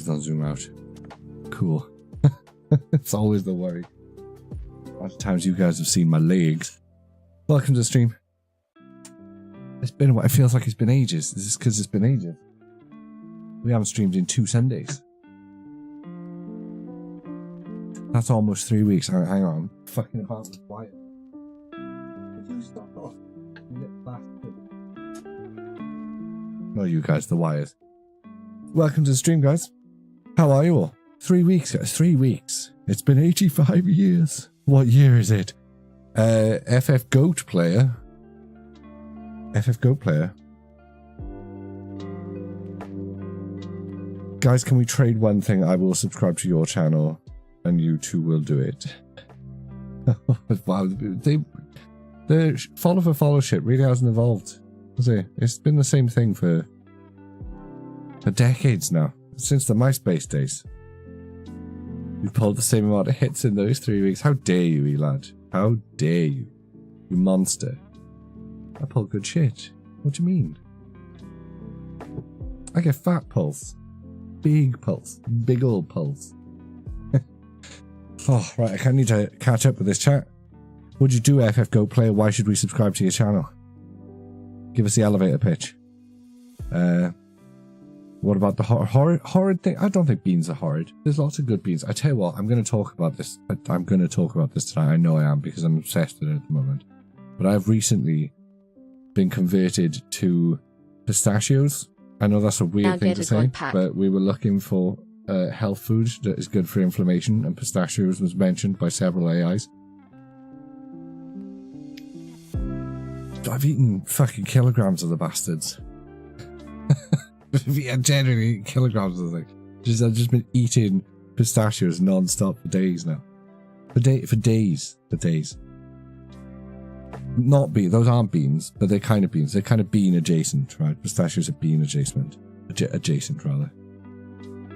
Please don't zoom out. Cool. It's always the worry. A lot of times you guys have seen my legs. Welcome to the stream. It's been what it feels like it's been ages. Is this because it's been ages? We haven't streamed in 2 Sundays. That's almost 3 weeks. Hang on. Fucking heart is quiet. Would you stop off? No, you guys, the wires. Welcome to the stream, guys. How are you all? 3 weeks, guys. 3 weeks. It's been 85 years. What year is it? FF Goat player. FF Goat player. Guys, can we trade one thing? I will subscribe to your channel and you two will do it. Wow, the follow for follow shit really hasn't evolved, has it? It's been the same thing for decades now, since the MySpace days. You pulled the same amount of hits in those 3 weeks. How dare you, Elad? How dare you? You monster. I pull good shit. What do you mean? I get fat pulse. Big pulse. Big old pulse. Oh, right, I need to catch up with this chat. Would you do FF Goat player? Why should we subscribe to your channel? Give us the elevator pitch. What about the horrid thing? I don't think beans are horrid. There's lots of good beans. I tell you what, I'm going to talk about this. I'm going to talk about this tonight. I know I am because I'm obsessed with it at the moment. But I've recently been converted to pistachios. I know that's a weird thing to say, but we were looking for health food that is good for inflammation, and pistachios was mentioned by several AIs. I've eaten fucking kilograms of the bastards. Yeah, generally kilograms of the thing. I've just been eating pistachios non-stop for days now. For days. Not beans. Those aren't beans, but they're kind of beans. They're kind of bean adjacent, right? Pistachios are bean adjacent. Adjacent, rather.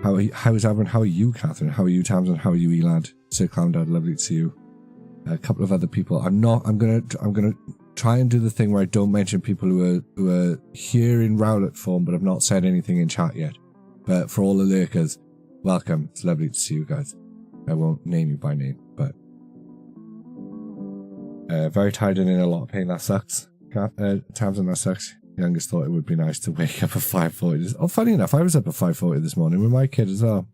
How is everyone? How are you, Catherine? How are you, Tamsin? How are you, Elad? Sir Clown, lovely to see you. A couple of other people. I'm gonna try and do the thing where I don't mention people who are here in Rowlet form but have not said anything in chat yet. But for all the lurkers, welcome. It's lovely to see you guys. I won't name you by name, but very tired and in a lot of pain. That sucks. Tamsin, that sucks. Youngest thought it would be nice to wake up at 5:40. Oh, funny enough, I was up at 5:40 this morning with my kid as well.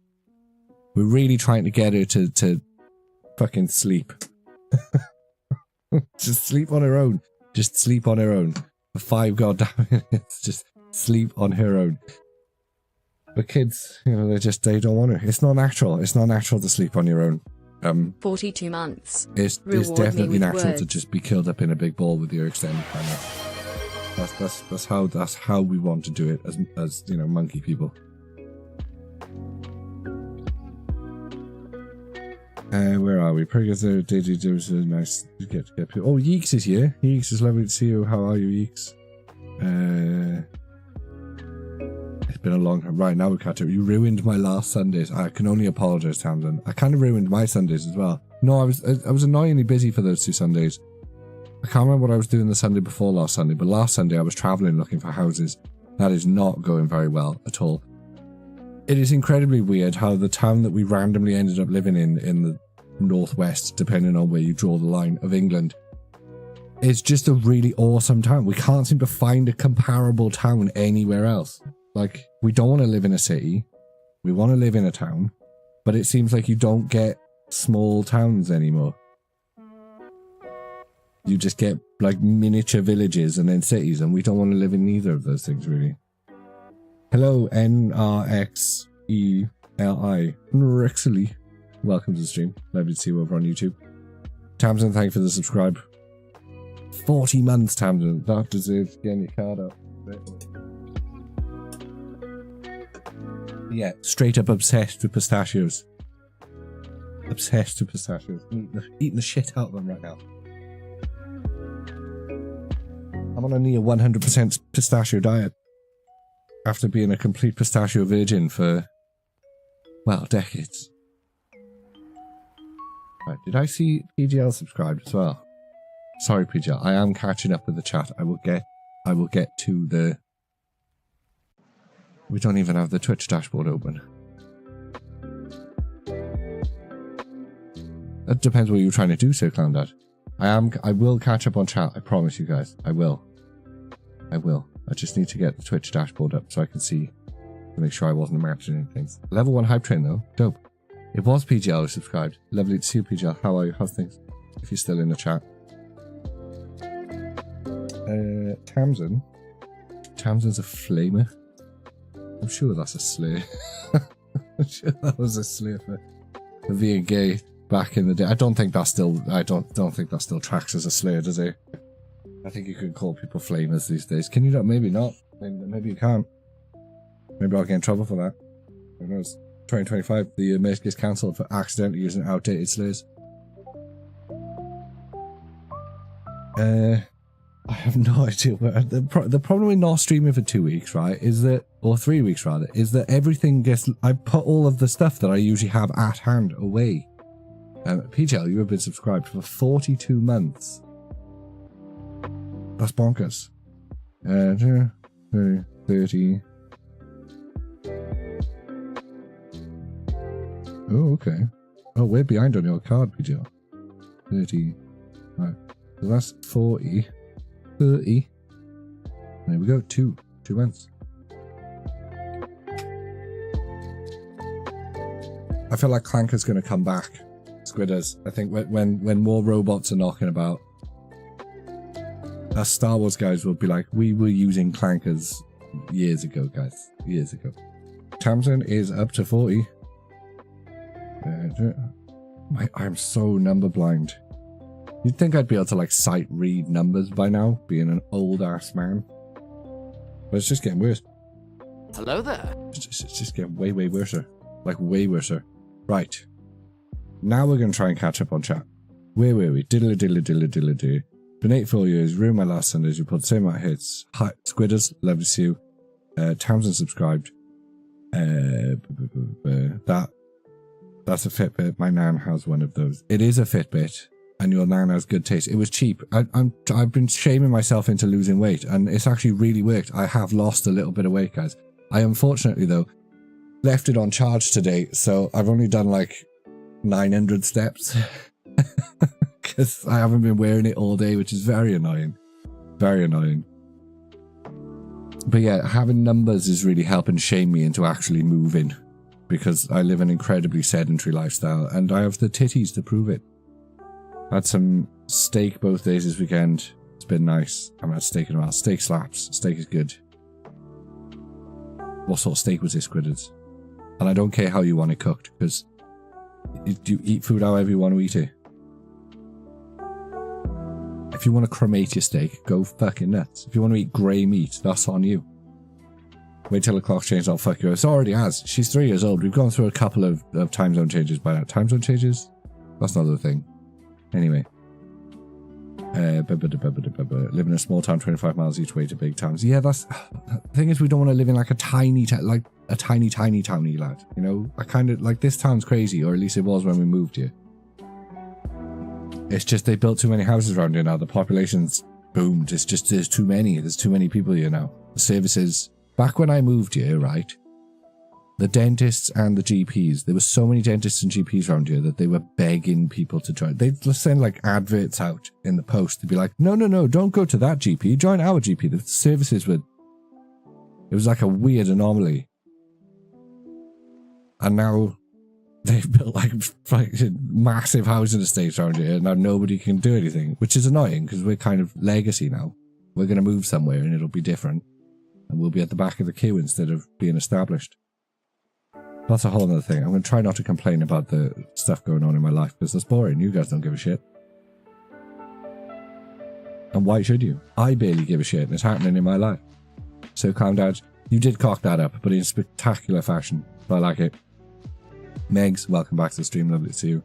We're really trying to get her to fucking sleep. Just sleep on her own. Just sleep on her own. For 5 goddamn minutes. Just sleep on her own. But kids, you know, they don't want to. It's not natural. It's not natural to sleep on your own. 42 months. It's definitely natural to just be killed up in a big ball with your extended family. That's how we want to do it as you know, monkey people. Where are we? Progress there. It was nice to get people. Oh, Yeeks is here. Yeeks is lovely to see you. How are you, Yeeks? It's been a long time. Right, now we catch up. You ruined my last Sundays. I can only apologise, Tamsin. I kind of ruined my Sundays as well. No, I was annoyingly busy for those 2 Sundays. I can't remember what I was doing the Sunday before last Sunday, but last Sunday I was travelling looking for houses. That is not going very well at all. It is incredibly weird how the town that we randomly ended up living in the northwest, depending on where you draw the line, of England, is just a really awesome town. We can't seem to find a comparable town anywhere else. Like, we don't want to live in a city. We want to live in a town. But it seems like you don't get small towns anymore. You just get, like, miniature villages and then cities, and we don't want to live in either of those things, really. Hello, NRXELI. Nrexely. Welcome to the stream. Lovely to see you over on YouTube. Tamsin, thank you for the subscribe. 40 months, Tamsin. That deserves getting your card up. Yeah, straight up obsessed with pistachios. Obsessed with pistachios. Eating the shit out of them right now. I'm on a near 100% pistachio diet. After being a complete pistachio virgin for, well, decades. Right, did I see PGL subscribed as well? Sorry, PGL, I am catching up with the chat. I will get to the... We don't even have the Twitch dashboard open. It depends what you're trying to do, Sir Clown Dad. I will catch up on chat. I promise you guys. I will. I just need to get the Twitch dashboard up so I can see, to make sure I wasn't imagining things. Level 1 hype train though. Dope. It was PGL who subscribed. Lovely to see you, PGL. How are you? How's things? If you're still in the chat. Tamsin. Tamsin's a flamer. I'm sure that's a slur. I'm sure that was a slur for being gay back in the day. I don't think that still tracks as a slur, does it? I think you can call people flamers these days. Can you not? Maybe not. Maybe you can't. Maybe I'll get in trouble for that. Who knows? 2025, the year Mace gets cancelled for accidentally using outdated slurs. I have no idea where the problem with not streaming for 2 weeks, right, is that, or 3 weeks rather, is that everything gets, I put all of the stuff that I usually have at hand away. PGL, you have been subscribed for 42 months. That's bonkers. 30. Oh, okay. Oh, we're behind on your card, PGL. 30. Right. So that's 40. 30. There we go. 2 months. I feel like Clanker's going to come back. Squidders. I think when more robots are knocking about, us Star Wars guys will be like, we were using Clankers years ago, guys. Years ago. Tamsin is up to 40. I'm so number blind. You'd think I'd be able to like sight read numbers by now, being an old ass man. But it's just getting worse. Hello there. It's just getting way worse. Like way worse. Right. Now we're going to try and catch up on chat. Where were we? Diddle. Been 8 full years, ruined my last Sundays, you put the same amount of hits. Hi, Squidders, love to see you. Townsend subscribed. That's a Fitbit. My nan has one of those. It is a Fitbit, and your nan has good taste. It was cheap. I've been shaming myself into losing weight, and it's actually really worked. I have lost a little bit of weight, guys. I unfortunately, though, left it on charge today, so I've only done like 900 steps. Because I haven't been wearing it all day, which is very annoying. Very annoying. But yeah, having numbers is really helping shame me into actually moving. Because I live an incredibly sedentary lifestyle, and I have the titties to prove it. I had some steak both days this weekend. It's been nice. I haven't had steak in a while. Steak slaps. Steak is good. What sort of steak was this, Squidders? And I don't care how you want it cooked, because you eat food however you want to eat it. If you want to cremate your steak, go fucking nuts. If you want to eat grey meat, that's on you. Wait till the clock changes, I'll fuck you. It already has. She's 3 years old. We've gone through a couple of time zone changes by now. Time zone changes? That's not the thing. Anyway. Live in a small town 25 miles each way to big towns. Yeah, that's... The thing is, we don't want to live in like a tiny towny lad. You know? I kind of... Like, this town's crazy, or at least it was when we moved here. It's just they built too many houses around here now. The population's boomed. It's just there's too many. There's too many people here now. The services... Back when I moved here, right, the dentists and the GPs, there were so many dentists and GPs around here that they were begging people to join. They'd send like adverts out in the post. They'd be like, no, don't go to that GP. Join our GP. The services were... It was like a weird anomaly. And now they've built like massive housing estates around here. And now nobody can do anything, which is annoying because we're kind of legacy now. We're going to move somewhere and it'll be different. And we'll be at the back of the queue instead of being established. That's a whole other thing. I'm going to try not to complain about the stuff going on in my life because that's boring. You guys don't give a shit. And why should you? I barely give a shit and it's happening in my life. So calm down. You did cock that up, but in spectacular fashion. But I like it. Megs, welcome back to the stream. Lovely to see you.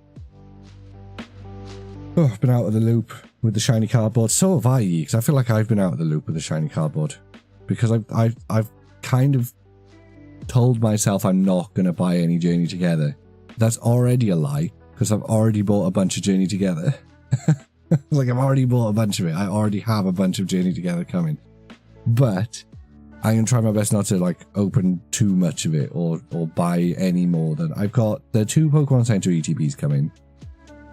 Oh, I've been out of the loop with the shiny cardboard. So have I, because I feel like I've been out of the loop with the shiny cardboard. Because I've kind of told myself I'm not going to buy any Journey Together. That's already a lie, because I've already bought a bunch of Journey Together. Like, I've already bought a bunch of it. I already have a bunch of Journey Together coming. But I'm going to try my best not to, like, open too much of it or buy any more than... I've got the 2 Pokemon Center ETBs coming.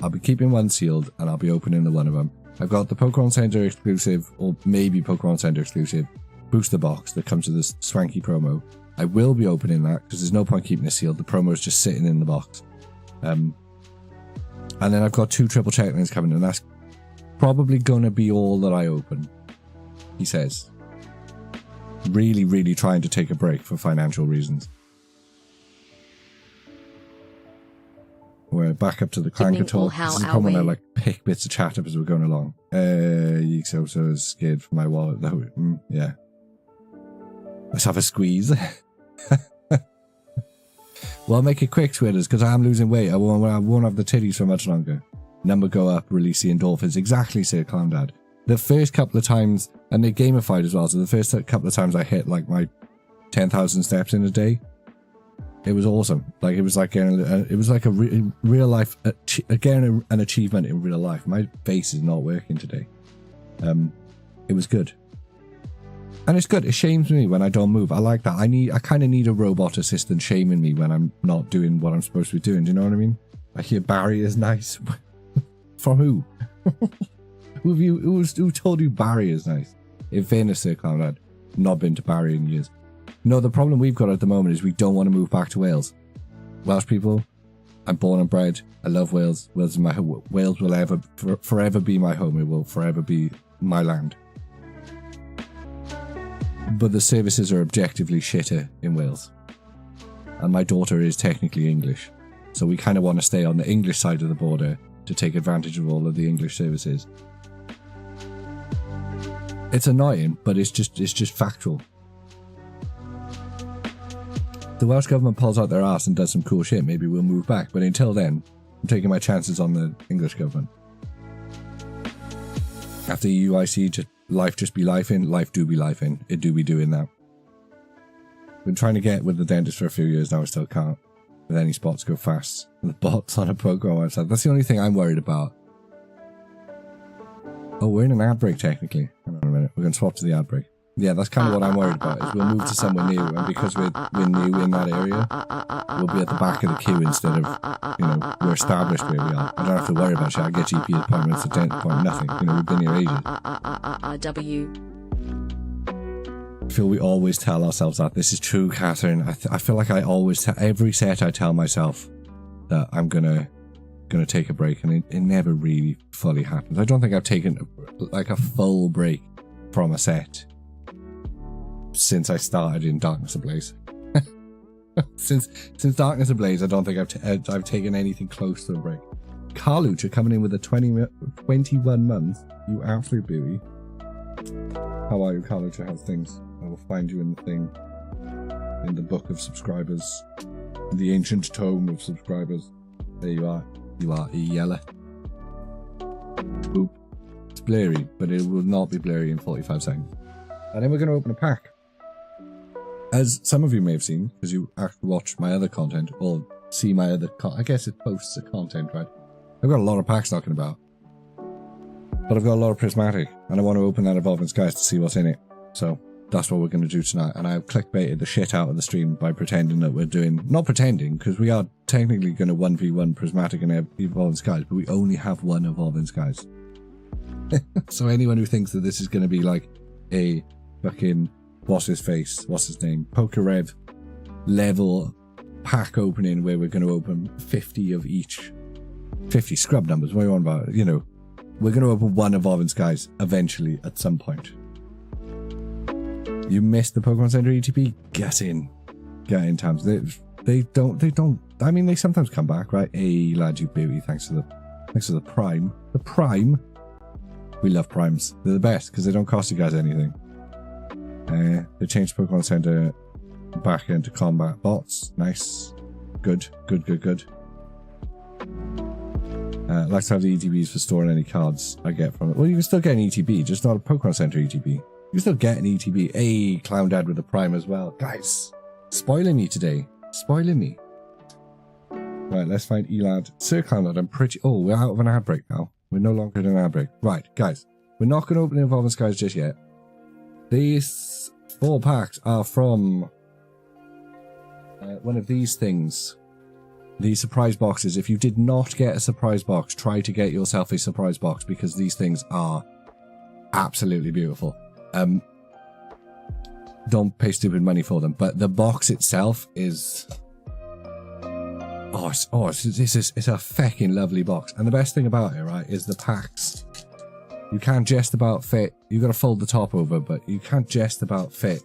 I'll be keeping one sealed, and I'll be opening the one of them. I've got the Pokemon Center exclusive, or maybe Pokemon Center exclusive, booster box that comes with this swanky promo. I will be opening that, because there's no point keeping it sealed. The promo is just sitting in the box. And then I've got 2 triple check-ins coming, and that's probably going to be all that I open, he says. Really, really trying to take a break for financial reasons. We're back up to the clanker talk. This is the problem when I like pick bits of chat up as we're going along. So is scared for my wallet though. Yeah. Let's have a squeeze. Well, I'll make it quick, Twitters, because I am losing weight. I won't have the titties for much longer. Number go up, release the endorphins. Exactly, Sir Clown Dad. The first couple of times, and they gamified as well, so the first couple of times I hit like my 10,000 steps in a day, it was awesome. Like, it was like a real life, again, an achievement in real life. My face is not working today. It was good. And it's good. It shames me when I don't move. I like that. I kind of need a robot assistant shaming me when I'm not doing what I'm supposed to be doing. Do you know what I mean? I hear Barry is nice. From who? Who told you Barry is nice? In fairness, Sir Clown Dad, not been to Barry in years. No, the problem we've got at the moment is we don't want to move back to Wales. Welsh people, I'm born and bred. I love Wales. Wales is my home. Wales will forever be my home. It will forever be my land. But the services are objectively shitter in Wales. And my daughter is technically English. So we kind of want to stay on the English side of the border to take advantage of all of the English services. It's annoying, but it's just factual. The Welsh government pulls out their arse and does some cool shit, maybe we'll move back. But until then, I'm taking my chances on the English government. After UIC, life just be life in, life do be life in. It do be doing that. Been trying to get with the dentist for a few years now, I still can't. With any spots go fast. And the bots on a Pokemon website. That's the only thing I'm worried about. Oh, we're in an ad break technically. Hang on a minute. We're going to swap to the ad break. Yeah, that's kind of what I'm worried about, is we'll move to somewhere new, and because we're new in that area, we'll be at the back of the queue instead of, we're established where we are. I don't have to worry about shit. I get GP appointments, a dent appointment, nothing. We've been here ages. I feel we always tell ourselves that. This is true, Catherine. I feel like I always every set I tell myself that I'm gonna take a break, and it never really fully happens. I don't think I've taken like a full break from a set since I started in Darkness Ablaze. since Darkness Ablaze, I don't think I've taken anything close to a break. Carluch are coming in with a 21 months. You absolute beauty. How are you, Carluch? How's things? I will find you in the thing, in the book of subscribers, in the ancient tome of subscribers. There you are. You are yellow. Boop. It's blurry, but it will not be blurry in 45 seconds. And then we're going to open a pack. As some of you may have seen, because you actually watch my other content, or see my other I guess it posts the content, right? I've got a lot of packs knocking about. But I've got a lot of Prismatic, and I want to open that Evolving Skies to see what's in it. So that's what we're going to do tonight. And I've clickbaited the shit out of the stream by pretending that we're doing... Not pretending, because we are technically going to 1v1 Prismatic and Evolving Skies, but we only have one Evolving Skies. So anyone who thinks that this is going to be like a fucking... What's his name? Pokerev level pack opening where we're going to open 50 of each. 50 scrub numbers, what are you on about? We're going to open one Evolving Skies eventually at some point. You missed the Pokemon Center ETP? Get in times. They don't. I mean, they sometimes come back, right? Hey, lad, you beauty. Thanks for the Prime. The Prime. We love Primes. They're the best because they don't cost you guys anything. They changed Pokemon Center back into combat bots. Nice. Good. Like to have the ETBs for storing any cards I get from it. Well, you can still get an ETB, just not a Pokemon Center ETB. You can still get an ETB. Hey, Clown Dad with the Prime as well. Guys, spoiling me today. Spoiling me. Right, let's find Elad. Sir Clown Dad, Oh, we're out of an ad break now. We're no longer in an ad break. Right, guys. We're not going to open Evolving Skies just yet. These 4 packs are from one of these things. these surprise boxes, if you did not get a surprise box, try to get yourself a surprise box because these things are absolutely beautiful. Don't pay stupid money for them, but the box itself is... it's a fucking lovely box. And the best thing about it, right, is the packs. You can't just about fit. You got to fold the top over, but you can't just about fit.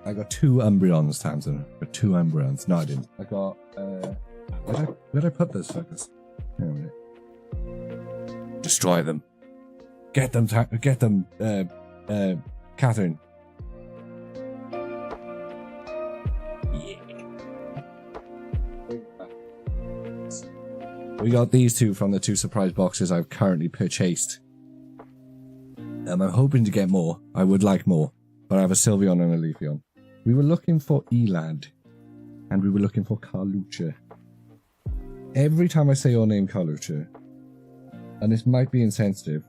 I got 2 Umbreons, Tamsin. I got 2 Umbreons. No, I didn't. I got, where did I put those fuckers? Hang on a minute. Destroy them. Get them, Catherine. Yeah. We got these 2 from the 2 surprise boxes I've currently purchased. I'm hoping to get more. I would like more. But I have a Sylveon and a Leafeon. We were looking for Elad. And we were looking for Carlucha. Every time I say your name, Carlucha, and this might be insensitive,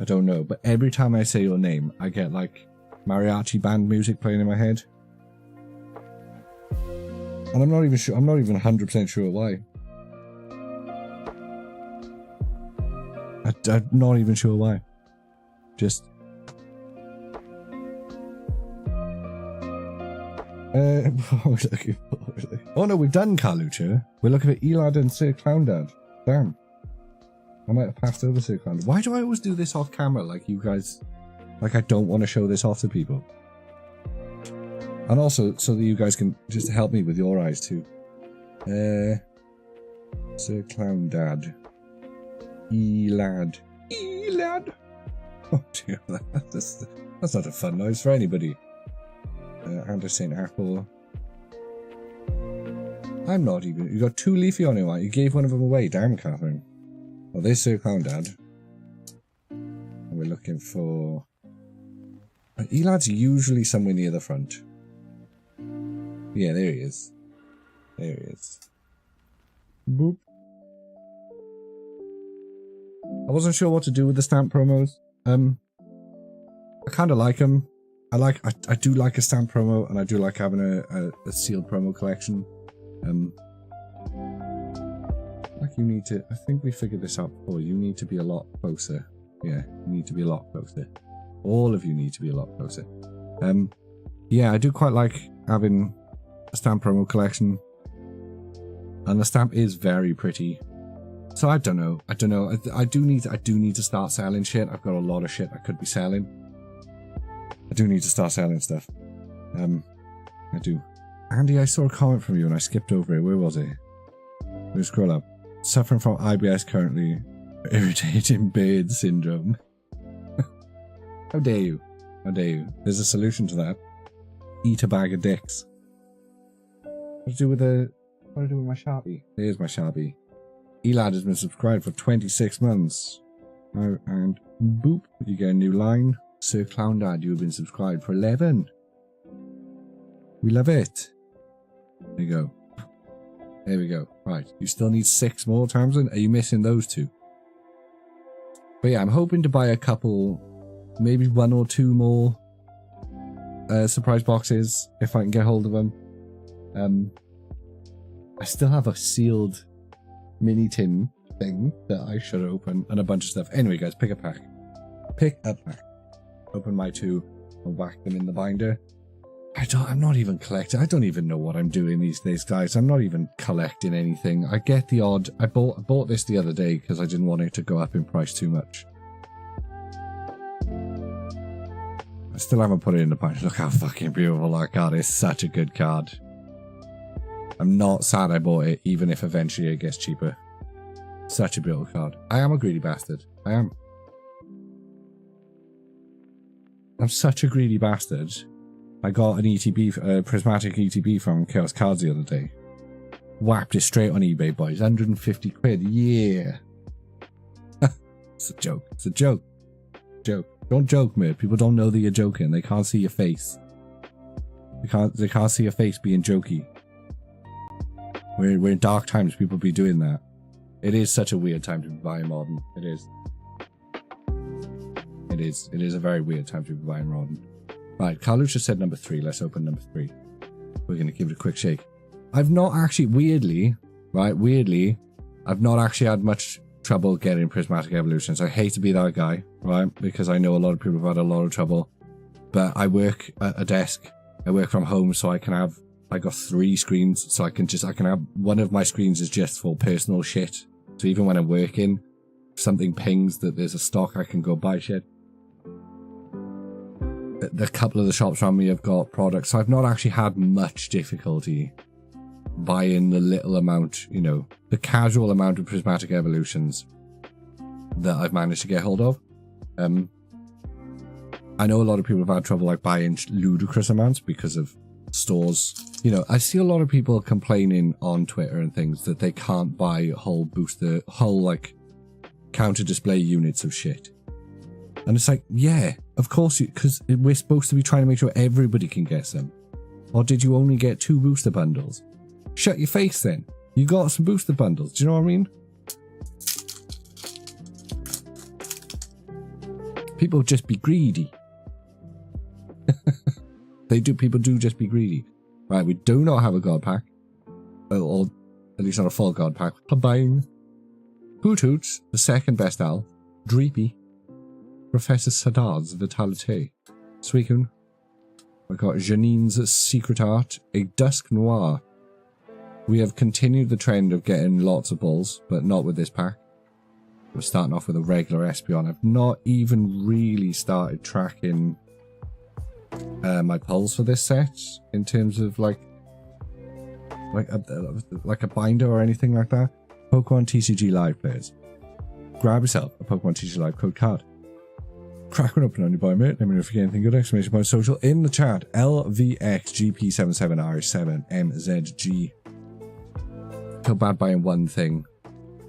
I don't know, but every time I say your name, I get like mariachi band music playing in my head. And I'm not even 100% sure why. I'm not even sure why. Just... what we're looking for. Oh no, we've done Carlucha. We're looking for Elad and Sir Clowndad. Damn. I might have passed over Sir Clowndad. Why do I always do this off camera like you guys... Like I don't want to show this off to people. And also, so that you guys can just help me with your eyes too. Sir Clowndad. Elad. Elad! Oh dear, that's not a fun noise for anybody. Anderson Apple. I'm not even... You got 2 Leafy on you, you gave one of them away. Damn, Catherine. Oh, there's Sir Clowndad. And we're looking for... Elad's usually somewhere near the front. Yeah, there he is. There he is. Boop. I wasn't sure what to do with the stamp promos. I kind of like them. I do like a stamp promo, and I do like having a sealed promo collection. Like you need to, I think we figured this out before, you need to be a lot closer. Yeah, you need to be a lot closer. All of you need to be a lot closer. Yeah, I do quite like having a stamp promo collection. And the stamp is very pretty. So I don't know. I do need to start selling shit. I've got a lot of shit I could be selling. I do need to start selling stuff. I do. Andy, I saw a comment from you and I skipped over it. Where was it? Let me scroll up. Suffering from IBS currently. Irritating beard syndrome. How dare you? How dare you? There's a solution to that. Eat a bag of dicks. What do I do with my Sharpie? There's my Sharpie. Elad has been subscribed for 26 months. Oh, and boop, you get a new line. Sir Clowndad, you have been subscribed for 11. We love it. There you go. There we go. Right, you still need 6 more, Tamsin? Are you missing those 2? But yeah, I'm hoping to buy a couple, maybe 1 or 2 more surprise boxes, if I can get hold of them. I still have a sealed mini tin thing that I should open, and a bunch of stuff. Anyway, guys, pick a pack. Pick a pack. Open my 2 and whack them in the binder. I'm not even collecting. I don't even know what I'm doing these days, guys. I'm not even collecting anything. I get the odd... I bought this the other day because I didn't want it to go up in price too much. I still haven't put it in the binder. Look how fucking beautiful that card is. Such a good card. I'm not sad I bought it, even if eventually it gets cheaper. Such a beautiful card. I am a greedy bastard. I am. I'm such a greedy bastard. I got an ETB, prismatic ETB from Chaos Cards the other day. Whapped it straight on eBay, boys. 150 quid. Yeah. It's a joke. It's a joke. Joke. Don't joke, mate. People don't know that you're joking. They can't see your face. They can't see your face being jokey. We're in dark times. People be doing that. It is such a weird time to be buying modern. It is. It is. It is a very weird time to be buying modern. Right, Carlucha said number 3. Let's open number 3. We're going to give it a quick shake. I've not actually, weirdly, I've not actually had much trouble getting Prismatic Evolutions. I hate to be that guy, right? Because I know a lot of people have had a lot of trouble. But I work at a desk. I work from home, so I got 3 screens, so I can have, one of my screens is just for personal shit. So even when I'm working, if something pings that there's a stock, I can go buy shit. A couple of the shops around me have got products, so I've not actually had much difficulty buying the little amount, you know, the casual amount of Prismatic Evolutions that I've managed to get hold of. I know a lot of people have had trouble like buying ludicrous amounts because of stores. You know, I see a lot of people complaining on Twitter and things that they can't buy whole like counter display units of shit. And it's like, yeah, of course, because we're supposed to be trying to make sure everybody can get some. Or did you only get 2 booster bundles? Shut your face then. You got some booster bundles. Do you know what I mean? People just be greedy. People do just be greedy. Right, we do not have a god pack. Or at least not a full god pack. Bang. Hoot Hoots, the second best owl. Dreepy. Professor Sadar's Vitality. Suicune. We got Janine's Secret Art. A Dusk Noir. We have continued the trend of getting lots of pulls, but not with this pack. We're starting off with a regular Espeon. I've not even really started tracking my pulls for this set in terms of like a binder or anything like that. Pokemon TCG Live players, grab yourself a Pokemon TCG Live code card. Crack one open on your boy, mate. Let me know if you get anything good. Exclamation point social in the chat. LVXGP77R7MZG. Feel bad buying one thing.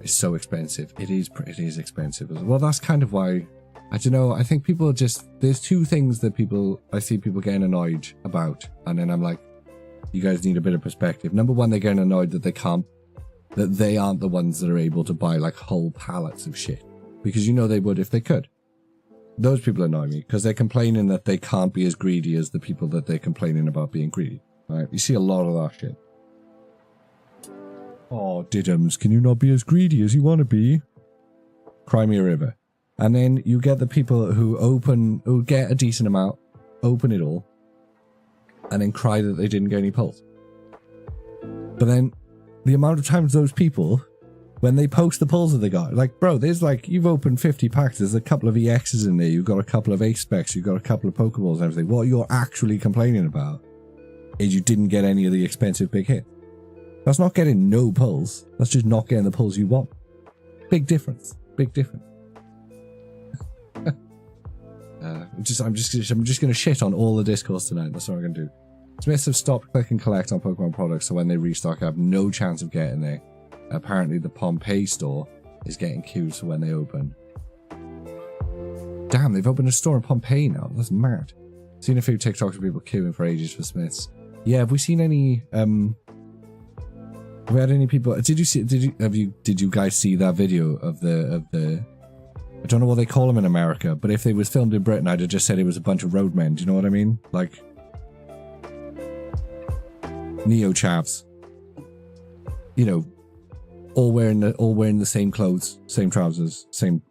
It's so expensive. It is expensive. Well, that's kind of why. I don't know. I think people just, there's 2 things that I see people getting annoyed about, and then I'm like, you guys need a bit of perspective. Number 1, they're getting annoyed that they aren't the ones that are able to buy like whole pallets of shit, because you know they would if they could. Those people annoy me because they're complaining that they can't be as greedy as the people that they're complaining about being greedy. Right? You see a lot of that shit. Oh, Diddums, can you not be as greedy as you want to be? Cry me a river. And then you get the people who get a decent amount, open it all, and then cry that they didn't get any pulls. But then the amount of times those people, when they post the pulls that they got, like, bro, there's like, you've opened 50 packs, there's a couple of EXs in there, you've got a couple of Ace Specs, you've got a couple of Pokeballs and everything. What you're actually complaining about is you didn't get any of the expensive big hits. That's not getting no pulls. That's just not getting the pulls you want. Big difference. Big difference. I'm just going to shit on all the discourse tonight. That's what I'm going to do. Smiths have stopped click and collect on Pokemon products, so when they restock, I have no chance of getting there. Apparently, the Pompeii store is getting queued for when they open. Damn, they've opened a store in Pompeii now. That's mad. Seen a few TikToks of people queuing for ages for Smiths. Yeah, have we seen any? Have we had any people? Did you guys see that video of the? I don't know what they call them in America, but if they was filmed in Britain, I'd have just said it was a bunch of roadmen. Do you know what I mean? Like neo chavs. You know, all wearing the same clothes, same trousers, same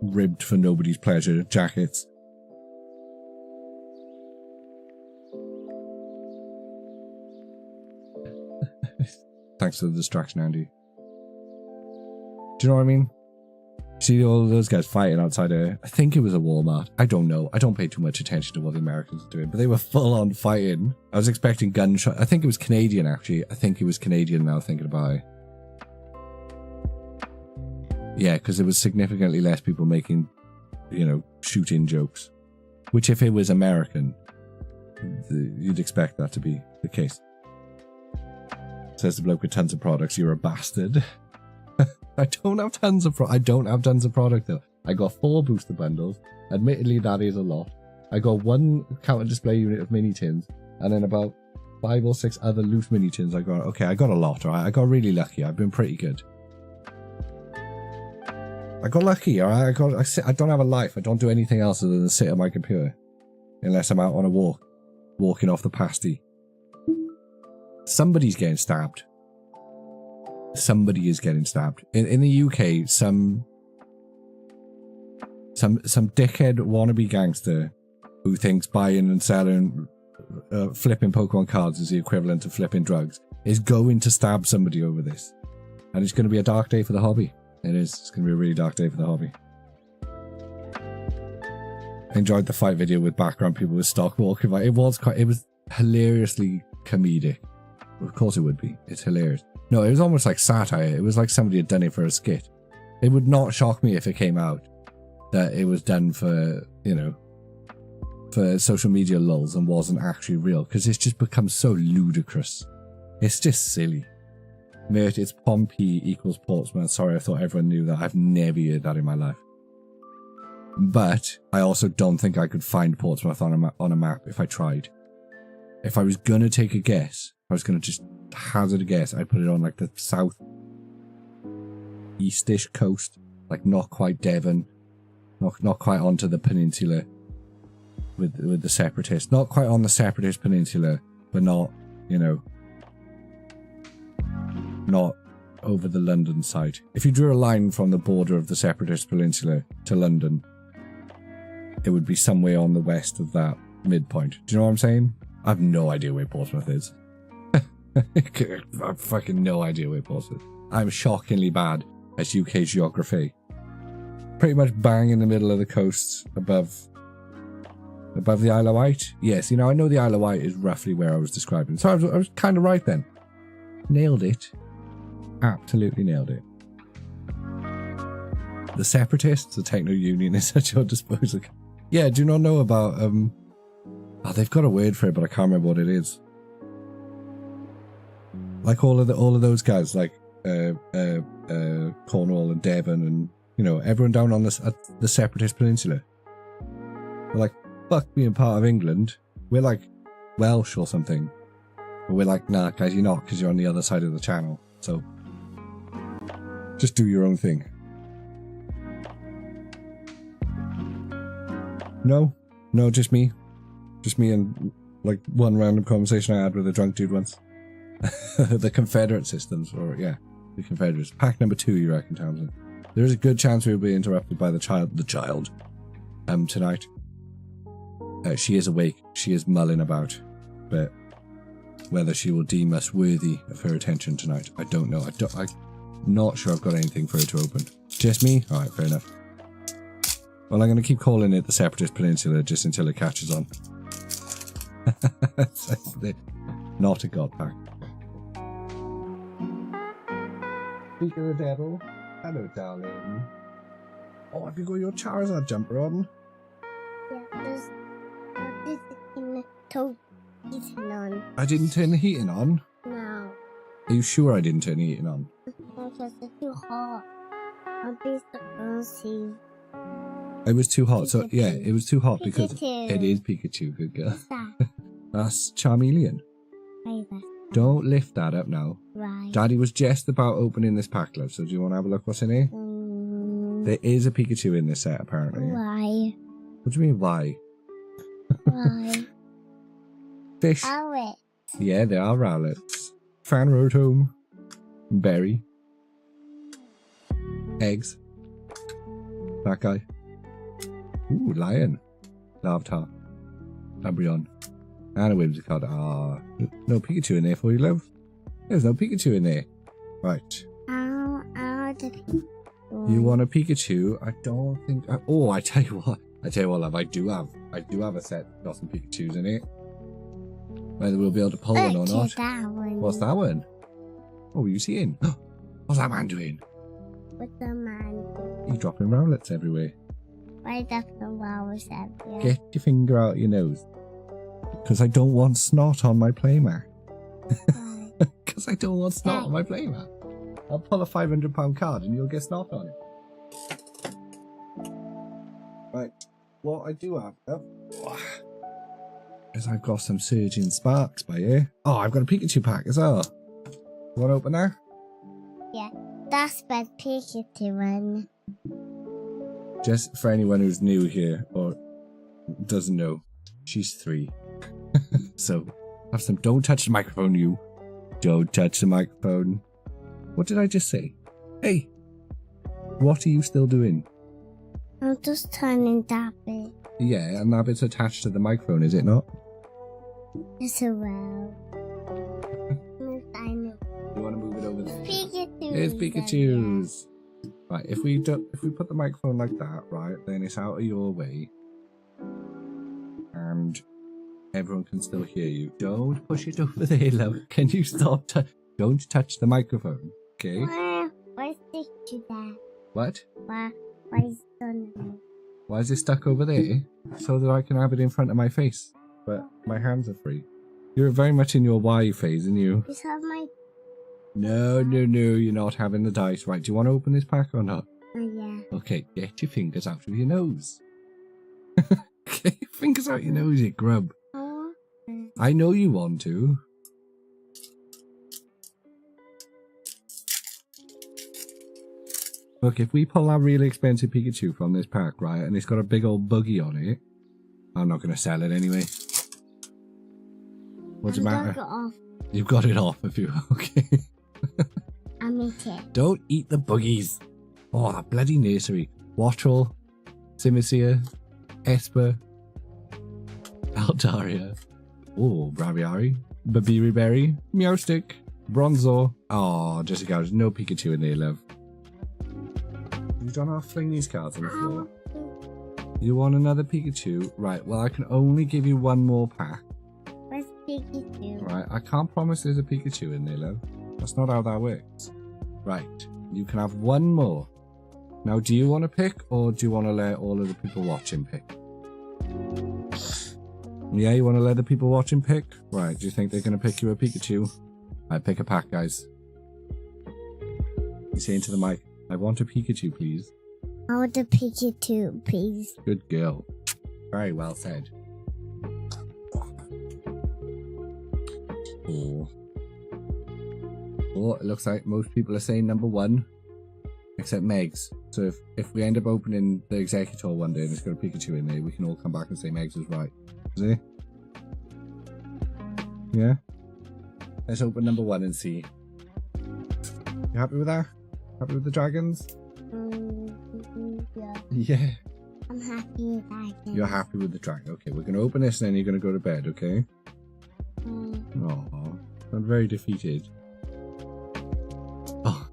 ribbed for nobody's pleasure jackets. Thanks for the distraction, Andy. Do you know what I mean? See all those guys fighting outside I think it was a Walmart. I don't know. I don't pay too much attention to what the Americans are doing, but they were full on fighting. I was expecting gunshot. I think it was Canadian, actually. I think it was Canadian now thinking about it. Yeah, because there was significantly less people making, you know, shooting jokes. Which if it was American, you'd expect that to be the case. Says the bloke with tons of products, you're a bastard. I don't have tons of product though. I got 4 booster bundles. Admittedly, that is a lot. I got 1 counter display unit of mini tins, and then about 5 or 6 other loose mini tins I got. Okay, I got a lot, alright? I got really lucky. I've been pretty good. I got lucky, alright? I don't have a life. I don't do anything else other than sit at my computer. Unless I'm out on a walk. Walking off the pasty. Somebody's getting stabbed. Somebody is getting stabbed. In the UK, some dickhead wannabe gangster who thinks buying and selling, flipping Pokemon cards is the equivalent of flipping drugs is going to stab somebody over this. And it's going to be a dark day for the hobby. It is. It's going to be a really dark day for the hobby. I enjoyed the fight video with background people with stock walking by. It was hilariously comedic. Of course it would be. It's hilarious. No, it was almost like satire. It was like somebody had done it for a skit. It would not shock me if it came out that it was done for, you know, for social media lulz and wasn't actually real, because it's just become so ludicrous. It's just silly. Mate, it's Pompey equals Portsmouth. Sorry, I thought everyone knew that. I've never heard that in my life. But I also don't think I could find Portsmouth on a map if I tried. If I was going to take a guess, I was going to just hazard a guess, I'd put it on like the south eastish coast, like not quite Devon, not quite onto the peninsula with the Separatists, not quite on the Separatist peninsula, but not, you know, not over the London side. If you drew a line from the border of the Separatist peninsula to London, it would be somewhere on the west of that midpoint. Do you know what I'm saying? I have no idea where Portsmouth is. I've fucking no idea where Portsmouth is. I'm shockingly bad at UK geography. Pretty much bang in the middle of the coast above the Isle of Wight. Yes, you know, I know the Isle of Wight is roughly where I was describing. So I was kind of right then. Nailed it. Absolutely nailed it. The Separatists, the Techno Union is at your disposal. Yeah, do you not know about they've got a word for it, but I can't remember what it is. Like all of those guys, like Cornwall and Devon, and you know, everyone down on the Separatist Peninsula. They're like, fuck being part of England. We're like Welsh or something. But we're like, nah, guys, you're not, because you're on the other side of the channel. So just do your own thing. No, just me. Just me and like one random conversation I had with a drunk dude once. The Confederate systems, or yeah, the Confederates. Pack number 2, you reckon, Townsend? There is a good chance we'll be interrupted by the child. Tonight. She is awake. She is mulling about, but whether she will deem us worthy of her attention tonight, I don't know. I'm not sure I've got anything for her to open. Just me? All right, fair enough. Well, I'm going to keep calling it the Separatist Peninsula just until it catches on. Not a god pack. Speak of the devil. Hello, darling. Oh, have you got your Charizard jumper on? Yeah, there's heating on. I didn't turn the heating on? No. Are you sure I didn't turn the heating on? Because it's too hot. I'll be so. It was too hot, so yeah, it was too hot because Pikachu. it is Pikachu, good girl. What's that? That's Charmeleon. Why that's Don't lift that up now. right. Daddy was just about opening this pack, love, so do you want to have a look what's in here? There is a Pikachu in this set, apparently. Why? What do you mean, why? Why? Fish. Oh, Yeah, they are rowlets. Fanrotome. Berry. Eggs. That guy. Ooh, lion. Larvitar. Umbreon. And a Whimsicott. Ah, no Pikachu in there for you, love. There's no Pikachu in there. Right. the Pikachu. You want a Pikachu? I don't think... Oh, I tell you what, love. I do have a set that got some Pikachus in it. Whether we'll be able to pull one or not. That one. What's that one? Oh, you seeing? What's that man doing? What's the man? He's dropping rowlets everywhere. Why does the flowers everywhere? Get your finger out your nose. Because I don't want snot on my playmat. Why? Because I don't want snot on my playmat. I'll pull a £500 card and you'll get snot on it. Right. What I do have is I've got some Surging Sparks by here. Oh, I've got a Pikachu pack as well. You want to open that? Yeah, that's the Pikachu one. Just for anyone who's new here or doesn't know, she's 3. So have some. Don't touch the microphone, you. Don't touch the microphone. What did I just say? Hey, what are you still doing? I'm just turning that bit. Yeah, and that bit's attached to the microphone, is it not? Yes, I will. I know. You want to move it over there? Pikachu. It's Pikachu's. Right, if we put the microphone like that, right, then it's out of your way. And everyone can still hear you. Don't push it over there, love. Can you stop? Don't touch the microphone, okay? Why stick to that? What? Why is it on? Why is it stuck over there? So that I can have it in front of my face. But my hands are free. You're very much in your Y phase, aren't you? Just have my... No, you're not having the dice. Right, do you want to open this pack or not? Oh, yeah. Okay, get your fingers out of your nose. Get your fingers out your nose, you grub. Oh. I know you want to. Look, if we pull that really expensive Pikachu from this pack, right, and it's got a big old buggy on it, I'm not going to sell it anyway. What's the matter? You've got it off, if you okay. I'm it. Don't eat the buggies. Oh, that bloody nursery. Wattrel, Simisear, Esper, Altaria. Oh, Braviary, Babiri Berry, Meowstick, Bronzor. Oh, Jessica, there's no Pikachu in there, love. You don't have to fling these cards on the floor. You want another Pikachu? Right, well, I can only give you one more pack. Where's Pikachu? Right, I can't promise there's a Pikachu in there, love. That's not how that works. Right, you can have one more. Now, do you want to pick, or do you want to let all of the people watching pick? Yeah, you want to let the people watching pick? Right, do you think they're going to pick you a Pikachu? Right, pick a pack, guys. You say into the mic, I want a Pikachu, please. I want a Pikachu, please. Good girl. Very well said. Oh. Oh, it looks like most people are saying number one. Except Megs. So if we end up opening the Executor one day and it's got a Pikachu in there, we can all come back and say Megs was right. Is it? Yeah? Let's open number one and see. You happy with that? Happy with the dragons? Yeah. Yeah. I'm happy with that. You're happy with the dragon. Okay, we're going to open this and then you're going to go to bed, okay? Aww. I'm very defeated. Oh.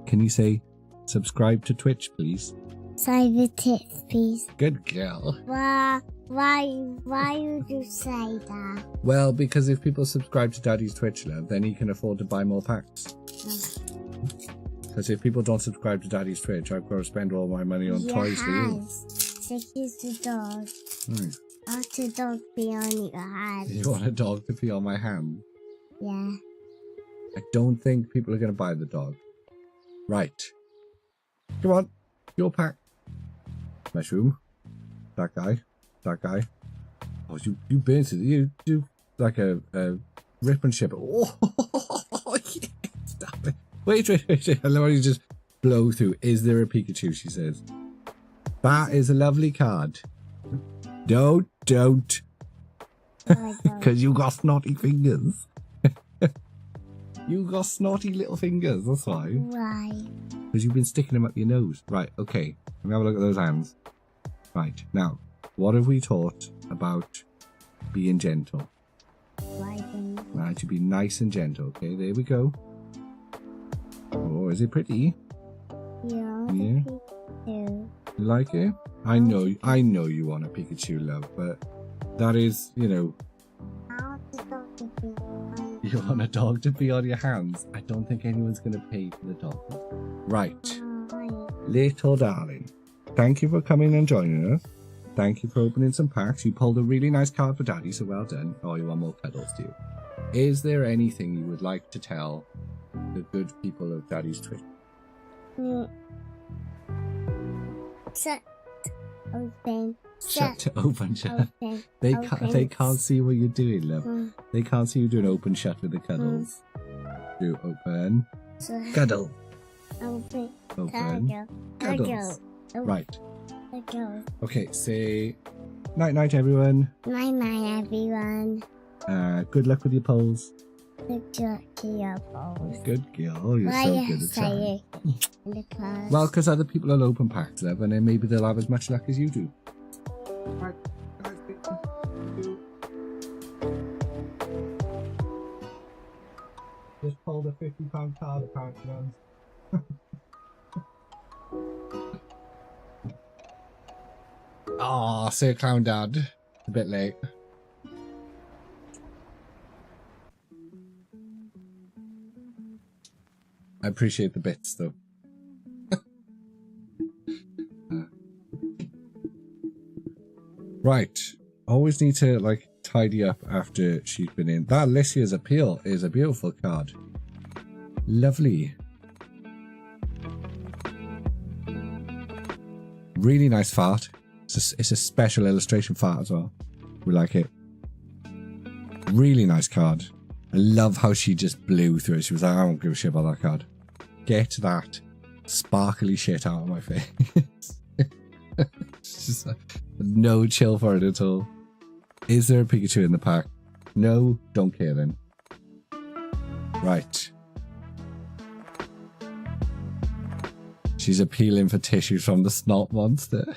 Can you say subscribe to Twitch, please? Cyber tits, please. Good girl. Why would you say that? Well, because if people subscribe to Daddy's Twitch, love, then he can afford to buy more packs. Because if people don't subscribe to Daddy's Twitch, I've got to spend all my money on toys for you. So here's the dog. Right. I want the dog to be on your hand. You want a dog to pee on my hand? Yeah. I don't think people are going to buy the dog. Right. Come on. Your pack. Mushroom. That guy. That guy. Oh, you burnt it. You do like a rip and ship. Oh, yeah. Stop it. Wait. Let me just blow through. Is there a Pikachu, she says. That is a lovely card. Don't. Because you got snotty fingers. You got snotty little fingers, that's why. Why? Because you've been sticking them up your nose. Right, okay. Let me have a look at those hands. Right, now, what have we taught about being gentle? Right, to be nice and gentle. Okay, there we go. Oh, is it pretty? Yeah. Yeah. You like it? I know you want a Pikachu, love, but that is, you know, you want a dog to be on your hands. I don't think anyone's going to pay for the dog. Right. Little darling, thank you for coming and joining us. Thank you for opening some packs. You pulled a really nice card for Daddy, so well done. Oh, you want more cuddles, do you? Is there anything you would like to tell the good people of Daddy's Twitch? Shut. Open. Open, shut. Open. They can't see what you're doing, love. They can't see you doing open shut with the cuddles. Do open. Cuddle. Open. Open. Cuddles. Right. Cuddle. Okay, say night night everyone. Night night everyone. Good luck with your polls. The Jackie apples. Good girl. Oh, you're Why so you good at say chatting. it in the class? Well, because other people will open packs, Lev, and then maybe they'll have as much luck as you do. Right, guys, just pulled a £50 card apparently. Aw, say clown dad. A bit late. I appreciate the bits though. Right. Always need to like tidy up after she's been in. That Alicia's Appeal is a beautiful card. Lovely. Really nice fart. It's a special illustration fart as well. We like it. Really nice card. I love how she just blew through it. She was like, I don't give a shit about that card. Get that sparkly shit out of my face. It's just like, no chill for it at all. Is there a Pikachu in the pack? No, don't care then. Right. She's appealing for tissues from the snot monster.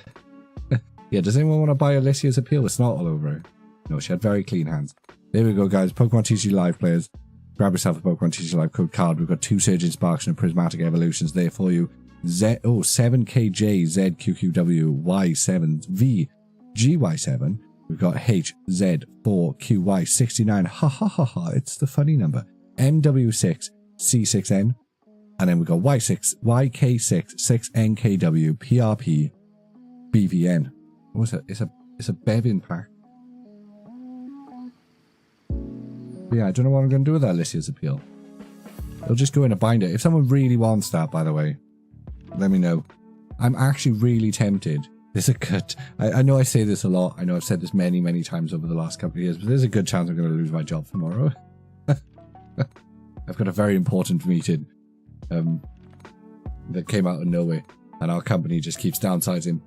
Yeah, does anyone want to buy Alicia's Appeal with snot all over her? No, she had very clean hands. There we go, guys. Pokemon TCG Live players. Grab yourself a Pokemon TCG Live code card. We've got 2 Surging Sparks and a Prismatic Evolutions there for you. 7KJ ZQQW Y7V GY7. We've got HZ4QY69. Ha ha ha ha. It's the funny number. MW6 C6N. And then we've got Y6 YK6 6NKW PRP BVN. What's it? It's a Bevin pack. But yeah, I don't know what I'm going to do with that Alicia's Appeal. It'll just go in a binder. If someone really wants that, by the way, let me know. I'm actually really tempted. There's a good... I know I say this a lot. I know I've said this many, many times over the last couple of years, but there's a good chance I'm going to lose my job tomorrow. I've got a very important meeting that came out of nowhere, and our company just keeps downsizing.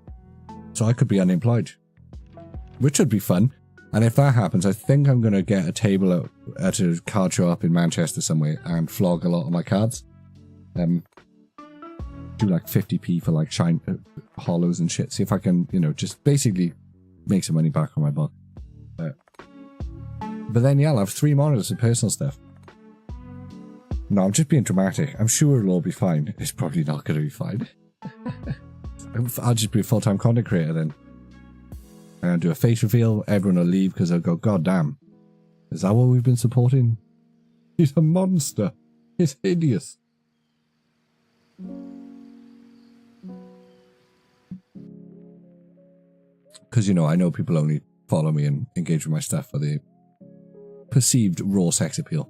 So I could be unemployed, which would be fun. And if that happens, I think I'm going to get a table at a card show up in Manchester somewhere and flog a lot of my cards. Do like 50p for like shine hollows and shit. See if I can, you know, just basically make some money back on my buck. But then, yeah, I'll have 3 monitors of personal stuff. No, I'm just being dramatic. I'm sure it'll all be fine. It's probably not going to be fine. I'll just be a full-time content creator then. And I'll do a face reveal. Everyone will leave because they'll go, God damn. Is that what we've been supporting? He's a monster. He's hideous. Because, you know, I know people only follow me and engage with my stuff for the perceived raw sex appeal.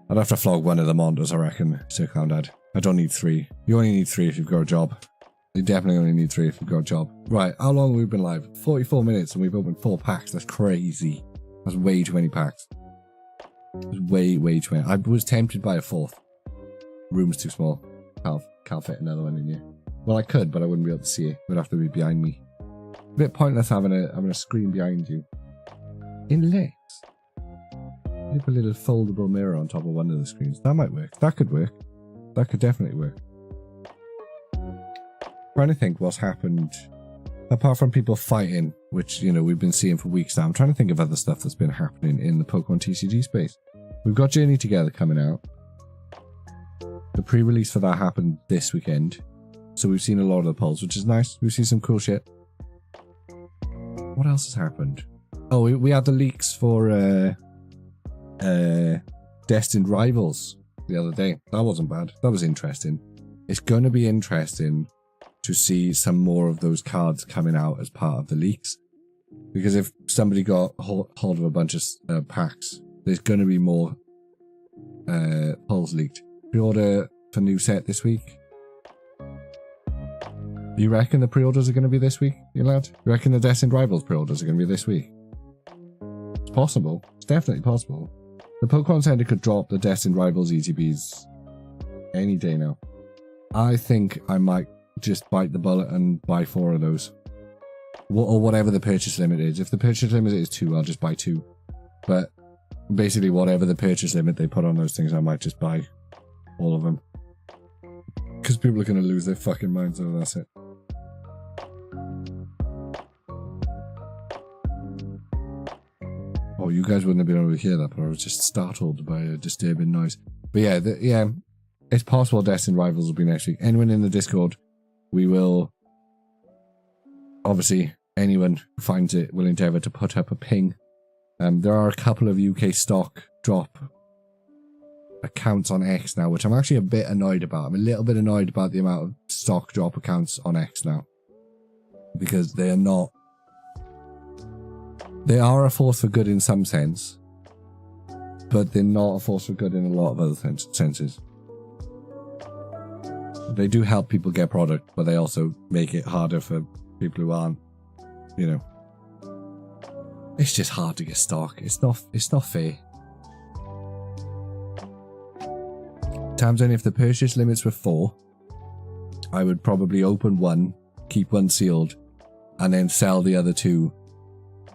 I'd have to flog one of the monitors, I reckon, Sir Clown Dad. I don't need 3. You only need 3 if you've got a job. You definitely only need 3 if you've got a job. Right, how long have we been live? 44 minutes and we've opened 4 packs. That's crazy. That's way too many packs. That's way too many. I was tempted by a 4th. Room's too small. Can't fit another one in here. Well, I could, but I wouldn't be able to see it. It would have to be behind me. A bit pointless having a screen behind you. Unless you put a little foldable mirror on top of one of the screens. That might work. That could work. That could definitely work. Trying to think what's happened apart from people fighting, which, you know, we've been seeing for weeks now. I'm trying to think of other stuff that's been happening in the Pokemon TCG space. We've got Journey Together coming out. The pre-release for that happened this weekend, so we've seen a lot of the polls, which is nice. We've seen some cool shit. What else has happened? Oh, we had the leaks for Destined Rivals the other day. That wasn't bad. That was interesting. It's going to be interesting to see some more of those cards coming out as part of the leaks. Because if somebody got hold of a bunch of packs, there's going to be more polls leaked. Pre-order for new set this week. You reckon the pre-orders are going to be this week, you lad? You reckon the Destined Rivals pre-orders are going to be this week? It's possible. It's definitely possible. The Pokemon Center could drop the Destined Rivals ETBs any day now. I think I might just bite the bullet and buy 4 of those. Or whatever the purchase limit is. If the purchase limit is 2, I'll just buy 2. But Basically, whatever the purchase limit they put on those things, I might just buy all of them. Because people are going to lose their fucking minds over that's it. Oh, you guys wouldn't have been able to hear that, but I was just startled by a disturbing noise. But yeah, yeah, it's possible Destined Rivals will be next week. Anyone in the Discord, we will... Obviously, anyone who finds it will endeavour to put up a ping. There are a couple of UK stock drop accounts on X now, which I'm actually a bit annoyed about. I'm a little bit annoyed about the amount of stock drop accounts on X now. Because they are not... They are a force for good in some sense, but they're not a force for good in a lot of other senses. They do help people get product, but they also make it harder for people who aren't, you know. It's just hard to get stock. It's not fair. Times only if the purchase limits were 4, I would probably open one, keep one sealed, and then sell the other 2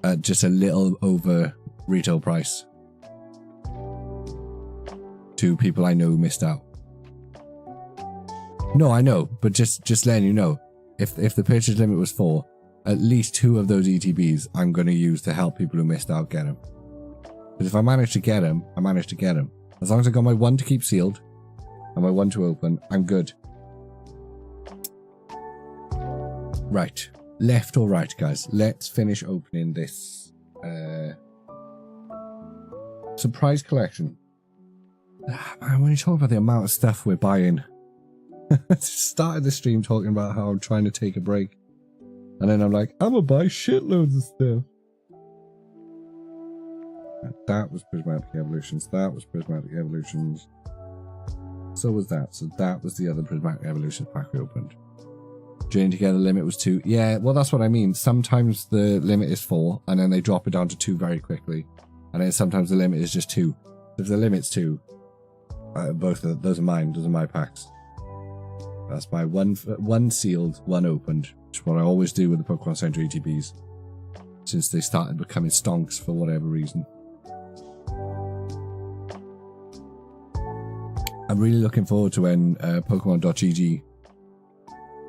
at just a little over retail price to people I know who missed out. No, I know, but just letting you know, if the purchase limit was 4, at least 2 of those ETBs I'm going to use to help people who missed out get them. Because if I manage to get them, I manage to get them. As long as I got my 1 to keep sealed and my 1 to open, I'm good. Right. Left or right, guys? Let's finish opening this surprise collection. Man, when you talk about the amount of stuff we're buying, I started the stream talking about how I'm trying to take a break, and then I'm like, I'm gonna buy shitloads of stuff. That was Prismatic Evolutions. That was Prismatic Evolutions. So was that. So that was the other Prismatic Evolutions pack we opened. Journey Together limit was 2. Yeah, well, that's what I mean. Sometimes the limit is 4, and then they drop it down to 2 very quickly. And then sometimes the limit is just 2. If the limit's 2, both of those are mine. Those are my packs. That's my one sealed, 1 opened, which is what I always do with the Pokemon Center ETBs, since they started becoming stonks for whatever reason. I'm really looking forward to when Pokemon.gg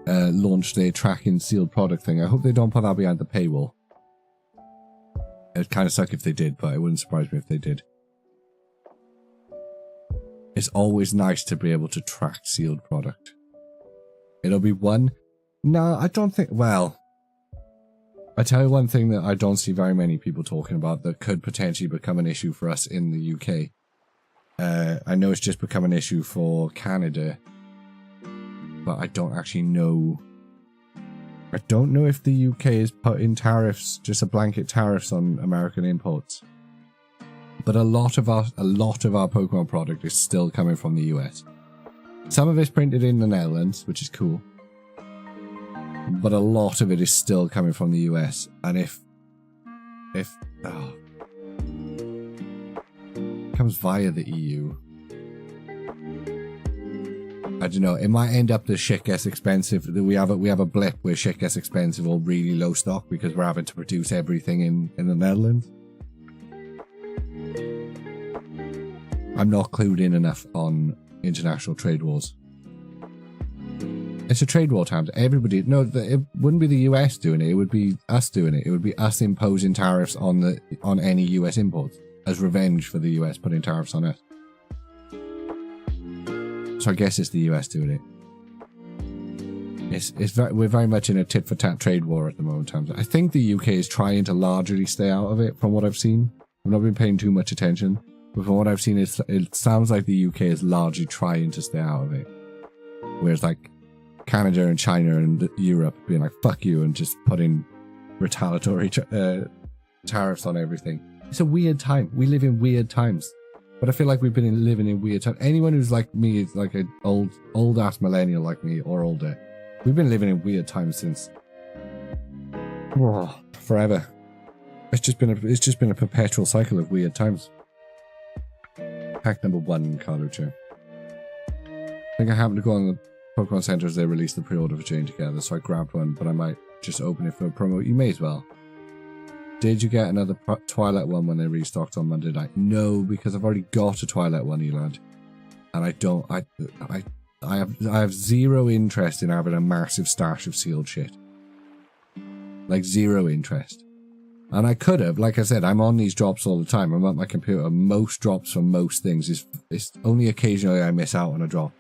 launch their tracking sealed product thing. I hope they don't put that behind the paywall. It'd kind of suck if they did, but it wouldn't surprise me if they did. It's always nice to be able to track sealed product. It'll be one... No, I don't think... Well, I tell you one thing that I don't see very many people talking about that could potentially become an issue for us in the UK. I know it's just become an issue for Canada, but I don't actually know. I don't know if the UK is putting tariffs, just a blanket tariffs on American imports. But a lot of our Pokemon product is still coming from the US. Some of it's printed in the Netherlands, which is cool. But a lot of it is still coming from the US. And if it comes via the EU, I don't know, it might end up that shit gets expensive. We have a blip where shit gets expensive or really low stock because we're having to produce everything in the Netherlands. I'm not clued in enough on international trade wars. It's a trade war time. Everybody, no, it wouldn't be the US doing it. It would be us doing it. It would be us imposing tariffs on any US imports as revenge for the US putting tariffs on us. So I guess it's the US doing it. We're very much in a tit for tat trade war at the moment. I think the UK is trying to largely stay out of it. From what I've seen, I've not been paying too much attention, but from what I've seen, it sounds like the UK is largely trying to stay out of it. Whereas like Canada and China and Europe being like fuck you and just putting retaliatory tariffs on everything. It's a weird time. We live in weird times. But I feel like we've been living in weird times. Anyone who's like me is like an old ass millennial like me or older. We've been living in weird times since forever. It's just been a perpetual cycle of weird times. Pack number 1, Carluccio. I think I happened to go on the Pokemon Center as they released the pre-order for Journey Together, so I grabbed one, but I might just open it for a promo. You may as well. Did you get another Twilight one when they restocked on Monday night? No, because I've already got a Twilight one, Elad. And I don't, I have zero interest in having a massive stash of sealed shit. Like, zero interest. And I could have, like I said, I'm on these drops all the time. I'm at my computer. Most drops for most things. It's only occasionally I miss out on a drop.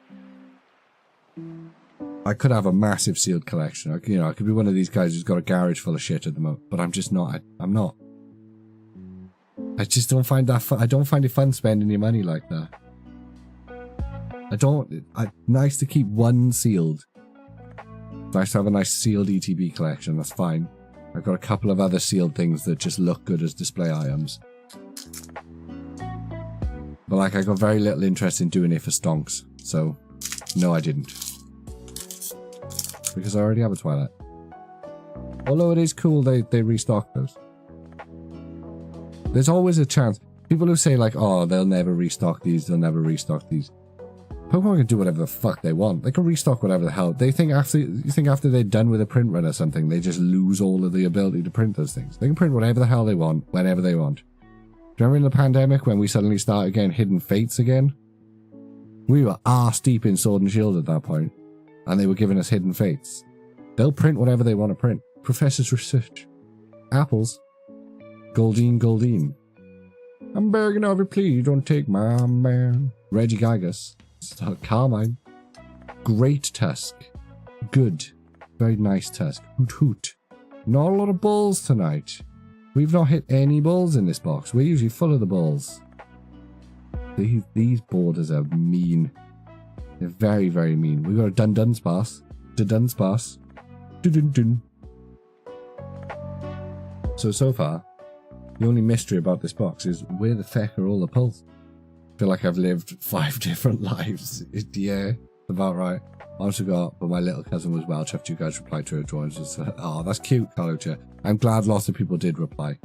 I could have a massive sealed collection. I could be one of these guys who's got a garage full of shit at the moment. But I'm just not. I'm not. I just don't find that fun. I don't find it fun spending your money like that. Nice to keep one sealed. Nice to have a nice sealed ETB collection. That's fine. I've got a couple of other sealed things that just look good as display items. But like, I got very little interest in doing it for stonks. So, no I didn't. Because I already have a Twilight. Although it is cool they restock those. There's always a chance. People who say like, oh, they'll never restock these, they'll never restock these. Pokemon can do whatever the fuck they want. They can restock whatever the hell. You think after they're done with a print run or something, they just lose all of the ability to print those things? They can print whatever the hell they want, whenever they want. Do you remember in the pandemic when we suddenly started getting Hidden Fates again? We were arse deep in Sword and Shield at that point, and they were giving us Hidden Fates. They'll print whatever they want to print. Professor's research. Apples. Goldine. I'm begging of you, please don't take my man. Regigigas. Carmine. Great Tusk. Good. Very nice Tusk. Hoot hoot. Not a lot of balls tonight. We've not hit any balls in this box. We're usually full of the balls. These borders are mean. They're very, very mean. We've got a Dunsparce. Dunsparce. Dun. So far, the only mystery about this box is where the feck are all the pulls? I feel like I've lived 5 different lives. Yeah, about right. I also got, but my little cousin was Welsh after you guys replied to her drawings. Oh, that's cute, Carlucha. I'm glad lots of people did reply.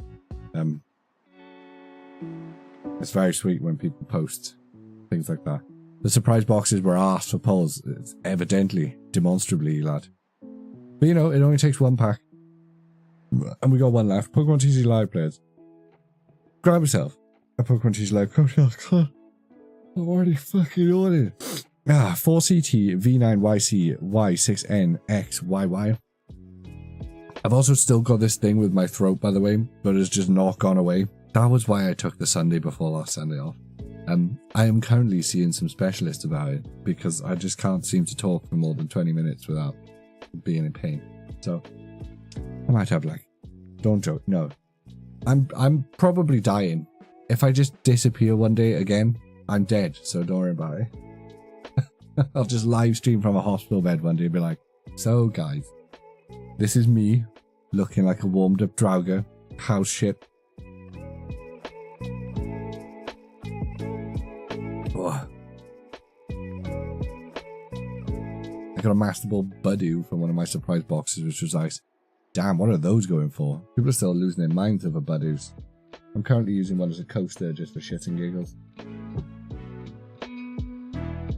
It's very sweet when people post things like that. The surprise boxes were asked for pulls. It's evidently, demonstrably, lad. But you know, it only takes 1 pack. And we got 1 left. Pokemon TCG Live players. Grab yourself a Pokemon TCG Live code. I'm already fucking on it. 4CT V9YC Y6NXYY. I've also still got this thing with my throat, by the way, but it's just not gone away. That was why I took the Sunday before last Sunday off. I am currently seeing some specialists about it because I just can't seem to talk for more than 20 minutes without being in pain. So I might have like, don't joke, no. I'm probably dying. If I just disappear one day again, I'm dead, so don't worry about it. I'll just live stream from a hospital bed one day and be like, so guys, this is me looking like a warmed up Draugr, house ship. Oh. I got a Master Ball Budew from one of my surprise boxes, which was nice. Damn, what are those going for? People are still losing their minds over Budews. I'm currently using one as a coaster just for shits and giggles.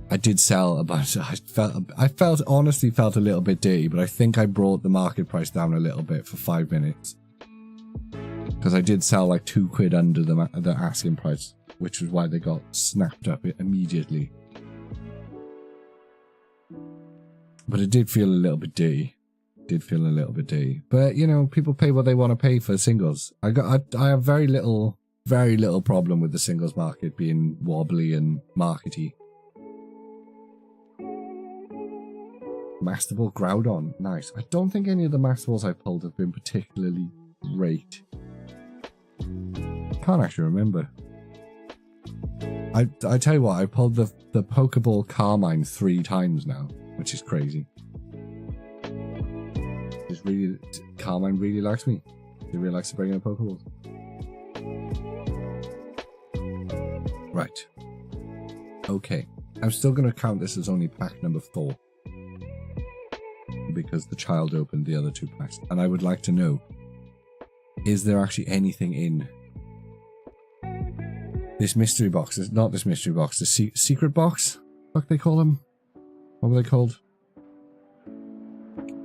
I did sell a bunch. Honestly felt a little bit dirty, but I think I brought the market price down a little bit for 5 minutes. Because I did sell like £2 under the asking price, which was why they got snapped up immediately. But it did feel a little bit dirty. But you know, people pay what they want to pay for singles. I have very little problem with the singles market being wobbly and markety. Master Ball Groudon, nice. I don't think any of the Master Balls I pulled have been particularly great. Can't actually remember. I tell you what, I pulled the Pokeball Carmine 3 times now, which is crazy. Carmine really likes me. He really likes to bring in Pokeballs. Right. Okay. I'm still going to count this as only pack number 4. Because the child opened the other 2 packs. And I would like to know, is there actually anything in this mystery box? It's not this mystery box, the secret box? What they call them? What were they called?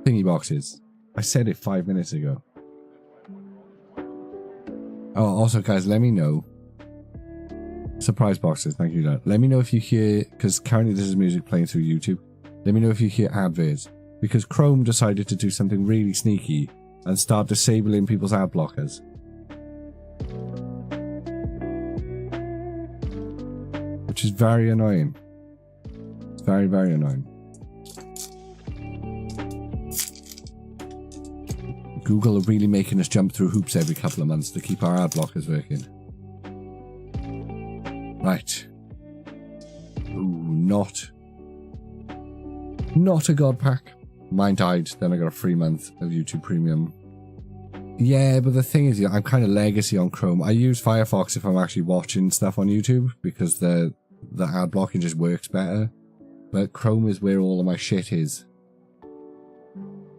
Thingy boxes. I said it 5 minutes ago. Oh, also, guys, let me know. Surprise boxes, thank you, Dad. Let me know if you hear, because currently this is music playing through YouTube. Let me know if you hear adverts, because Chrome decided to do something really sneaky and start disabling people's ad blockers. Which is very annoying. It's very, very annoying. Google are really making us jump through hoops every couple of months to keep our ad blockers working. Right. Ooh, not a god pack. Mine died, then I got a free month of YouTube Premium. Yeah, but the thing is, yeah, I'm kind of legacy on Chrome. I use Firefox if I'm actually watching stuff on YouTube, because the ad blocking just works better. But Chrome is where all of my shit is.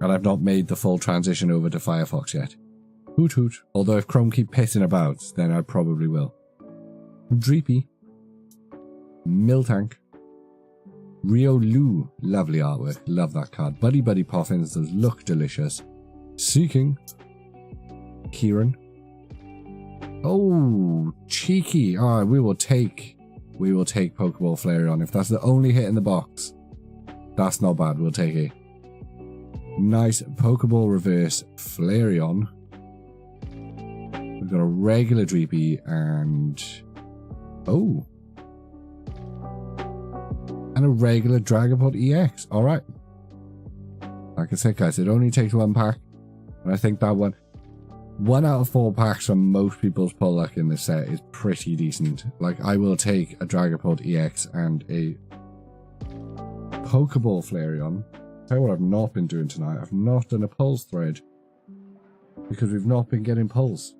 And I've not made the full transition over to Firefox yet. Hoot hoot. Although if Chrome keep pissing about, then I probably will. Dreepy. Miltank. Rio Lu. Lovely artwork. Love that card. Buddy Buddy Poffins. Those look delicious. Seeking. Kieran. Oh, cheeky. Alright, we will take Pokeball Flareon. If that's the only hit in the box, that's not bad. We'll take it. Nice Pokeball Reverse Flareon. We've got a regular Dreepy and... oh. And a regular Dragapult EX. Alright. Like I said, guys, it only takes one pack. And I think that one out of 4 packs from most people's pull luck in this set is pretty decent. Like, I will take a Dragapult EX and a Pokeball Flareon. Tell you what I've not been doing tonight. I've not done a pulse thread because we've not been getting pulse.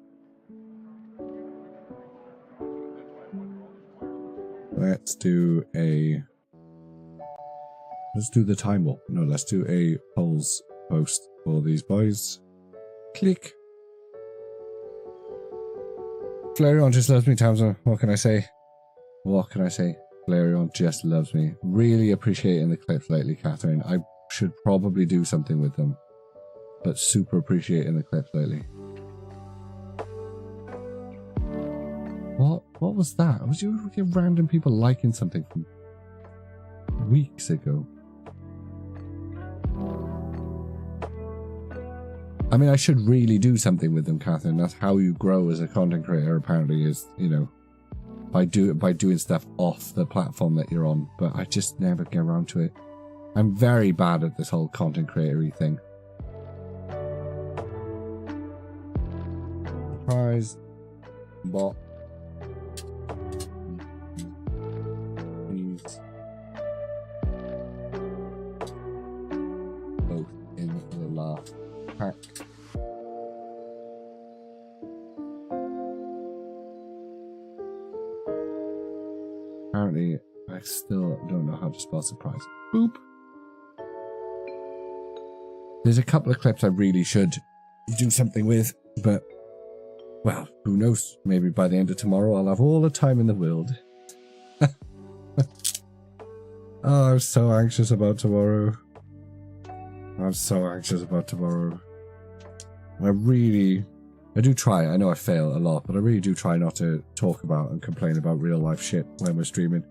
Let's do the time warp. No, let's do a pulse post for these boys. Click. Flareon just loves me, Tamsin. What can I say? What can I say? Flareon just loves me. Really appreciating the clips lately, Catherine. I should probably do something with them, but super appreciating the clips lately. What was that? Was you random people liking something from weeks ago? I mean, I should really do something with them, Catherine. That's how you grow as a content creator, apparently, is, you know, by doing stuff off the platform that you're on. But I just never get around to it. I'm very bad at this whole content creator-y thing. Surprise. Bot. These. Both in the last pack. Apparently, I still don't know how to spell surprise. Boop. There's a couple of clips I really should do something with, but, well, who knows? Maybe by the end of tomorrow I'll have all the time in the world. Oh, I'm so anxious about tomorrow. I'm so anxious about tomorrow. I do try. I know I fail a lot, but I really do try not to talk about and complain about real life shit when we're streaming.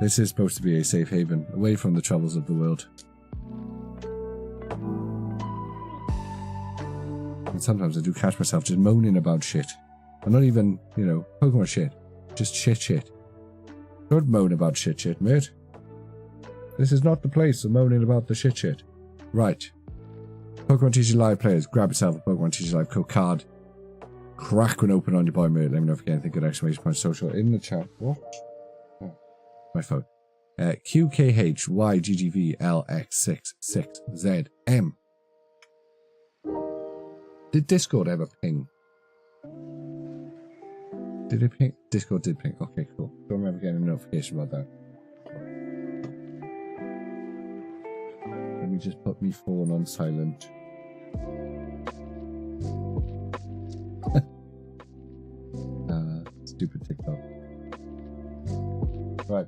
This is supposed to be a safe haven, away from the troubles of the world. And sometimes I do catch myself just moaning about shit. And not even, you know, Pokemon shit. Just shit. Don't moan about shit, mate. This is not the place for moaning about the shit. Right. Pokemon TCG Live players, grab yourself a Pokemon TCG Live code card. Crack one open on your boy, mate. Let me know if you get anything good, exclamation point social in the chat. What? Oh, my phone. QKHYGGVLX66ZM. Did Discord ever ping? Did it ping? Discord did ping. Okay, cool. Don't remember getting a notification about that. Let me just put me phone on silent. Stupid TikTok. Right.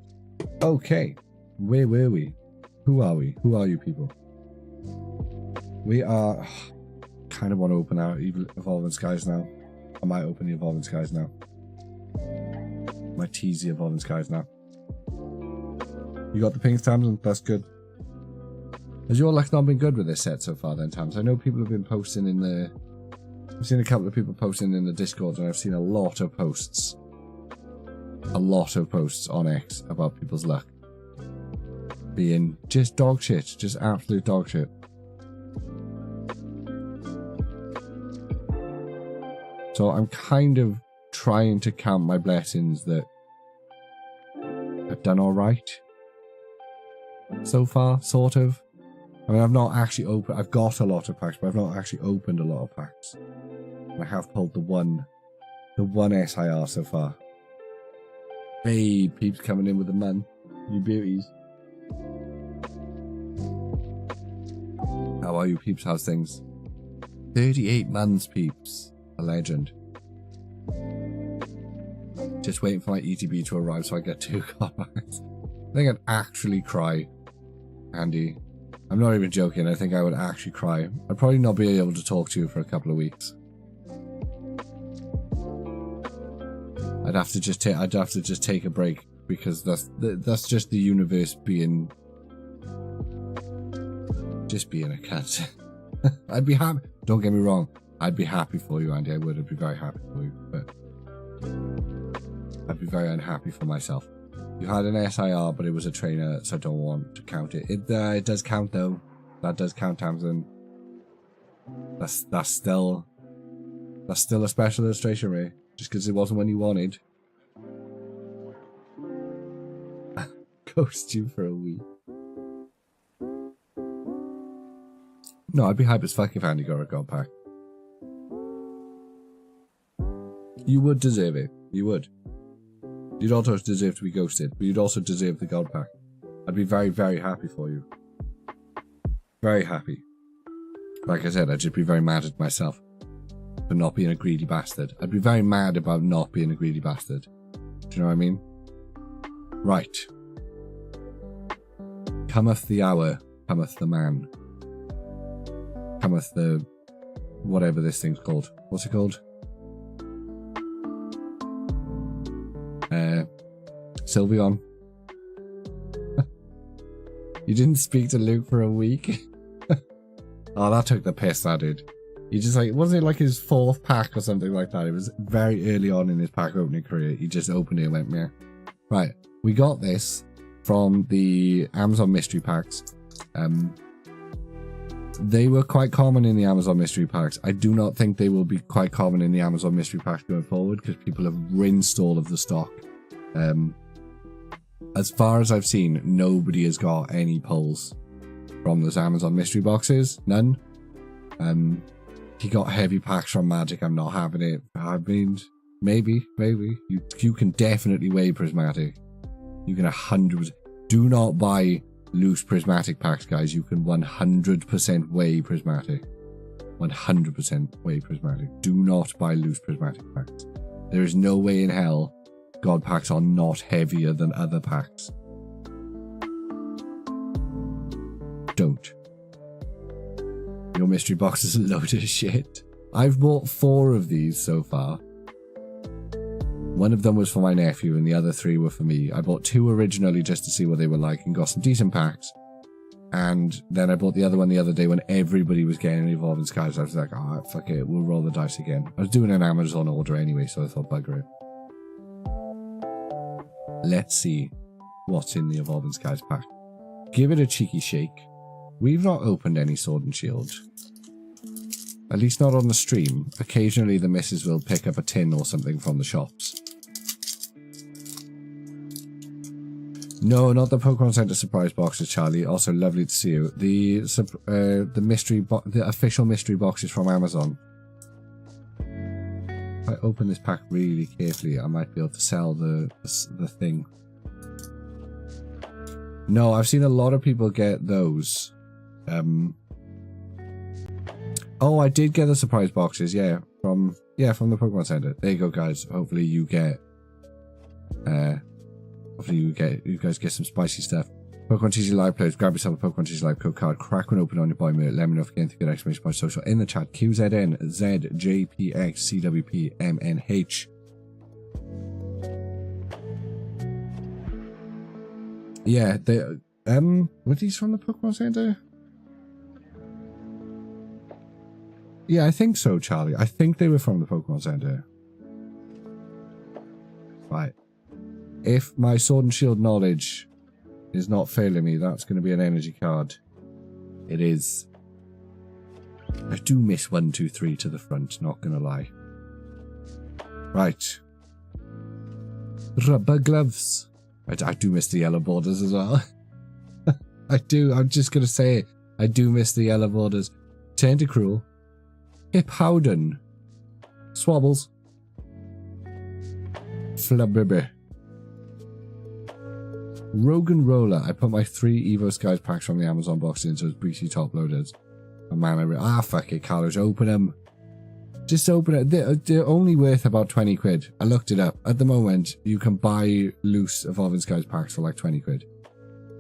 Okay. Where were we? Who are we? Who are you people? We are... kind of want to open our Evolving Skies now. I might open the Evolving Skies now. My tease the Evolving Skies now. You got the pinks, Tams? That's good. Has your luck not been good with this set so far then, Tams? I know people have been posting in the... I've seen a couple of people posting in the Discord, and I've seen a lot of posts. A lot of posts on X about people's luck being just dog shit. Just absolute dog shit. So I'm kind of trying to count my blessings that I've done alright so far, sort of. I mean, I've not actually opened... I've got a lot of packs, but I've not actually opened a lot of packs. And I have pulled the one SIR so far. Hey, peeps coming in with the man. You beauties. How are you, peeps? How's things? 38 months, peeps. A legend. Just waiting for my ETB to arrive so I get 2 card packs. I think I'd actually cry, Andy. I'm not even joking. I think I would actually cry. I'd probably not be able to talk to you for a couple of weeks. I'd have to just take a break because that's just the universe being a cunt. I'd be happy. Don't get me wrong. I'd be happy for you, Andy. I would. I'd be very happy for you, but I'd be very unhappy for myself. You had an SIR, but it was a trainer, so I don't want to count it. It does count though. That does count, Tamsin. That's still a special illustration, Ray. Just because it wasn't when you wanted. Ghost you for a week. No, I'd be hype as fuck if Andy got a gold pack. You would deserve it. You would. You'd also deserve to be ghosted, but you'd also deserve the gold pack. I'd be very, very happy for you. Very happy. Like I said, I'd just be very mad at myself for not being a greedy bastard. I'd be very mad about not being a greedy bastard. Do you know what I mean? Right. Cometh the hour, cometh the man. Cometh the... whatever this thing's called. What's it called? Sylveon. You didn't speak to Luke for a week? Oh, that took the piss, that did. He just like, wasn't it like his 4th pack or something like that? It was very early on in his pack opening career. He just opened it and went, meh. Right, we got this from the Amazon mystery packs. They were quite common in the Amazon mystery packs. I do not think they will be quite common in the Amazon mystery packs going forward because people have rinsed all of the stock. As far as I've seen, nobody has got any pulls from those Amazon mystery boxes. None. He got heavy packs from Magic. I'm not having it. I mean, maybe. You can definitely weigh Prismatic. You can 100%. Do not buy loose Prismatic packs, guys. You can 100% weigh Prismatic. 100% weigh Prismatic. Do not buy loose Prismatic packs. There is no way in hell God packs are not heavier than other packs. Don't. Your mystery box is a load of shit. I've bought 4 of these so far. One of them was for my nephew and the other 3 were for me. I bought 2 originally just to see what they were like and got some decent packs. And then I bought the other one the other day when everybody was getting Evolving Skies. I was like, oh, fuck it, we'll roll the dice again. I was doing an Amazon order anyway, so I thought, bugger it. Let's see what's in the Evolving Skies pack. Give it a cheeky shake. We've not opened any Sword and Shield. At least not on the stream. Occasionally the missus will pick up a tin or something from the shops. No, not the Pokemon Center surprise boxes, Charlie. Also lovely to see you. The official mystery boxes from Amazon. If I open this pack really carefully, I might be able to sell the thing. No, I've seen a lot of people get those. Oh, I did get the surprise boxes, yeah, from the Pokemon Center. There you go, guys. Hopefully you guys get some spicy stuff. Pokemon TCG Live players, grab yourself a Pokemon TCG Live code card, crack one open on your boy mirror, let me know if you get anything good exclamation point social in the chat. QZNZJPXCWPMNH. Yeah, they were these from the Pokemon Center? Yeah, I think so, Charlie. I think they were from the Pokemon Center. Right. If my Sword and Shield knowledge is not failing me, that's going to be an energy card. It is. I do miss 1, 2, 3 to the front, not going to lie. Right. Rubber gloves. I do miss the yellow borders as well. I do. I'm just going to say it. I do miss the yellow borders. Tentacruel. Hippowdon. Swabbles. Flubberby. Rogan Roller. I put my 3 Evo Skies packs from the Amazon box into those BC top loaders. Oh man, fuck it, Carlos. Open them. Just open it. They're only worth about 20 quid. I looked it up. At the moment, you can buy loose Evolving Skies packs for like 20 quid.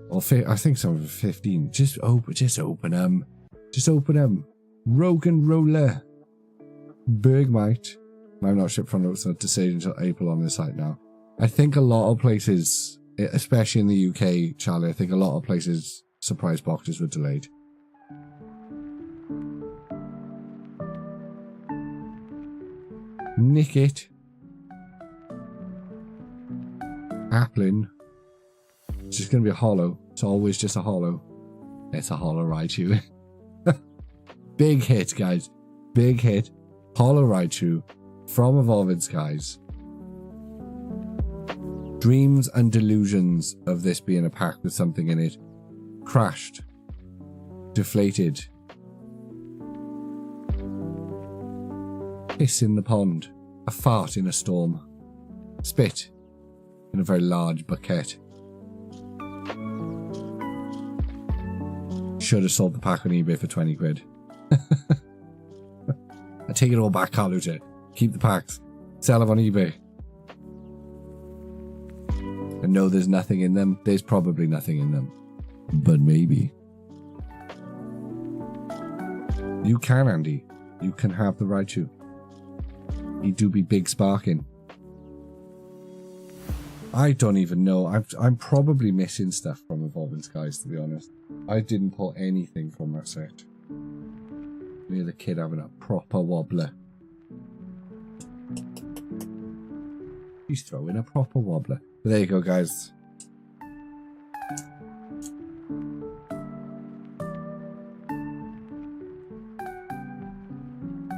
Or I think some of them 15. Just open them. Just open them. Rogan Roller. Bergmite. I'm not shipped from the decision until April on this site now. I think a lot of places, especially in the UK, Charlie, I think a lot of places surprise boxes were delayed. Nickit. Applin. It's just going to be a hollow. It's always just a hollow. It's a hollow Raichu. Big hit, guys. Big hit. Hollow Raichu from Evolving Skies. Dreams and delusions of this being a pack with something in it crashed. Deflated. Piss in the pond. A fart in a storm. Spit in a very large bucket. Should have sold the pack on eBay for 20 quid. I take it all back, Carluta. Keep the packs. Sell them on eBay. And no, there's nothing in them. There's probably nothing in them. But maybe. You can, Andy. You can have the Raichu. He do be big sparking. I don't even know. I'm probably missing stuff from Evolving Skies, to be honest. I didn't pull anything from that set. Me the kid having a proper wobbler. He's throwing a proper wobbler. But there you go, guys.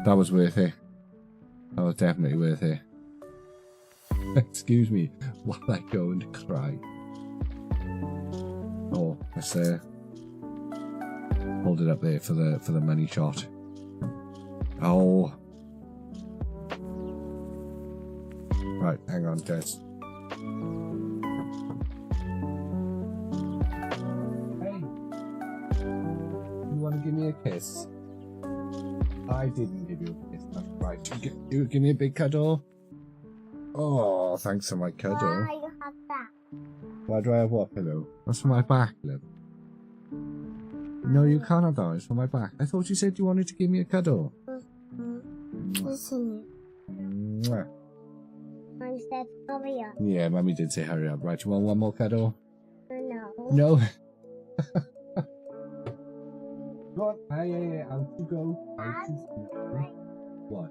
That was worth it. That was definitely worth it. Excuse me while I go and cry. Oh, let's hold it up there for the money shot. Oh. Right, hang on, guys. Hey, you want to give me a kiss? I didn't give you a kiss. That's right. You give me a big cuddle. Oh, thanks for my cuddle. Why you have that? Why do I have what pillow? That's for my back, love. No, you can't have that. It's for my back. I thought you said you wanted to give me a cuddle. Listen. Mwah. Mom said hurry up. Yeah, Mummy did say hurry up. Right, you want one more cuddle? No. No. Go on. Hey, out you go. Out you go. What? What?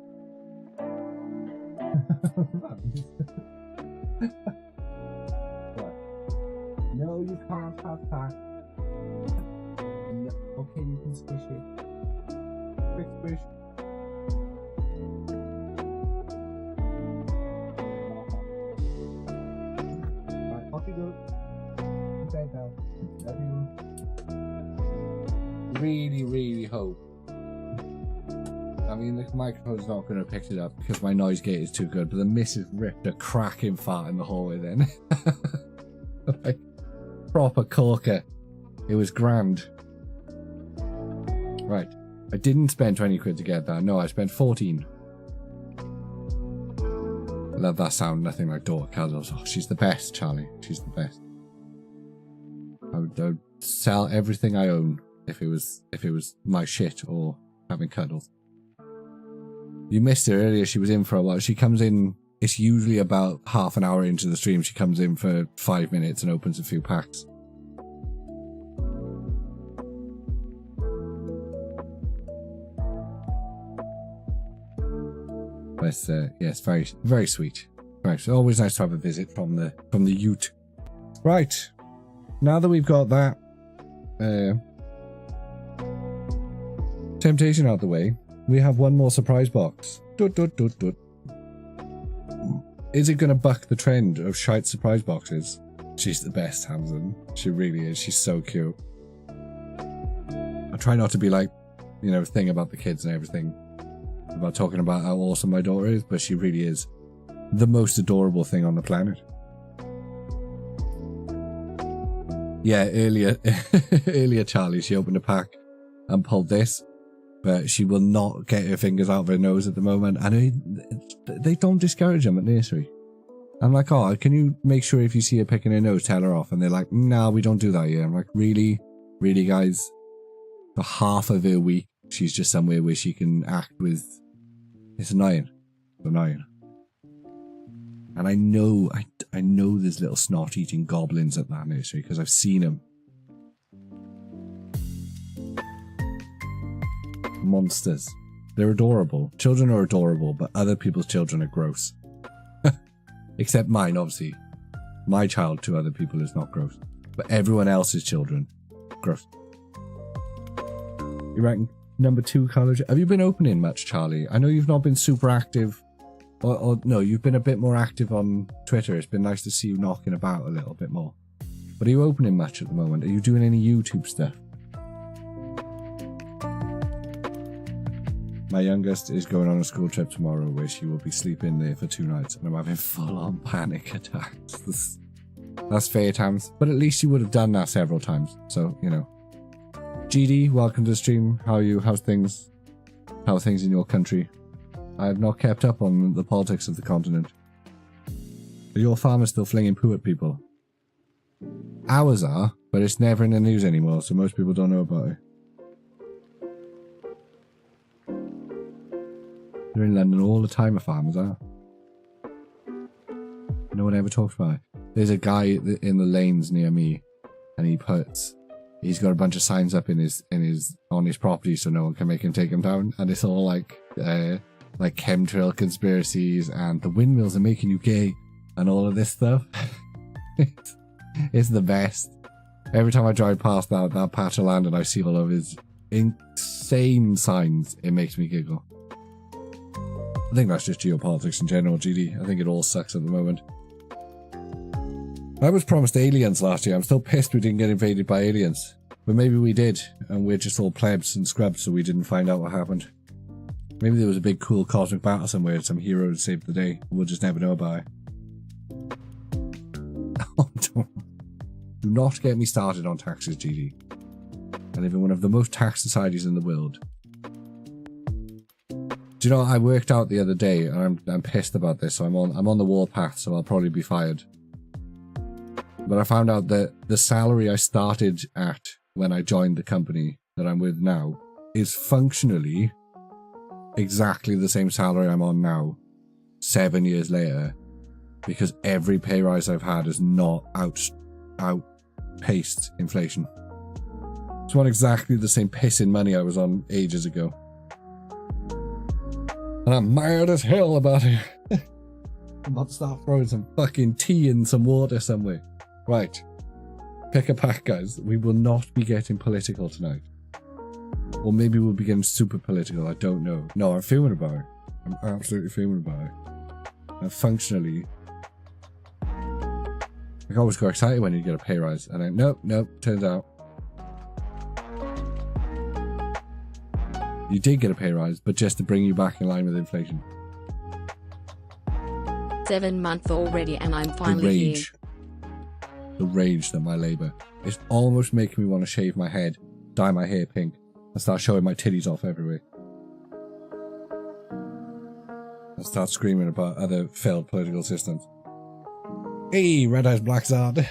No, you can't have that. No. Okay, you can squish it. Quick squish. Right, off you go. Okay, now. Love you. Really hope. I mean, the microphone's not going to pick it up because my noise gate is too good, but the missus ripped a cracking fart in the hallway then. Like, proper corker. It was grand. Right. I didn't spend 20 quid to get that. No, I spent 14. Love that sound. Nothing like daughter cuddles. Oh, she's the best, Charlie. She's the best. would sell everything I own if it was my shit or having cuddles. You missed her earlier. She was in for a while. She comes in. It's usually about half an hour into the stream. She comes in for 5 minutes and opens a few packs. But yes, very, very sweet. Right, always nice to have a visit from the Ute. Right, now that we've got that temptation out the way, we have one more surprise box. Dut, dut, dut, dut. Is it going to buck the trend of shite surprise boxes? She's the best, Hamson. She really is. She's so cute. I try not to be like, you know, thing about the kids and everything, about talking about how awesome my daughter is, but she really is the most adorable thing on the planet. Yeah, earlier Charlie, she opened a pack and pulled this, but she will not get her fingers out of her nose at the moment. And they don't discourage them at nursery. I'm like, oh, can you make sure if you see her picking her nose, tell her off? And they're like, no, we don't do that yet. I'm like, really? Really, guys? For half of her week, she's just somewhere where she can act with... It's annoying. It's annoying. And I know there's little snot-eating goblins at that nursery because I've seen them. Monsters. They're adorable. Children are adorable, but other people's children are gross. Except mine, obviously. My child to other people is not gross. But everyone else's children, gross. You reckon number 2 college? Have you been opening much, Charlie? I know you've not been super active. Or no, you've been a bit more active on Twitter. It's been nice to see you knocking about a little bit more. But are you opening much at the moment? Are you doing any YouTube stuff? My youngest is going on a school trip tomorrow where she will be sleeping there for 2 nights and I'm having full-on panic attacks. That's fair times, but at least you would have done that several times, so, you know. GD, welcome to the stream. How are you? How's things? How are things in your country? I have not kept up on the politics of the continent. Are your farmers still flinging poo at people? Ours are, but it's never in the news anymore, so most people don't know about it. They're in London all the time, farmers are. No one ever talks about it. There's a guy in the lanes near me, and he's got a bunch of signs up on his property so no one can make him take them down, and it's all like chemtrail conspiracies and the windmills are making you gay and all of this stuff. It's the best. Every time I drive past that patch of land and I see all of his insane signs, it makes me giggle. I think that's just geopolitics in general, GD. I think it all sucks at the moment. I was promised aliens last year. I'm still pissed we didn't get invaded by aliens. But maybe we did, and we're just all plebs and scrubs, so we didn't find out what happened. Maybe there was a big cool cosmic battle somewhere, some hero saved the day. We'll just never know about it. Oh, do not get me started on taxes, GD. I live in one of the most taxed societies in the world. Do you know, I worked out the other day, and I'm pissed about this, so I'm on the warpath, so I'll probably be fired. But I found out that the salary I started at when I joined the company that I'm with now is functionally exactly the same salary I'm on now, 7 years later, because every pay rise I've had has not outpaced inflation. It's not exactly the same pissing money I was on ages ago. And I'm mad as hell about it. I'm about to start throwing some fucking tea in some water somewhere. Right. Pick a pack, guys. We will not be getting political tonight. Or maybe we'll be getting super political. I don't know. No, I'm fuming about it. I'm absolutely fuming about it. And functionally, I always got excited when you get a pay rise. And then, nope, turns out you did get a pay rise, but just to bring you back in line with inflation. 7 months already and I'm finally here. The rage that my labour is almost making me want to shave my head, dye my hair pink, and start showing my titties off everywhere. And start screaming about other failed political systems. Hey, Red Eyes Black Zard.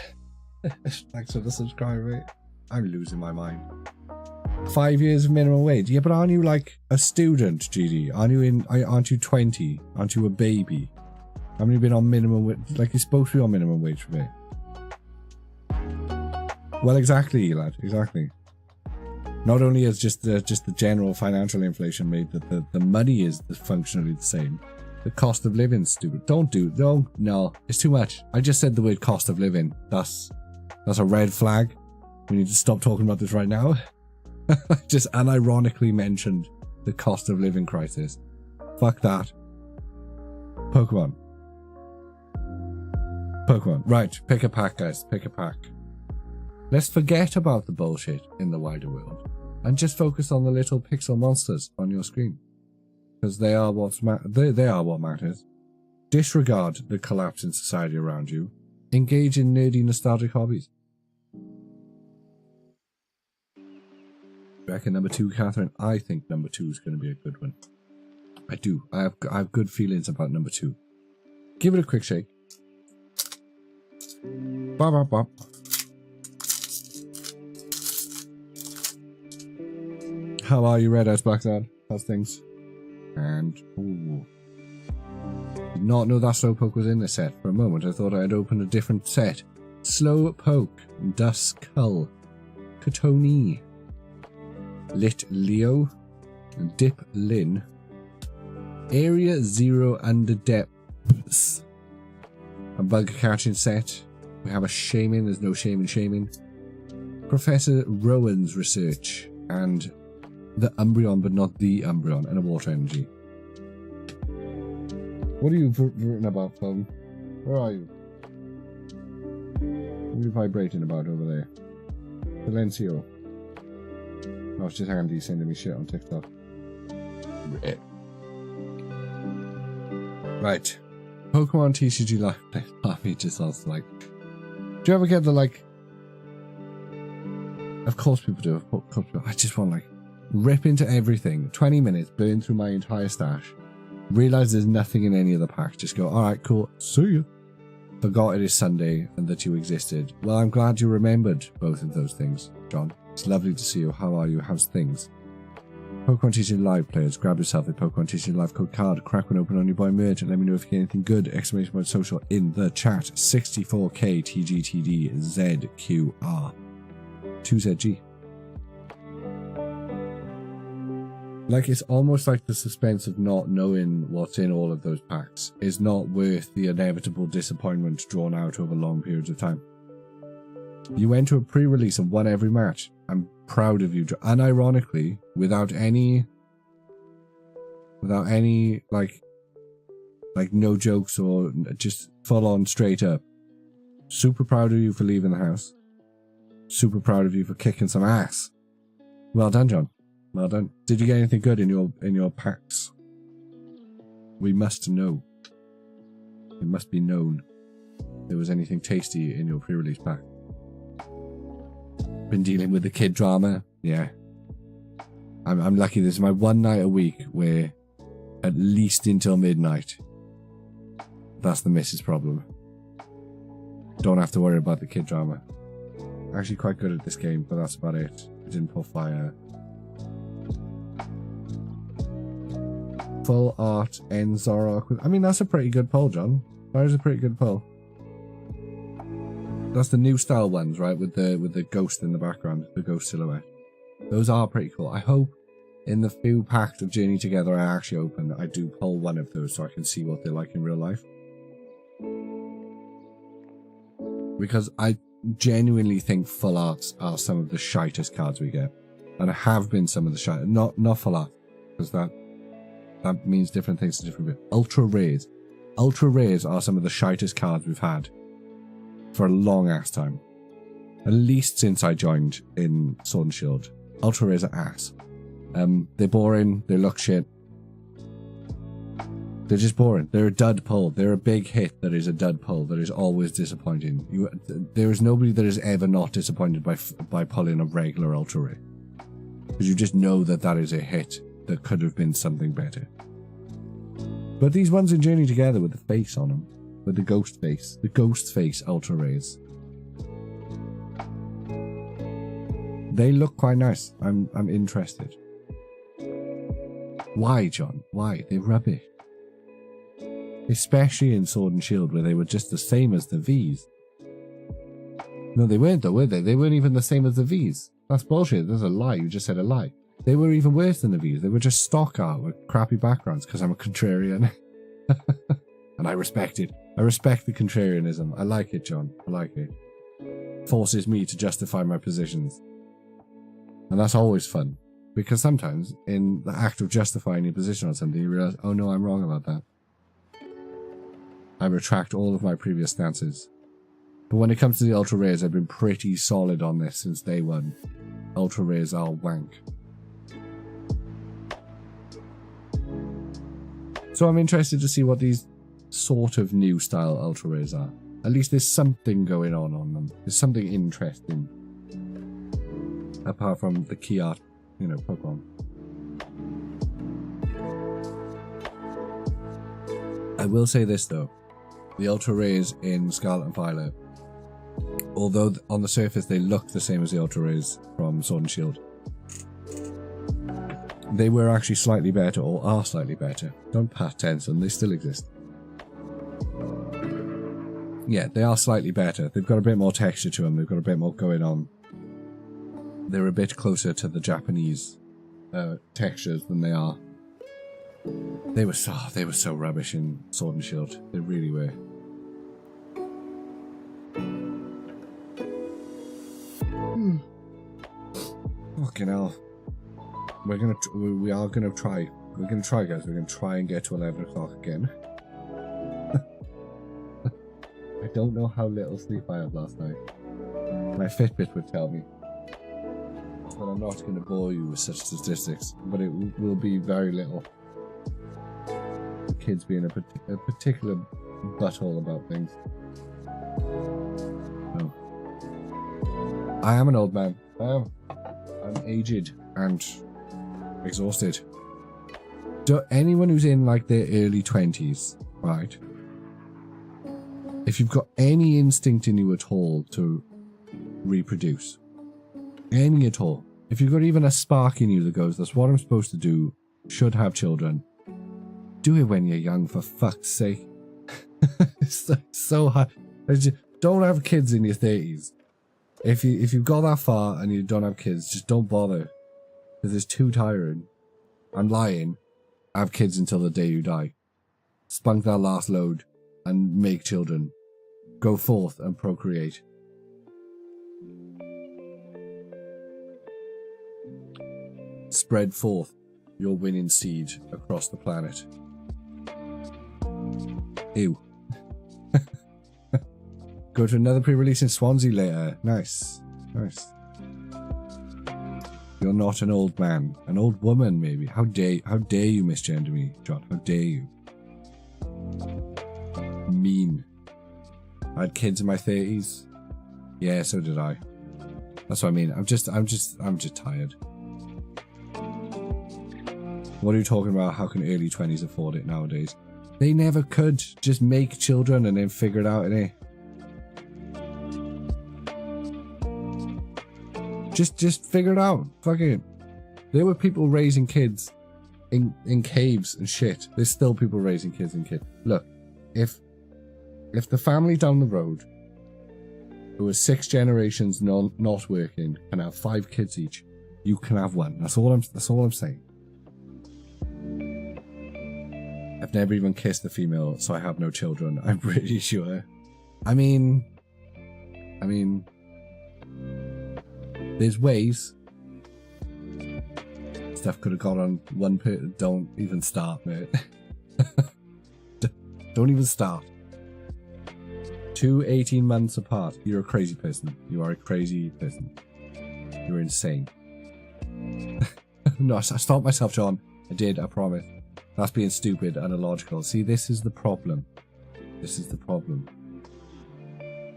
Thanks for the subscribe rate. I'm losing my mind. 5 years of minimum wage. Yeah, but aren't you like a student, GD? Aren't you 20? Aren't you a baby? Haven't you been on minimum wage? Like, you're supposed to be on minimum wage for me. Well, exactly, lad. Exactly. Not only is just the general financial inflation made that the money is functionally the same. The cost of living is stupid. No, it's too much. I just said the word cost of living. That's a red flag. We need to stop talking about this right now. I just unironically mentioned the cost of living crisis. Fuck that. Pokemon. Right, pick a pack, guys. Pick a pack. Let's forget about the bullshit in the wider world and just focus on the little pixel monsters on your screen. Because they are what matters. Disregard the collapse in society around you. Engage in nerdy, nostalgic hobbies. Reckon number 2, Catherine? I think number 2 is going to be a good one. I do. I have good feelings about number 2. Give it a quick shake. Bop, bop, bop. How are you, Red Eyes Black Dad? How's things? And ooh. Did not know that Slowpoke was in this set. For a moment I thought I had opened a different set. Slowpoke, Duskull, Katoni, Lit Leo, Dip Lin, Area 0 Under Depths, a bug catching set. We have a Shaman, there's no shame in shaming. Professor Rowan's research, and the Umbreon, but not the Umbreon, and a water energy. What are you written about, phone? Where are you? What are you vibrating about over there? Silencio. Oh, it's just Andy sending me shit on TikTok. Right. Pokemon TCG Live Play. Harvey just asked, like, do you ever get the, like, of course people do, of course people, I just want, like, rip into everything, 20 minutes, burn through my entire stash, realize there's nothing in any of the packs, just go, alright, cool, see you. Forgot it is Sunday and that you existed. Well, I'm glad you remembered both of those things, John. It's lovely to see you. How are you? How's things? Pokemon TCG Live players, grab yourself a Pokemon TCG Live code card, crack one open on your boy merch, and let me know if you get anything good. Exclamation point social in the chat. 64K TGTD ZQR 2ZG. Like, it's almost like the suspense of not knowing what's in all of those packs is not worth the inevitable disappointment drawn out over long periods of time. You went to a pre-release and won every match. I'm proud of you. Unironically, without any like no jokes or just full on straight up. Super proud of you for leaving the house. Super proud of you for kicking some ass. Well done, John. Well done. Did you get anything good in your packs? We must know. It must be known if there was anything tasty in your pre-release pack. Been dealing with the kid drama. Yeah. I'm lucky. This is my one night a week where at least until midnight. That's the missus problem. Don't have to worry about the kid drama. Actually quite good at this game, but that's about it. I didn't pull fire. Full art and Zorok. I mean, that's a pretty good pull, John. That is a pretty good pull. That's the new style ones, right? With the ghost in the background, the ghost silhouette. Those are pretty cool. I hope in the few packs of Journey Together I actually open, I do pull one of those so I can see what they're like in real life. Because I genuinely think full arts are some of the shitest cards we get. And have been some of the shite. Not full art. Because that means different things to different people. Ultra rares. Ultra rares are some of the shitest cards we've had for a long ass time. At least since I joined in Sword and Shield. Ultra rares are ass. They're boring, they look shit. They're just boring. They're a dud pull. They're a big hit that is a dud pull that is always disappointing. There is nobody that is ever not disappointed by pulling a regular ultra rare. Because you just know that is a hit that could have been something better. But these ones in Journey Together with the face on them, with the ghost face ultra rays, They look quite nice. I'm interested. Why, John? Why? They're rubbish. Especially in Sword and Shield, where they were just the same as the Vs. No, they weren't though, were they? They weren't even the same as the Vs. That's bullshit. That's a lie. You just said a lie. They were even worse than the Vs. They were just stock art with crappy backgrounds because I'm a contrarian. And I respect it. I respect the contrarianism. I like it, John. I like it. Forces me to justify my positions. And that's always fun. Because sometimes, in the act of justifying your position on something, you realise, oh no, I'm wrong about that. I retract all of my previous stances. But when it comes to the Ultra Rares, I've been pretty solid on this since day one. Ultra Rares are wank. So I'm interested to see what these sort of new style Ultra Rares are. At least there's something going on them. There's something interesting. Apart from the key art, you know, Pokemon. I will say this though. The Ultra Rares in Scarlet and Violet, although on the surface they look the same as the Ultra Rares from Sword and Shield, they were actually slightly better, or are slightly better. Don't past tense them, they still exist. Yeah, they are slightly better. They've got a bit more texture to them, they've got a bit more going on. They're a bit closer to the Japanese textures than they are. They were so rubbish in Sword and Shield. They really were. Fucking hell. We are gonna try. We're gonna try, guys. We're gonna try and get to 11 o'clock again. I don't know how little sleep I had last night. My Fitbit would tell me. But I'm not gonna bore you with such statistics. But it will be very little. The kids being a particular butthole about things. No. I am an old man. I am. I'm aged and exhausted. Anyone who's in like their early 20s, right? If you've got any instinct in you at all to reproduce, any at all, if you've got even a spark in you that goes, that's what I'm supposed to do, should have children, do it when you're young, for fuck's sake. It's so hard. Don't have kids in your 30s. If you've got that far and you don't have kids, just don't bother. Because it's too tiring. I'm lying. Have kids until the day you die. Spunk that last load and make children. Go forth and procreate. Spread forth your winning seed across the planet. Ew. Go to another pre-release in Swansea later. Nice. Nice. You're not an old man. An old woman, maybe. How dare you misgender me, John? How dare you? Mean. I had kids in my 30s. Yeah, so did I. That's what I mean. I'm just tired. What are you talking about? How can early 20s afford it nowadays? They never could. Just make children and then figure it out, innit? Just figure it out. Fuck it. There were people raising kids in caves and shit. There's still people raising kids in caves. Look, if the family down the road, who is 6 generations not working, can have 5 kids each, you can have one. That's all I'm saying. I've never even kissed a female, so I have no children. I'm pretty sure. I mean, there's ways. Stuff could have gone on one person. Don't even start, mate. Don't even start. 2 18 months apart. You're a crazy person. You are a crazy person. You're insane. No, I stopped myself, John. I did, I promise. That's being stupid and illogical. See, this is the problem. This is the problem.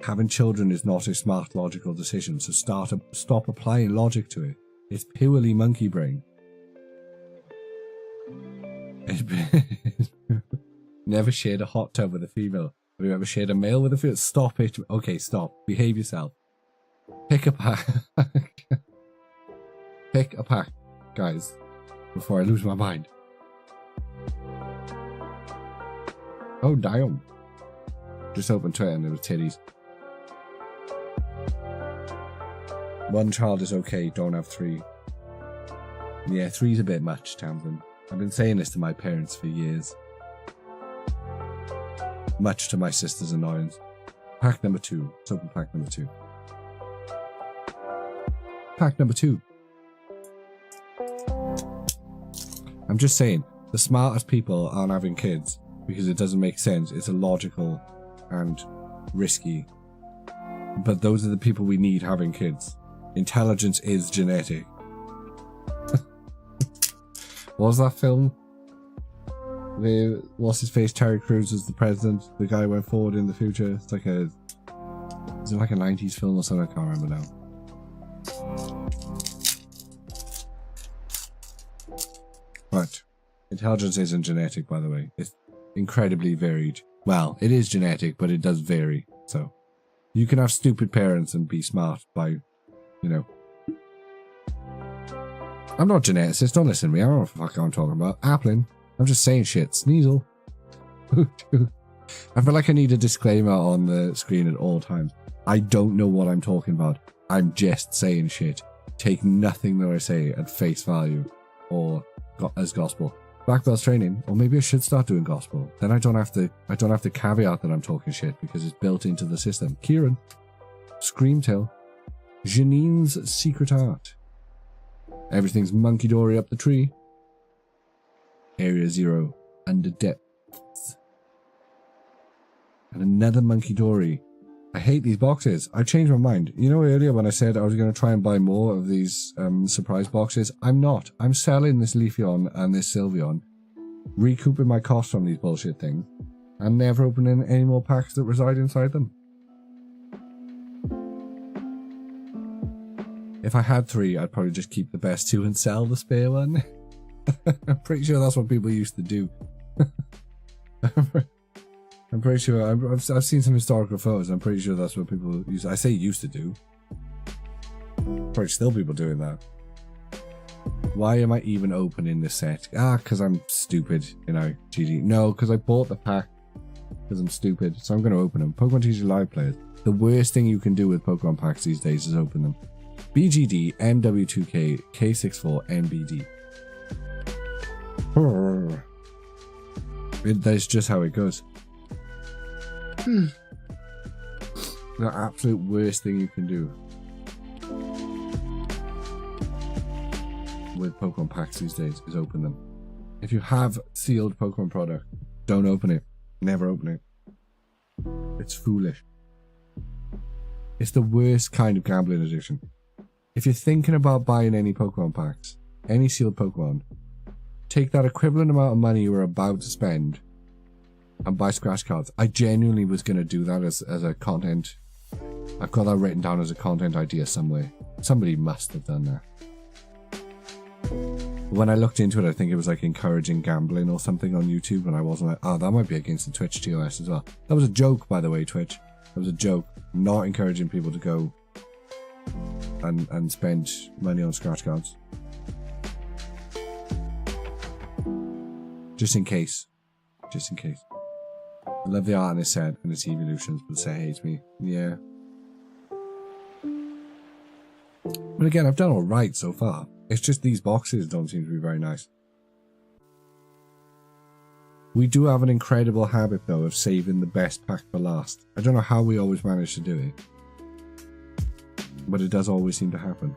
Having children is not a smart, logical decision, so stop applying logic to it. It's purely monkey brain. Never shared a hot tub with a female. Have you ever shared a male with a female? Stop it. Okay, stop. Behave yourself. Pick a pack. Pick a pack, guys, before I lose my mind. Oh, damn. Just opened Twitter and there was titties. One child is okay, don't have 3. Yeah, 3's a bit much, Townsend. I've been saying this to my parents for years. Much to my sister's annoyance. Pack number 2. Let's open pack number 2. Pack number 2. I'm just saying, the smartest people aren't having kids because it doesn't make sense. It's illogical and risky. But those are the people we need having kids. Intelligence is genetic. What was that film? What's his face? Terry Crews was the president. The guy went forward in the future. It's like a... Is it like a 90s film or something? I can't remember now. Right. Intelligence isn't genetic, by the way. It's incredibly varied. Well, it is genetic, but it does vary. So, you can have stupid parents and be smart by, you know... I'm not a geneticist, don't listen to me. I don't know what the fuck I'm talking about. Appling. I'm just saying shit. Sneasel. I feel like I need a disclaimer on the screen at all times. I don't know what I'm talking about. I'm just saying shit. Take nothing that I say at face value or as gospel. Black belt's training, or maybe I should start doing gospel. Then I don't have to caveat that I'm talking shit because it's built into the system. Kieran. Screamtail. Janine's secret art. Everything's monkey dory up the tree. Area 0 under depths. And another monkey dory. I hate these boxes. I've changed my mind. You know earlier when I said I was going to try and buy more of these surprise boxes? I'm not. I'm selling this Leafeon and this Sylveon, recouping my costs from these bullshit things, and never opening any more packs that reside inside them. If I had 3, I'd probably just keep the best 2 and sell the spare one. I'm pretty sure that's what people used to do. I'm pretty sure, I've seen some historical photos, I'm pretty sure that's what people used to, I say used to do. Probably still people doing that. Why am I even opening this set? Because I'm stupid, you know, GG. No, because I bought the pack, because I'm stupid, so I'm going to open them. Pokemon TCG Live players, the worst thing you can do with Pokemon packs these days is open them. BGD, MW2K, K64, NBD. That's just how it goes. The absolute worst thing you can do with Pokemon packs these days is open them. If you have sealed Pokemon product, don't open it. Never open it. It's foolish. It's the worst kind of gambling addiction. If you're thinking about buying any Pokemon packs, any sealed Pokemon, take that equivalent amount of money you were about to spend and buy scratch cards. I genuinely was going to do that as a content. I've got that written down as a content idea somewhere. Somebody must have done that. When I looked into it, I think it was like encouraging gambling or something on YouTube, and I wasn't like, oh, that might be against the Twitch TOS as well. That was a joke, by the way, Twitch. That was a joke. I'm not encouraging people to go and spend money on scratch cards. Just in case. Just in case. I love the art in this set and its evolutions, but the set hates me. Yeah. But again, I've done alright so far. It's just these boxes don't seem to be very nice. We do have an incredible habit, though, of saving the best pack for last. I don't know how we always manage to do it, but it does always seem to happen.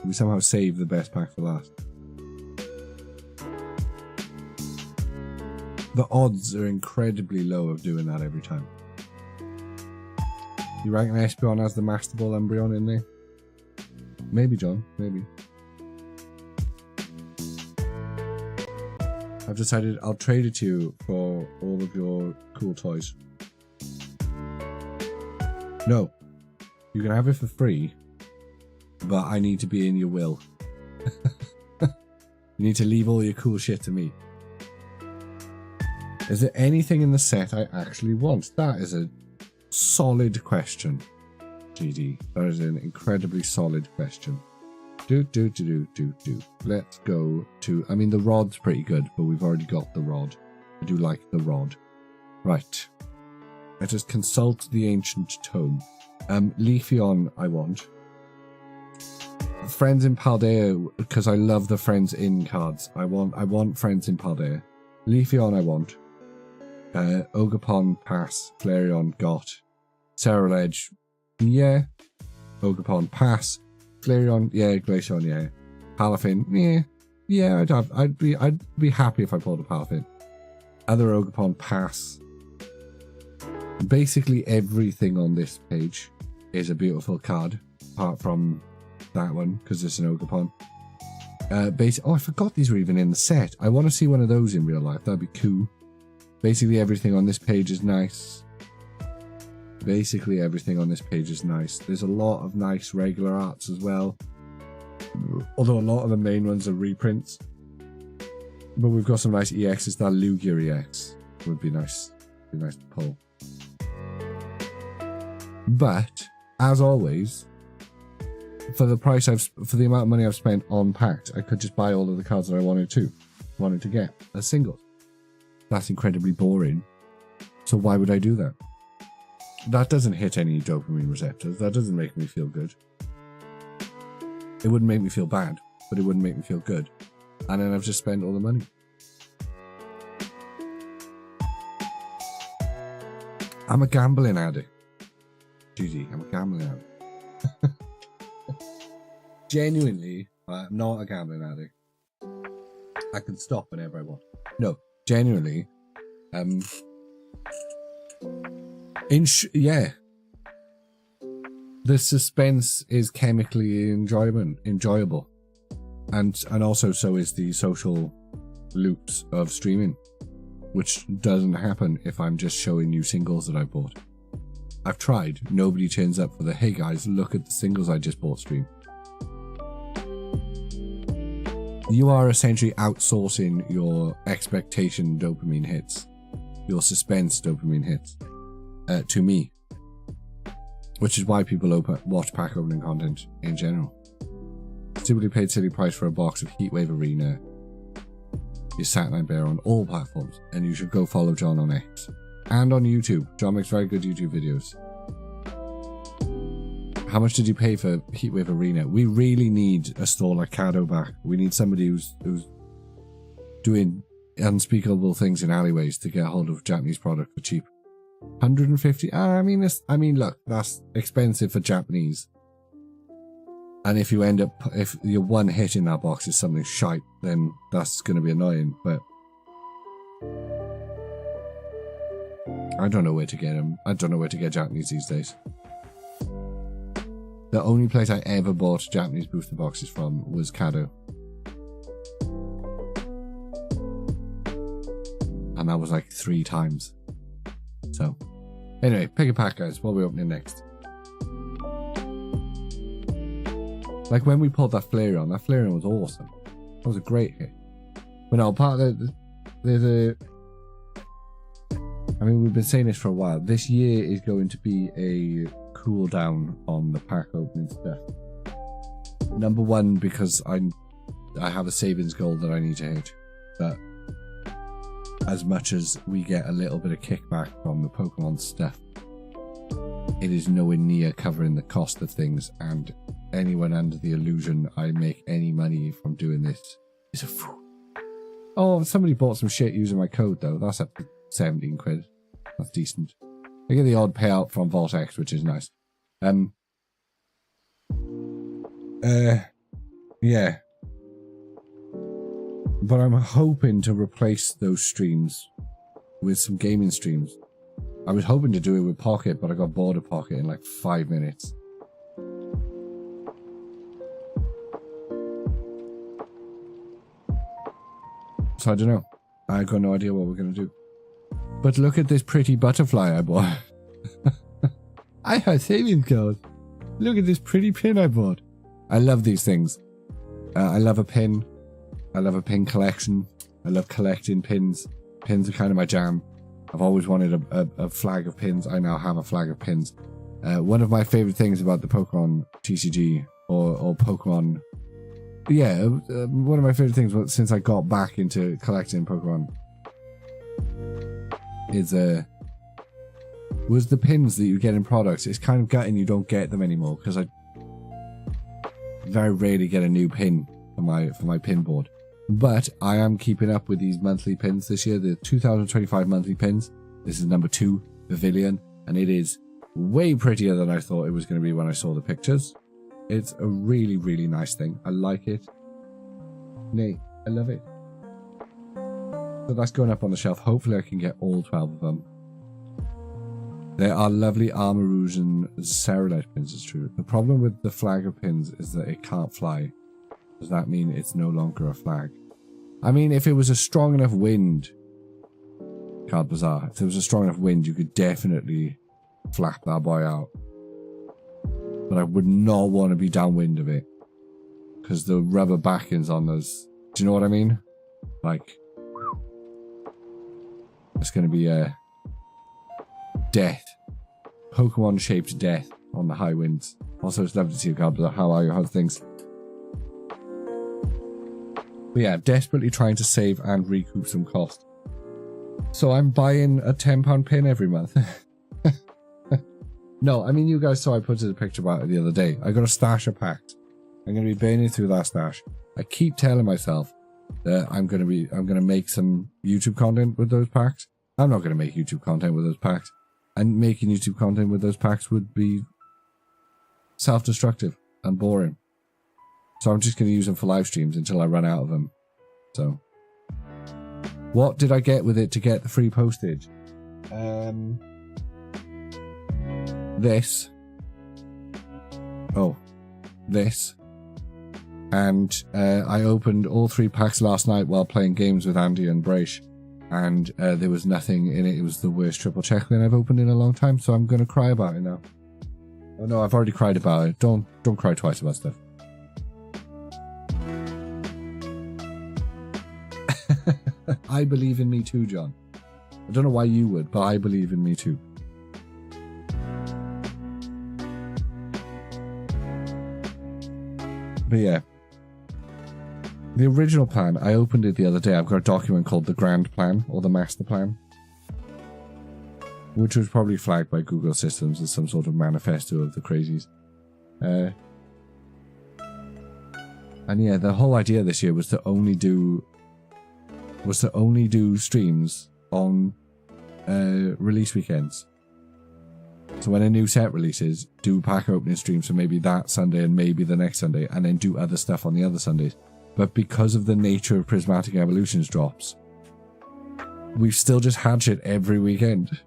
We somehow save the best pack for last. The odds are incredibly low of doing that every time. You reckon Espeon has the Master Ball Umbreon in there? Maybe, John. Maybe. I've decided I'll trade it to you for all of your cool toys. No. You can have it for free, but I need to be in your will. You need to leave all your cool shit to me. Is there anything in the set I actually want? That is a solid question, GD. That is an incredibly solid question. Let's go to... I mean, the rod's pretty good, but we've already got the rod. I do like the rod. Right. Let us consult the ancient tome. Leafeon I want. Friends in Paldea, because I love the Friends in cards. I want Friends in Paldea. Leafeon I want. Ogerpon, pass. Flareon, got. Ceruledge, yeah. Ogerpon, pass. Flareon, yeah. Glaceon, yeah. Palafin, yeah. Yeah, I'd be happy if I pulled a Palafin. Other Ogerpon, pass. Basically everything on this page is a beautiful card, apart from that one, because it's an Ogerpon. Oh, I forgot these were even in the set. I want to see one of those in real life. That'd be cool. Basically everything on this page is nice. Basically everything on this page is nice. There's a lot of nice regular arts as well. Although a lot of the main ones are reprints. But we've got some nice EXs. That Lugia EX would be nice. Be nice to pull. But, as always, for the amount of money I've spent on packs, I could just buy all of the cards that I wanted to get as singles. That's incredibly boring. So why would I do that? That doesn't hit any dopamine receptors. That doesn't make me feel good. It wouldn't make me feel bad, but it wouldn't make me feel good. And then I've just spent all the money. I'm a gambling addict. GG, I'm a gambling addict. Genuinely, I'm not a gambling addict. I can stop whenever I want. No, genuinely, yeah. The suspense is chemically enjoyable. And also so is the social loops of streaming, which doesn't happen if I'm just showing you singles that I bought. I've tried. Nobody turns up for the, hey guys, look at the singles I just bought stream. You are essentially outsourcing your expectation dopamine hits, your suspense dopamine hits, to me. Which is why people watch pack opening content in general. Typically paid silly price for a box of Heatwave Arena. Your Saturnine Bear on all platforms, and you should go follow John on X. And on YouTube. John makes very good YouTube videos. How much did you pay for Heatwave Arena? We really need a store like Kado back. We need somebody who's doing unspeakable things in alleyways to get hold of Japanese product for cheap. 150? I mean, look, that's expensive for Japanese. And if you end up, if your one hit in that box is something shite, then that's going to be annoying. But I don't know where to get them. I don't know where to get Japanese these days. The only place I ever bought Japanese booster boxes from was Kado. And that was like 3 times. So, anyway, pick a pack, guys. What are we opening next? Like when we pulled that Flareon was awesome. That was a great hit. But no, part of I mean, we've been saying this for a while. This year is going to be a cool down on the pack opening stuff. Number one, because I have a savings goal that I need to hit. But as much as we get a little bit of kickback from the Pokemon stuff, it is nowhere near covering the cost of things, and anyone under the illusion I make any money from doing this is a fool. Oh, somebody bought some shit using my code though. That's up to 17 quid. That's decent. I get the odd payout from Vault X, which is nice. Yeah. But I'm hoping to replace those streams with some gaming streams. I was hoping to do it with Pocket, but I got bored of Pocket in like 5 minutes. So I don't know. I got no idea what we're going to do. But look at this pretty butterfly I bought. I had savings code. Look at this pretty pin I bought. I love these things. I love a pin. I love a pin collection. I love collecting pins. Pins are kind of my jam. I've always wanted a flag of pins. I now have a flag of pins. One of my favorite things about the Pokemon TCG or Pokemon yeah, one of my favorite things since I got back into collecting Pokemon is was the pins that you get in products. It's kind of gutting you don't get them anymore because I very rarely get a new pin for my pin board. But I am keeping up with these monthly pins this year, the 2025 monthly pins. This is number 2, Pavilion, and it is way prettier than I thought it was going to be when I saw the pictures. It's a really, really nice thing. I like it. Nay, I love it. So that's going up on the shelf. Hopefully I can get all 12 of them. There are lovely Armarouge and Scarlet pins, it's true. The problem with the flag of pins is that it can't fly. Does that mean it's no longer a flag? I mean, if it was a strong enough wind, Card Bazaar, if there was a strong enough wind, you could definitely flap that boy out. But I would not want to be downwind of it. Because the rubber backings on those, do you know what I mean? Like, it's going to be a death. Pokemon shaped death on the high winds. Also, it's lovely to see you, Card Bazaar. How are you? How's things? But yeah, desperately trying to save and recoup some cost. So I'm buying a £10 pin every month. No, I mean, you guys saw I put a picture about it the other day. I got a stash of packs. I'm going to be burning through that stash. I keep telling myself that I'm going to make some YouTube content with those packs. I'm not going to make YouTube content with those packs. And making YouTube content with those packs would be self-destructive and boring. So I'm just going to use them for live streams until I run out of them. So, what did I get with it to get the free postage? This. Oh, this. And I opened all 3 packs last night while playing games with Andy and Braish. And there was nothing in it. It was the worst triple checkling I've opened in a long time. So I'm going to cry about it now. Oh no, I've already cried about it. Don't cry twice about stuff. I believe in me too, John. I don't know why you would, but I believe in me too. But yeah. The original plan, I opened it the other day. I've got a document called the Grand Plan, or the Master Plan. Which was probably flagged by Google Systems as some sort of manifesto of the crazies. And yeah, the whole idea this year was to only do streams on release weekends. So when a new set releases, do pack opening streams for maybe that Sunday and maybe the next Sunday, and then do other stuff on the other Sundays. But because of the nature of Prismatic Evolutions drops, we've still just had shit every weekend.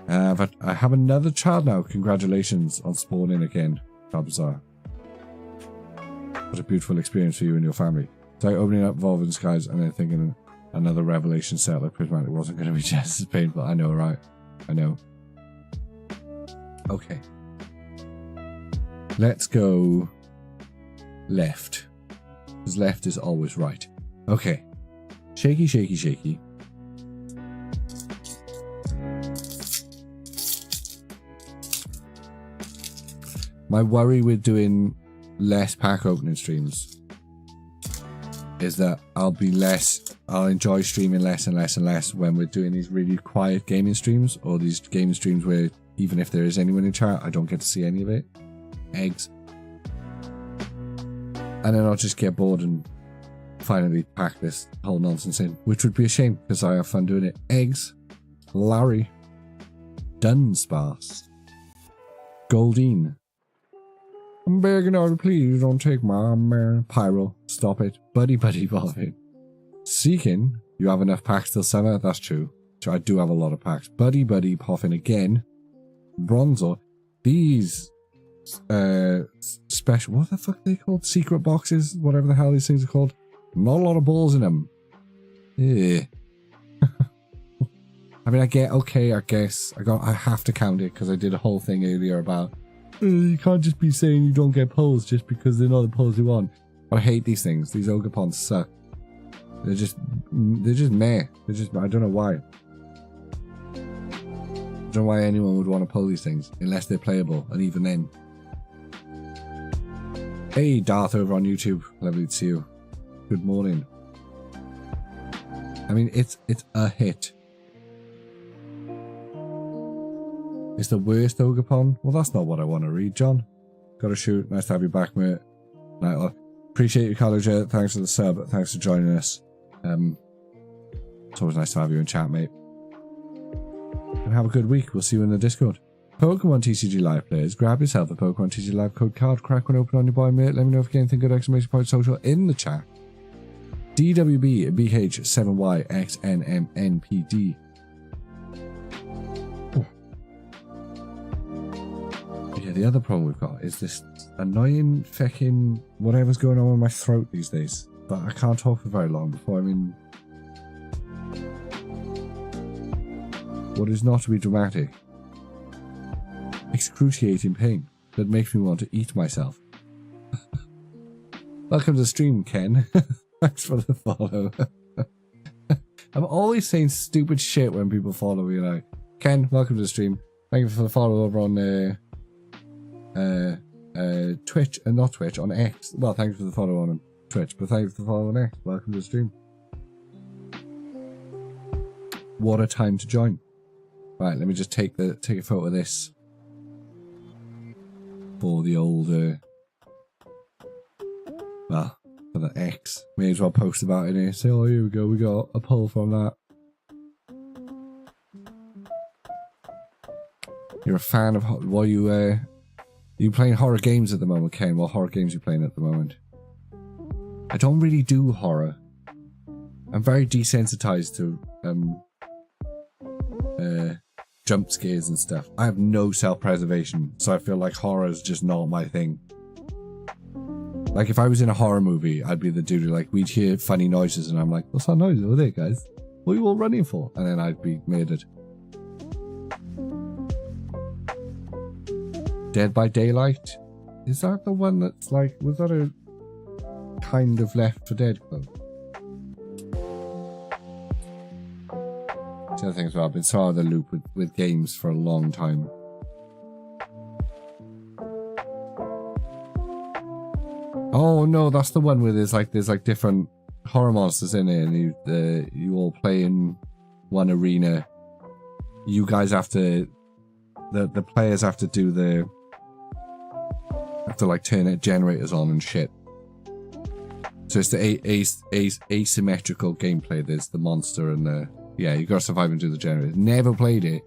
But I have another child now. Congratulations on spawning again, Bazaar. What a beautiful experience for you and your family. So opening up Evolving Skies and then thinking another Revelation set like Prismatic wasn't going to be just as painful. I know, right? I know. Okay. Let's go left. Because left is always right. Okay. Shaky, shaky, shaky. My worry with doing less pack opening streams is that I'll enjoy streaming less and less and less when we're doing these really quiet gaming streams, or these gaming streams where even if there is anyone in chat, I don't get to see any of it. Eggs. And then I'll just get bored and finally pack this whole nonsense in, which would be a shame because I have fun doing it. Eggs. Larry. Dunsparce. Goldine. I'm begging of you, please don't take my Pyro. Stop it. Buddy Bobbin. Seeking. You have enough packs till summer? That's true. So I do have a lot of packs. Buddy Poffin again. Bronzor. These special, what the fuck are they called? Secret boxes? Whatever the hell these things are called. Not a lot of balls in them. Yeah. I mean, I guess I have to count it because I did a whole thing earlier about you can't just be saying you don't get polls just because they're not the polls you want. But I hate these things. These Ogapons suck. They're just meh. I don't know why. I don't know why anyone would want to pull these things unless they're playable, and even then. Hey, Darth over on YouTube. Lovely to see you. Good morning. I mean, it's a hit. It's the worst Ogapon? Well, that's not what I want to read, John. Gotta shoot. Nice to have you back, mate. Right, appreciate your college. Thanks for the sub. Thanks for joining us. It's always nice to have you in chat, mate. And have a good week. We'll see you in the Discord. Pokemon TCG Live players, grab yourself a Pokemon TCG Live code card, crack one open on your boy, mate. Let me know if you get anything good, exclamation point social in the chat. DWBBH7YXNMNPD. Yeah, the other problem we've got is this annoying fucking whatever's going on with my throat these days. But I can't talk for very long before I'm in what is not to be dramatic, excruciating pain that makes me want to eat myself. Welcome to the stream, Ken. Thanks for the follow. I'm always saying stupid shit when people follow me. Like, Ken, welcome to the stream. Thank you for the follow over on Twitch, and not Twitch, on X. Well, thank you for the follow on Twitch, but thank you for the follow on X. Welcome to the stream. What a time to join. Right, let me just take a photo of this for the old well, for the X. May as well post about it here. Say, oh, here we go, we got a poll from that. You're a fan of what you playing horror games at the moment, Ken? What horror games are you playing at the moment? I don't really do horror. I'm very desensitized to jump scares and stuff. I have no self-preservation, so I feel like horror is just not my thing. Like, if I was in a horror movie, I'd be the dude who, like, we'd hear funny noises and I'm like, what's that noise over there, guys? What are you all running for? And then I'd be murdered. Dead by Daylight? Is that the one that's like, was that a kind of Left 4 Dead quote? The other thing as well, I've been so out of the loop with games for a long time. Oh no, that's the one where there's like different horror monsters in it, and you all play in one arena. You guys have to, the players have to do have to like turn generators on and shit. So it's the asymmetrical gameplay. There's the monster and the, yeah, you gotta survive and do the generators. Never played it.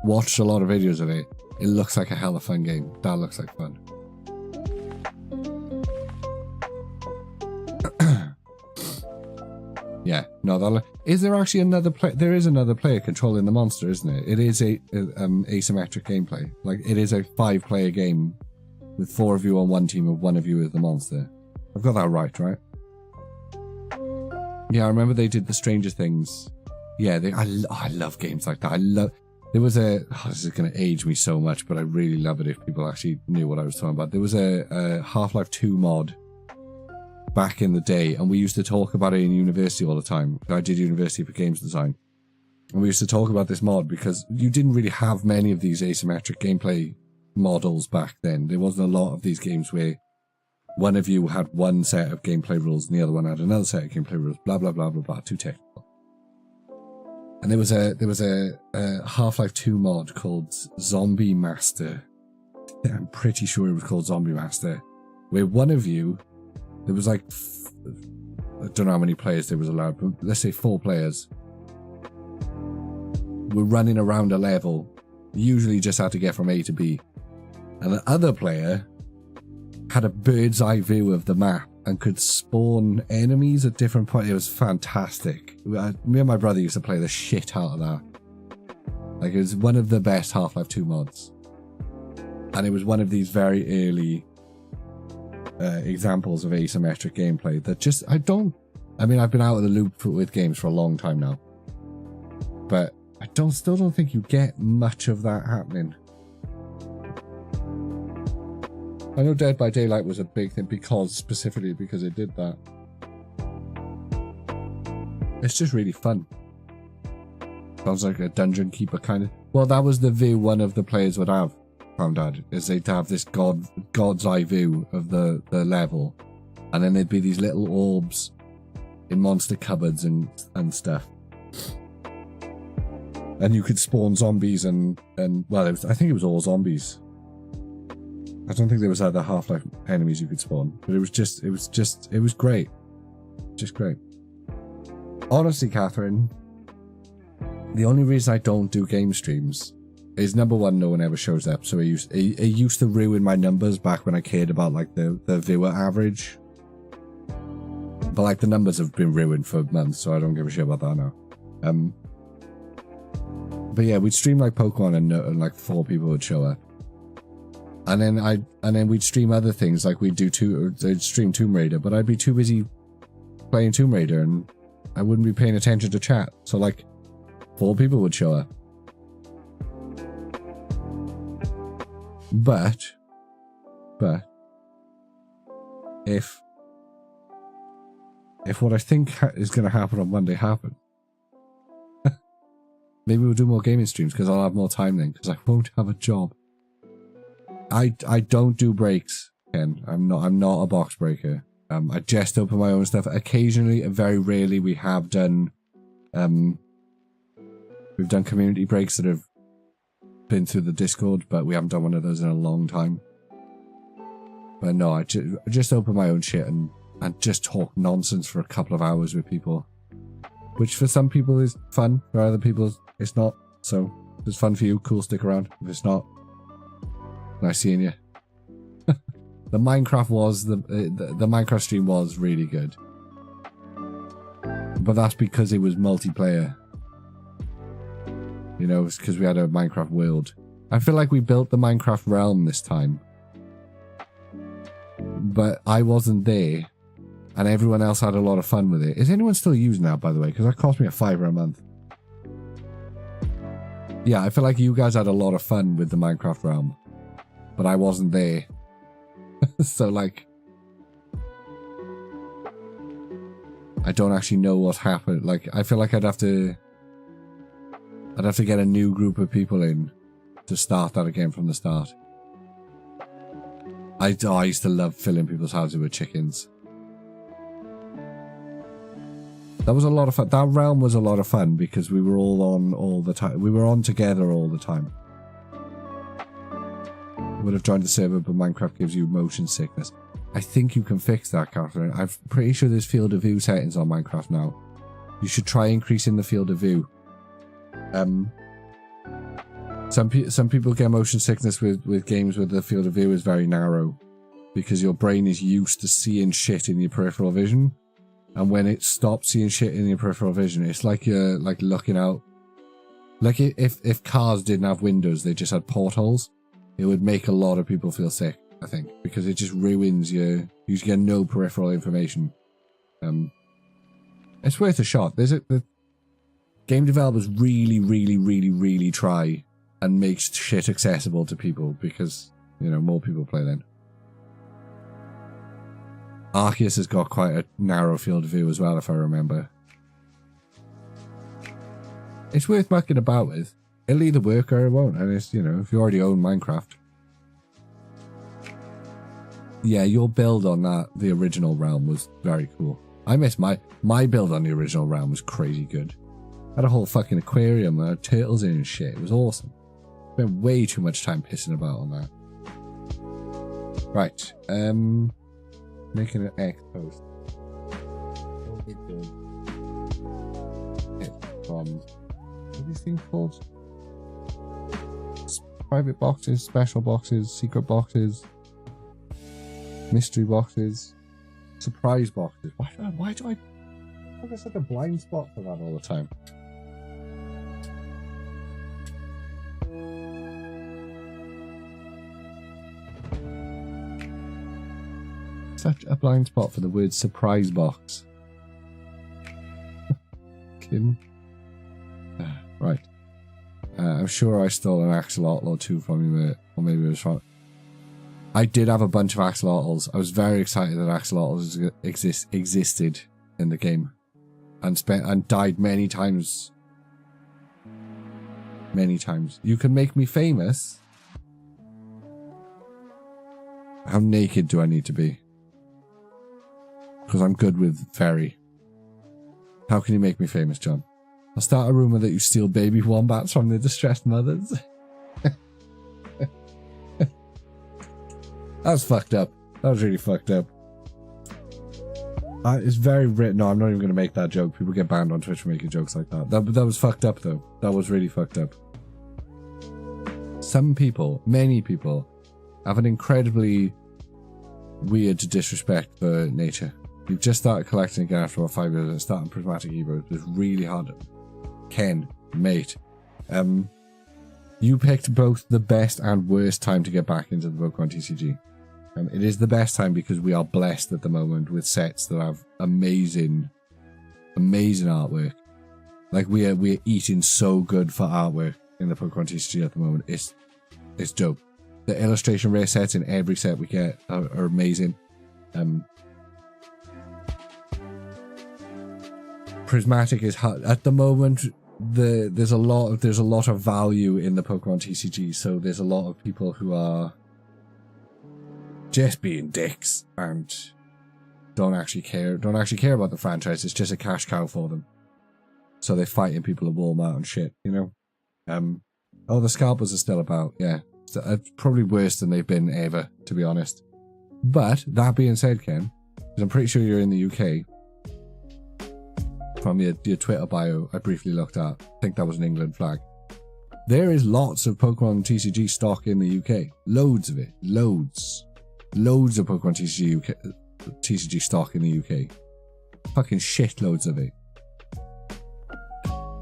Watched a lot of videos of it. It looks like a hella fun game. That looks like fun. Yeah, no, is there actually another player? There is another player controlling the monster, isn't it? It is a asymmetric gameplay. Like, it is a 5-player game with 4 of you on one team and 1 of you as the monster. I've got that right? Yeah, I remember they did the Stranger Things. Yeah, I love games like that. There was a, this is going to age me so much, but I really love it if people actually knew what I was talking about. There was a Half-Life 2 mod back in the day, and we used to talk about it in university all the time. I did university for games design, and we used to talk about this mod because you didn't really have many of these asymmetric gameplay models back then. There wasn't a lot of these games where one of you had one set of gameplay rules and the other one had another set of gameplay rules, blah blah blah blah blah, too technical. And there was a Half-Life 2 mod called Zombie Master. I'm pretty sure it was called Zombie Master, where one of you, there was like, I don't know how many players there was allowed, but let's say 4 players, were running around a level, usually just had to get from A to B. And the other player had a bird's eye view of the map and could spawn enemies at different points. It was fantastic. Me and my brother used to play the shit out of that. Like, it was one of the best Half-Life 2 mods. And it was one of these very early examples of asymmetric gameplay that just, I've been out of the loop with games for a long time now. But I still don't think you get much of that happening. I know Dead by Daylight was a big thing specifically because it did that. It's just really fun. Sounds like a dungeon keeper kind of. Well, that was the view one of the players would have. found out, is they'd have this god's eye view of the level, and then there'd be these little orbs in monster cupboards and stuff. And you could spawn zombies and well, I think it was all zombies. I don't think there was other Half-Life enemies you could spawn, but it was great. Just great. Honestly, Catherine, the only reason I don't do game streams is, number one, no one ever shows up, so it used to ruin my numbers back when I cared about like the viewer average. But like the numbers have been ruined for months, so I don't give a shit about that now. But yeah, we'd stream like Pokemon and like 4 people would show up. And then we'd stream other things, like they'd stream Tomb Raider, but I'd be too busy playing Tomb Raider and I wouldn't be paying attention to chat. So like 4 people would show up. But if what I think is going to happen on Monday happens, maybe we'll do more gaming streams because I'll have more time then, because I won't have a job. I don't do breaks, Ken. I'm not a box breaker. I just open my own stuff. Occasionally, very rarely, we have done we've done community breaks that have been through the Discord, but we haven't done one of those in a long time. But no, I just open my own shit and just talk nonsense for a couple of hours with people, which for some people is fun, for other people it's not. So if it's fun for you, cool, stick around. If it's not, nice seeing you. The Minecraft stream was really good, but that's because it was multiplayer. You know, it's because we had a Minecraft world. I feel like we built the Minecraft realm this time, but I wasn't there, and everyone else had a lot of fun with it. Is anyone still using that, by the way? Because that cost me $5 a month. Yeah, I feel like you guys had a lot of fun with the Minecraft realm, but I wasn't there. So like, I don't actually know what happened. Like, I feel like I'd have to get a new group of people in to start that again from the start. I used to love filling people's houses with chickens. That was a lot of fun. That realm was a lot of fun because we were all on all the time. We were on together all the time. Would have joined the server, but Minecraft gives you motion sickness. I think you can fix that, Catherine. I'm pretty sure there's field of view settings on Minecraft now. You should try increasing the field of view. Some people get motion sickness with games where the field of view is very narrow, because your brain is used to seeing shit in your peripheral vision, and when it stops seeing shit in your peripheral vision, it's like you're like looking out. Like if cars didn't have windows, they just had portholes. It would make a lot of people feel sick, I think, because it just ruins you get no peripheral information. It's worth a shot. The game developers really try and make shit accessible to people because, you know, more people play then. Arceus has got quite a narrow field of view as well, if I remember. It's worth mucking about with. It'll either work or it won't, and it's, you know, if you already own Minecraft. Yeah, your build on the original realm was very cool. I miss my build on the original realm was crazy good. I had a whole fucking aquarium, and turtles in and shit. It was awesome. Spent way too much time pissing about on that. Right, making an X post. From what are these things called? Private boxes, special boxes, secret boxes, mystery boxes, surprise boxes. Why do I have such a blind spot for that all the time? Such a blind spot for the word surprise box. Kim. Right. I'm sure I stole an axolotl or two from you, mate. Or maybe it was from... I did have a bunch of axolotls. I was very excited that axolotls existed in the game. And died many times. Many times. You can make me famous. How naked do I need to be? Because I'm good with very. How can you make me famous, John? I'll start a rumour that you steal baby wombats from their distressed mothers. That's fucked up. That was really fucked up. It's very written. No, I'm not even going to make that joke. People get banned on Twitch for making jokes like that. That was fucked up, though. That was really fucked up. Some people, many people, have an incredibly weird disrespect for nature. You've just started collecting again after about 5 years and starting Prismatic Evolutions. It's really hard. Ken, mate, you picked both the best and worst time to get back into the Pokemon TCG. It is the best time because we are blessed at the moment with sets that have amazing, amazing artwork. Like we are eating so good for artwork in the Pokemon TCG at the moment. It's dope. The illustration rare sets in every set we get are amazing. Prismatic is hard at the moment. There's a lot of value in the Pokemon TCG, so there's a lot of people who are just being dicks and don't actually care about the franchise. It's just a cash cow for them, so they're fighting people at Walmart and shit, you know. Oh, the scalpers are still about. Yeah, it's probably worse than they've been ever, to be honest. But that being said, Ken, because I'm pretty sure you're in the UK. From your Twitter bio, I briefly looked at. I think that was an England flag. There is lots of Pokemon TCG stock in the UK. Loads of it. Loads of Pokemon TCG stock in the UK. Fucking shitloads of it.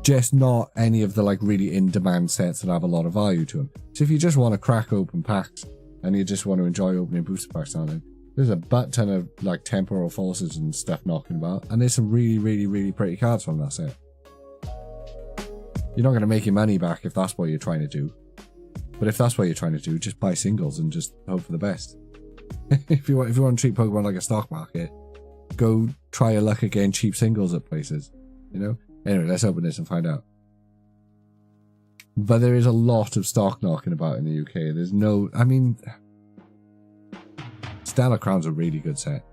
Just not any of the like really in-demand sets that have a lot of value to them. So if you just want to crack open packs and you just want to enjoy opening booster packs on it, there's a butt ton of like temporal forces and stuff knocking about, and there's some really, really, really pretty cards from that set. You're not going to make your money back if that's what you're trying to do. But if that's what you're trying to do, just buy singles and just hope for the best. If you want to treat Pokemon like a stock market, go try your luck again cheap singles at places. You know? Anyway, let's open this and find out. But there is a lot of stock knocking about in the UK. There's no... I mean... Stellar Crown's a really good set.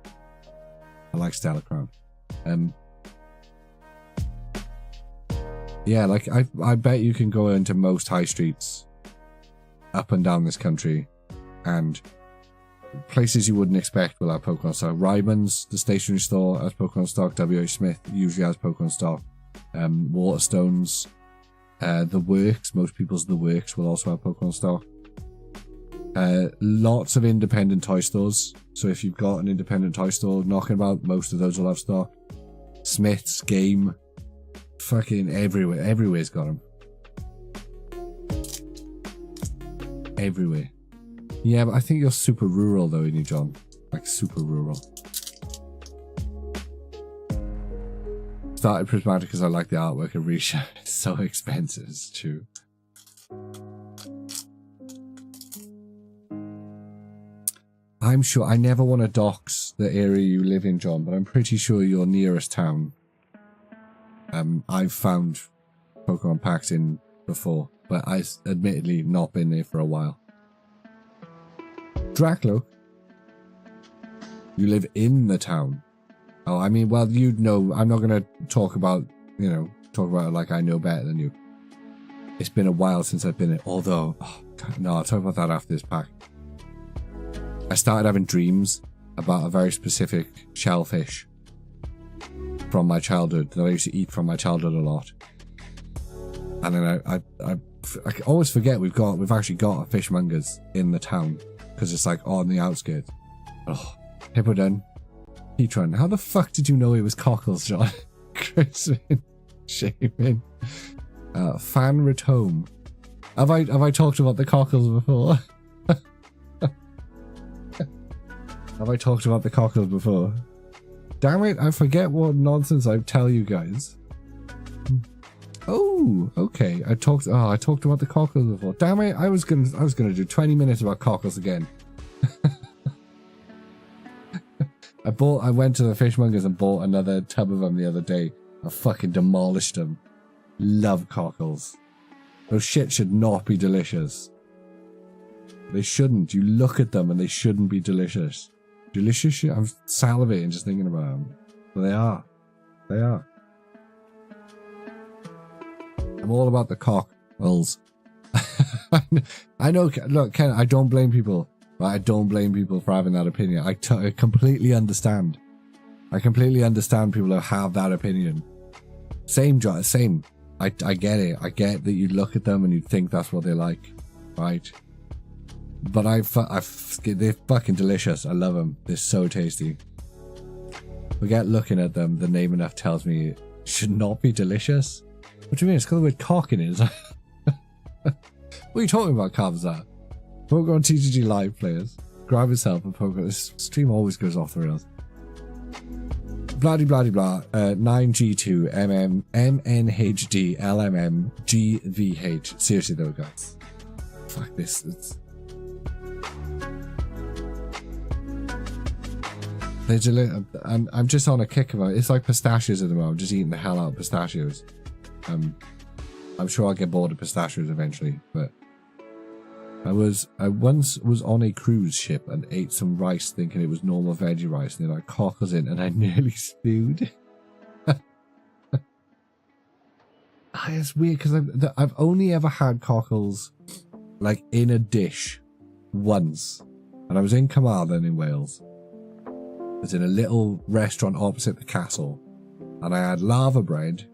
I like Stellar Crown. Yeah, like I bet you can go into most high streets up and down this country, and places you wouldn't expect will have Pokemon stock. Ryman's, the stationery store, has Pokemon stock. W.H. Smith usually has Pokemon stock. Waterstones, The Works, most people's The Works will also have Pokemon stock. Lots of independent toy stores. So if you've got an independent toy store knocking about, most of those will have stock. Smith's, Game, fucking everywhere. Everywhere's got them. Everywhere. Yeah, but I think you're super rural though, isn't you, John? Like super rural. Started Prismatic because I like the artwork of Risha. It's so expensive, it's true. I'm sure, I never want to dox the area you live in, John, but I'm pretty sure your nearest town, I've found Pokemon packs in before, but I've admittedly not been there for a while. Draclo, you live in the town. Oh, I mean, well, you'd know, I'm not going to talk about, you know, talk about it like I know better than you. It's been a while since I've been in, although, oh, God, no, I'll talk about that after this pack. I started having dreams about a very specific shellfish from my childhood that I used to eat from my childhood a lot. And then I always forget we've actually got a fishmongers in the town because it's like on the outskirts. Oh, Hippodon, Petron. How the fuck did you know it was cockles, John? Crispin, Shaman, Fan Retome. Have I talked about the cockles before? Have I talked about the cockles before? Damn it, I forget what nonsense I tell you guys. Oh, okay. I talked about the cockles before. Damn it, I was gonna do 20 minutes about cockles again. I went to the fishmongers and bought another tub of them the other day. I fucking demolished them. Love cockles. Those shit should not be delicious. They shouldn't. You look at them and they shouldn't be delicious. Delicious? I'm salivating just thinking about them. But they are. They are. I'm all about the cockles. I know, look, Ken, I don't blame people. Right? I don't blame people for having that opinion. I completely understand. I completely understand people who have that opinion. Same, John, same. I get it. I get that you look at them and you think that's what they like. Right? But they're fucking delicious. I love them. They're so tasty. Forget looking at them. The name enough tells me it should not be delicious. What do you mean? It's got the word cock in it. What are you talking about, Kavza? Pokemon TCG Live players. Grab yourself a Pokemon. This stream always goes off the rails. Bloody blah blah. 9G2 MNHD LMM GVH. Seriously though, guys. Fuck this. It's... I'm just on a kick about it. It's like pistachios at the moment. I'm just eating the hell out of pistachios. I'm sure I'll get bored of pistachios eventually, but I once was on a cruise ship and ate some rice thinking it was normal veggie rice, and then I cockles in and I nearly spewed. It's weird because I've only ever had cockles like in a dish once, and I was in Carmarthen in Wales. I was in a little restaurant opposite the castle, and I had lava bread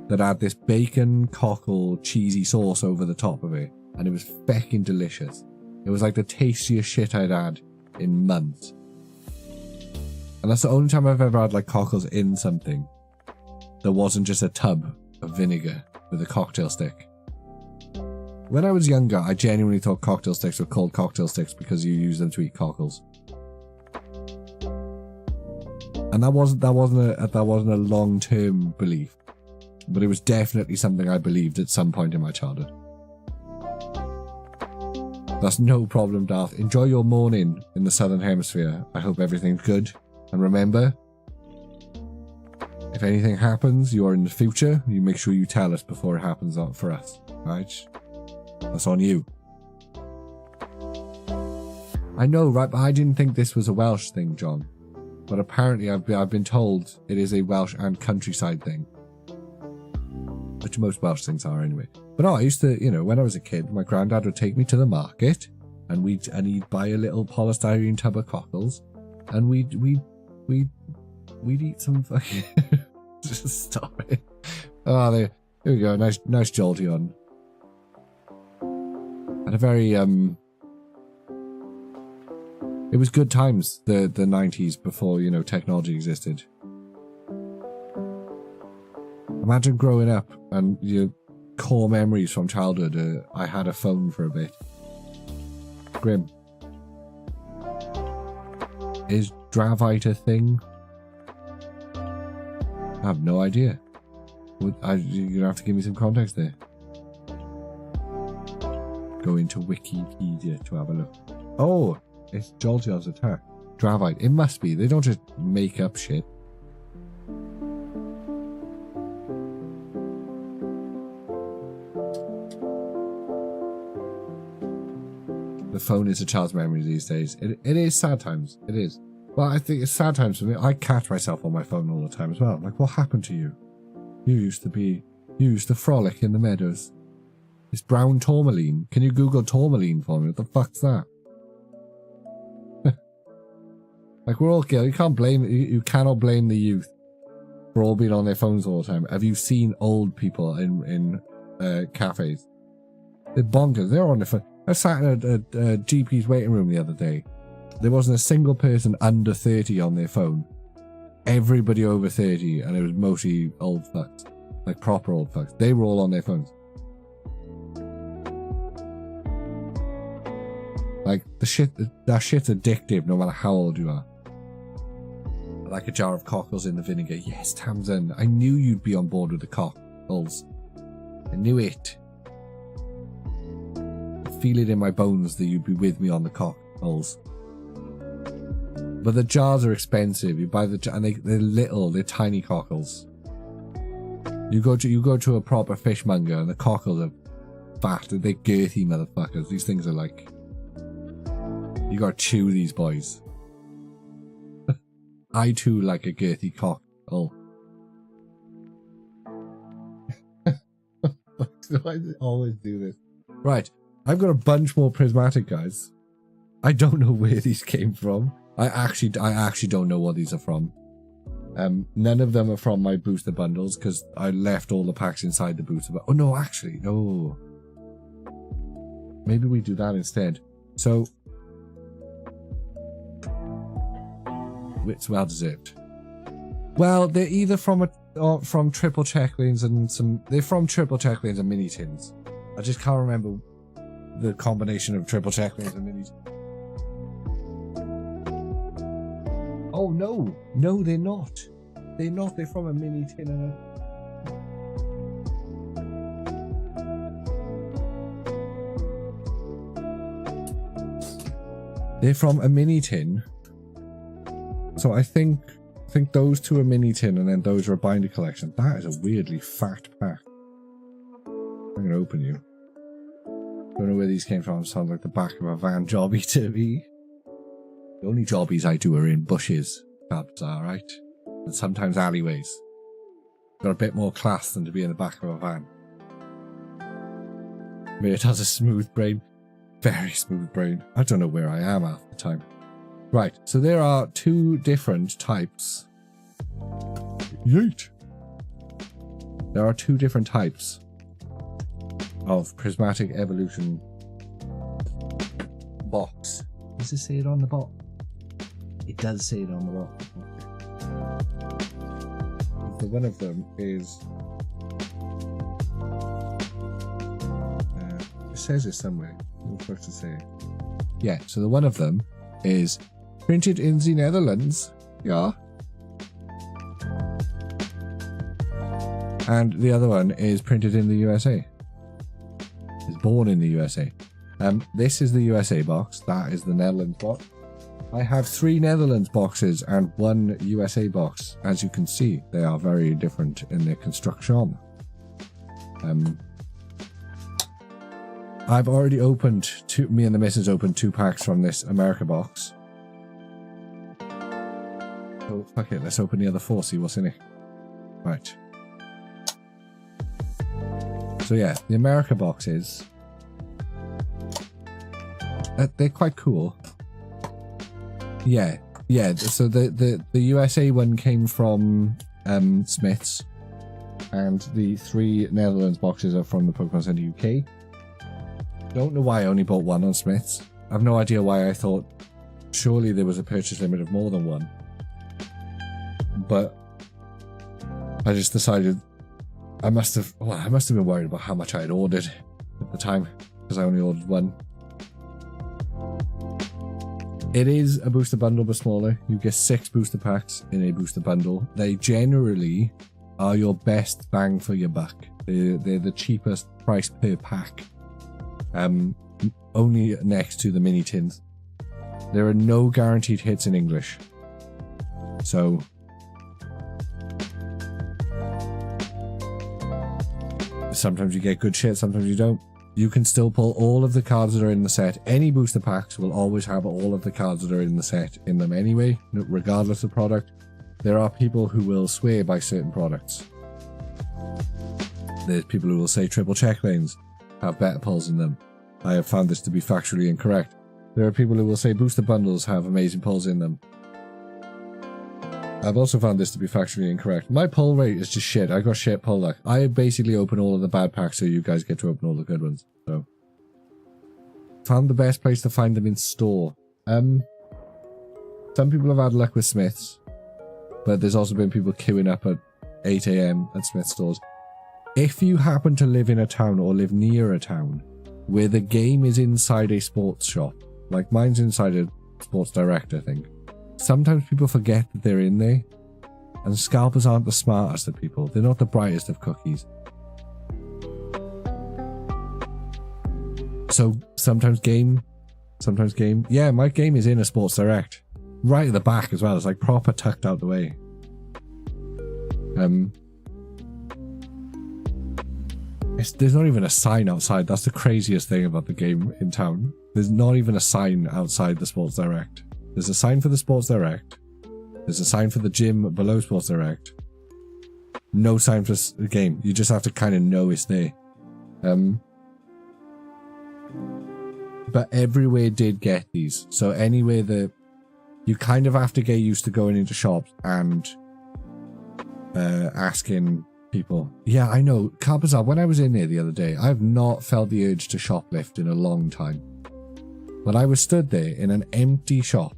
that had this bacon cockle cheesy sauce over the top of it, and it was fecking delicious. It was like the tastiest shit I'd had in months. And that's the only time I've ever had like cockles in something that wasn't just a tub of vinegar with a cocktail stick. When I was younger, I genuinely thought cocktail sticks were called cocktail sticks because you use them to eat cockles. And that wasn't a long-term belief, but it was definitely something I believed at some point in my childhood. That's no problem, Darth. Enjoy your morning in the Southern Hemisphere. I hope everything's good. And remember, if anything happens, you are in the future, you make sure you tell us before it happens for us. Right? That's on you. I know, right? But I didn't think this was a Welsh thing, John. But apparently I've been told it is a Welsh and countryside thing. Which most Welsh things are anyway. But no, I used to, you know, when I was a kid, my granddad would take me to the market and he'd buy a little polystyrene tub of cockles and we'd eat some fucking... Just stop it. Oh, there we go. Nice Jolteon. And a very, it was good times, the 90s, before, you know, technology existed. Imagine growing up and your core memories from childhood. I had a phone for a bit. Grim. Is Dravite a thing? I have no idea. You're gonna have to give me some context there. Go into Wikipedia to have a look. Oh, it's Jolteon's attack. Dravite. It must be. They don't just make up shit. The phone is a child's memory these days. It is sad times. It is. Well, I think it's sad times for me. I catch myself on my phone all the time as well. Like, what happened to you? You used to frolic in the meadows. It's brown tourmaline. Can you Google tourmaline for me? What the fuck's that? Like, we're all guilty. You can't blame it. You cannot blame the youth for all being on their phones all the time. Have you seen old people in cafes? They're bonkers. They're on their phone. I sat in a GP's waiting room the other day. There wasn't a single person under 30 on their phone. Everybody over 30, and it was mostly old fucks. Like proper old fucks. They were all on their phones. Like, that shit's addictive no matter how old you are. Like a jar of cockles in the vinegar. Yes, Tamsin. I knew you'd be on board with the cockles. I knew it. I feel it in my bones that you'd be with me on the cockles. But the jars are expensive. You buy and they're little. They're tiny cockles. You go to a proper fishmonger and the cockles are fat. They're girthy motherfuckers. These things are like You gotta chew these boys. I too like a girthy cock. Oh. Why do I always do this? Right. I've got a bunch more prismatic guys. I don't know where these came from. I actually don't know what these are from. None of them are from my booster bundles because I left all the packs inside the booster. Oh no, actually, no. Maybe we do that instead. So, it's well deserved. Well, they're either from triple check lanes and some. They're from triple check lanes and mini tins. I just can't remember the combination of triple check lanes and minis. Oh no, no, they're not. They're not. They're from a mini tin and a. They're from a mini tin. So I think those two are mini tin and then those are a binder collection. That is a weirdly fat pack. I'm gonna open you. Don't know where these came from. Sounds like the back of a van jobby to me. The only jobbies I do are in bushes. That's alright. And sometimes alleyways. Got a bit more class than to be in the back of a van. Mate has a smooth brain. Very smooth brain. I don't know where I am half the time. Right, so there are two different types. Yeet! There are two different types of Prismatic Evolution box. Does it say it on the box? It does say it on the box. So one of them is... it says it somewhere. What was I supposed to say? Yeah, so the one of them is printed in the Netherlands. Yeah. And the other one is printed in the USA. It's born in the USA. This is the USA box. That is the Netherlands box. I have 3 Netherlands boxes and 1 USA box. As you can see, they are very different in their construction. I've already opened me and the missus opened 2 packs from this America box. So fuck it, let's open the other 4, see what's in it. Right. So yeah, the America boxes, they're quite cool. Yeah, so the USA one came from Smith's, and the 3 Netherlands boxes are from the Pokemon Center UK. Don't know why I only bought 1 on Smith's. I have no idea why I thought surely there was a purchase limit of more than 1. But I just decided I must have been worried about how much I had ordered at the time, because I only ordered 1. It is a booster bundle but smaller. You get 6 booster packs in a booster bundle. They generally are your best bang for your buck. They're the cheapest price per pack. Only next to the mini tins. There are no guaranteed hits in English. So sometimes you get good shit, sometimes you don't. You can still pull all of the cards that are in the set. Any booster packs will always have all of the cards that are in the set in them anyway, regardless of product. There are people who will swear by certain products. There's people who will say triple check lanes have better pulls in them. I have found this to be factually incorrect. There are people who will say booster bundles have amazing pulls in them. I've also found this to be factually incorrect. My pull rate is just shit. I got shit pull luck. I basically open all of the bad packs so you guys get to open all the good ones. So, found the best place to find them in store. Some people have had luck with Smiths, but there's also been people queuing up at 8 AM at Smith stores. If you happen to live in a town or live near a town where the game is inside a sports shop, like mine's inside a Sports Direct, I think. Sometimes people forget that they're in there, and scalpers aren't the smartest of people. They're not the brightest of cookies. So sometimes game. Yeah, my game is in a Sports Direct. Right at the back as well. It's like proper tucked out the way. There's not even a sign outside. That's the craziest thing about the game in town. There's not even a sign outside the Sports Direct. There's a sign for the Sports Direct. There's a sign for the gym below Sports Direct. No sign for the game. You just have to kind of know it's there. But everywhere did get these. So anywhere that you kind of have to get used to going into shops and asking people. Yeah, I know. Carbazar, when I was in there the other day, I have not felt the urge to shoplift in a long time. But I was stood there in an empty shop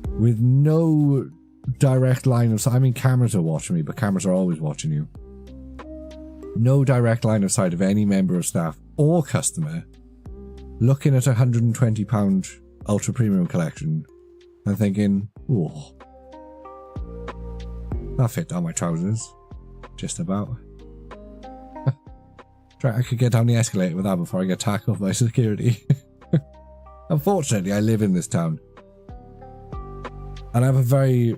with no direct line of sight. I mean, cameras are watching me, but cameras are always watching you. No direct line of sight of any member of staff or customer looking at a £120 ultra premium collection and thinking, oh, that fit down my trousers. Just about. I could get down the escalator with that before I get tackled by security. Unfortunately, I live in this town. And I have a very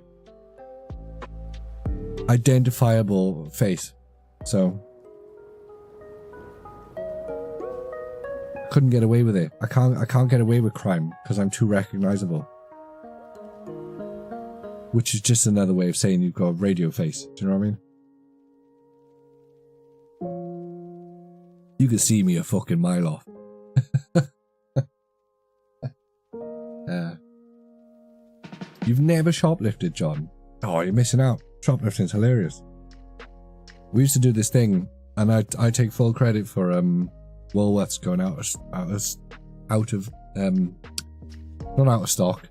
identifiable face. So I couldn't get away with it. I can't get away with crime because I'm too recognizable. Which is just another way of saying you've got a radio face. Do you know what I mean? You can see me a fucking mile off. You've never shoplifted, John? Oh, you're missing out. Shoplifting's hilarious. We used to do this thing, and I take full credit for Woolworths going out of not out of stock.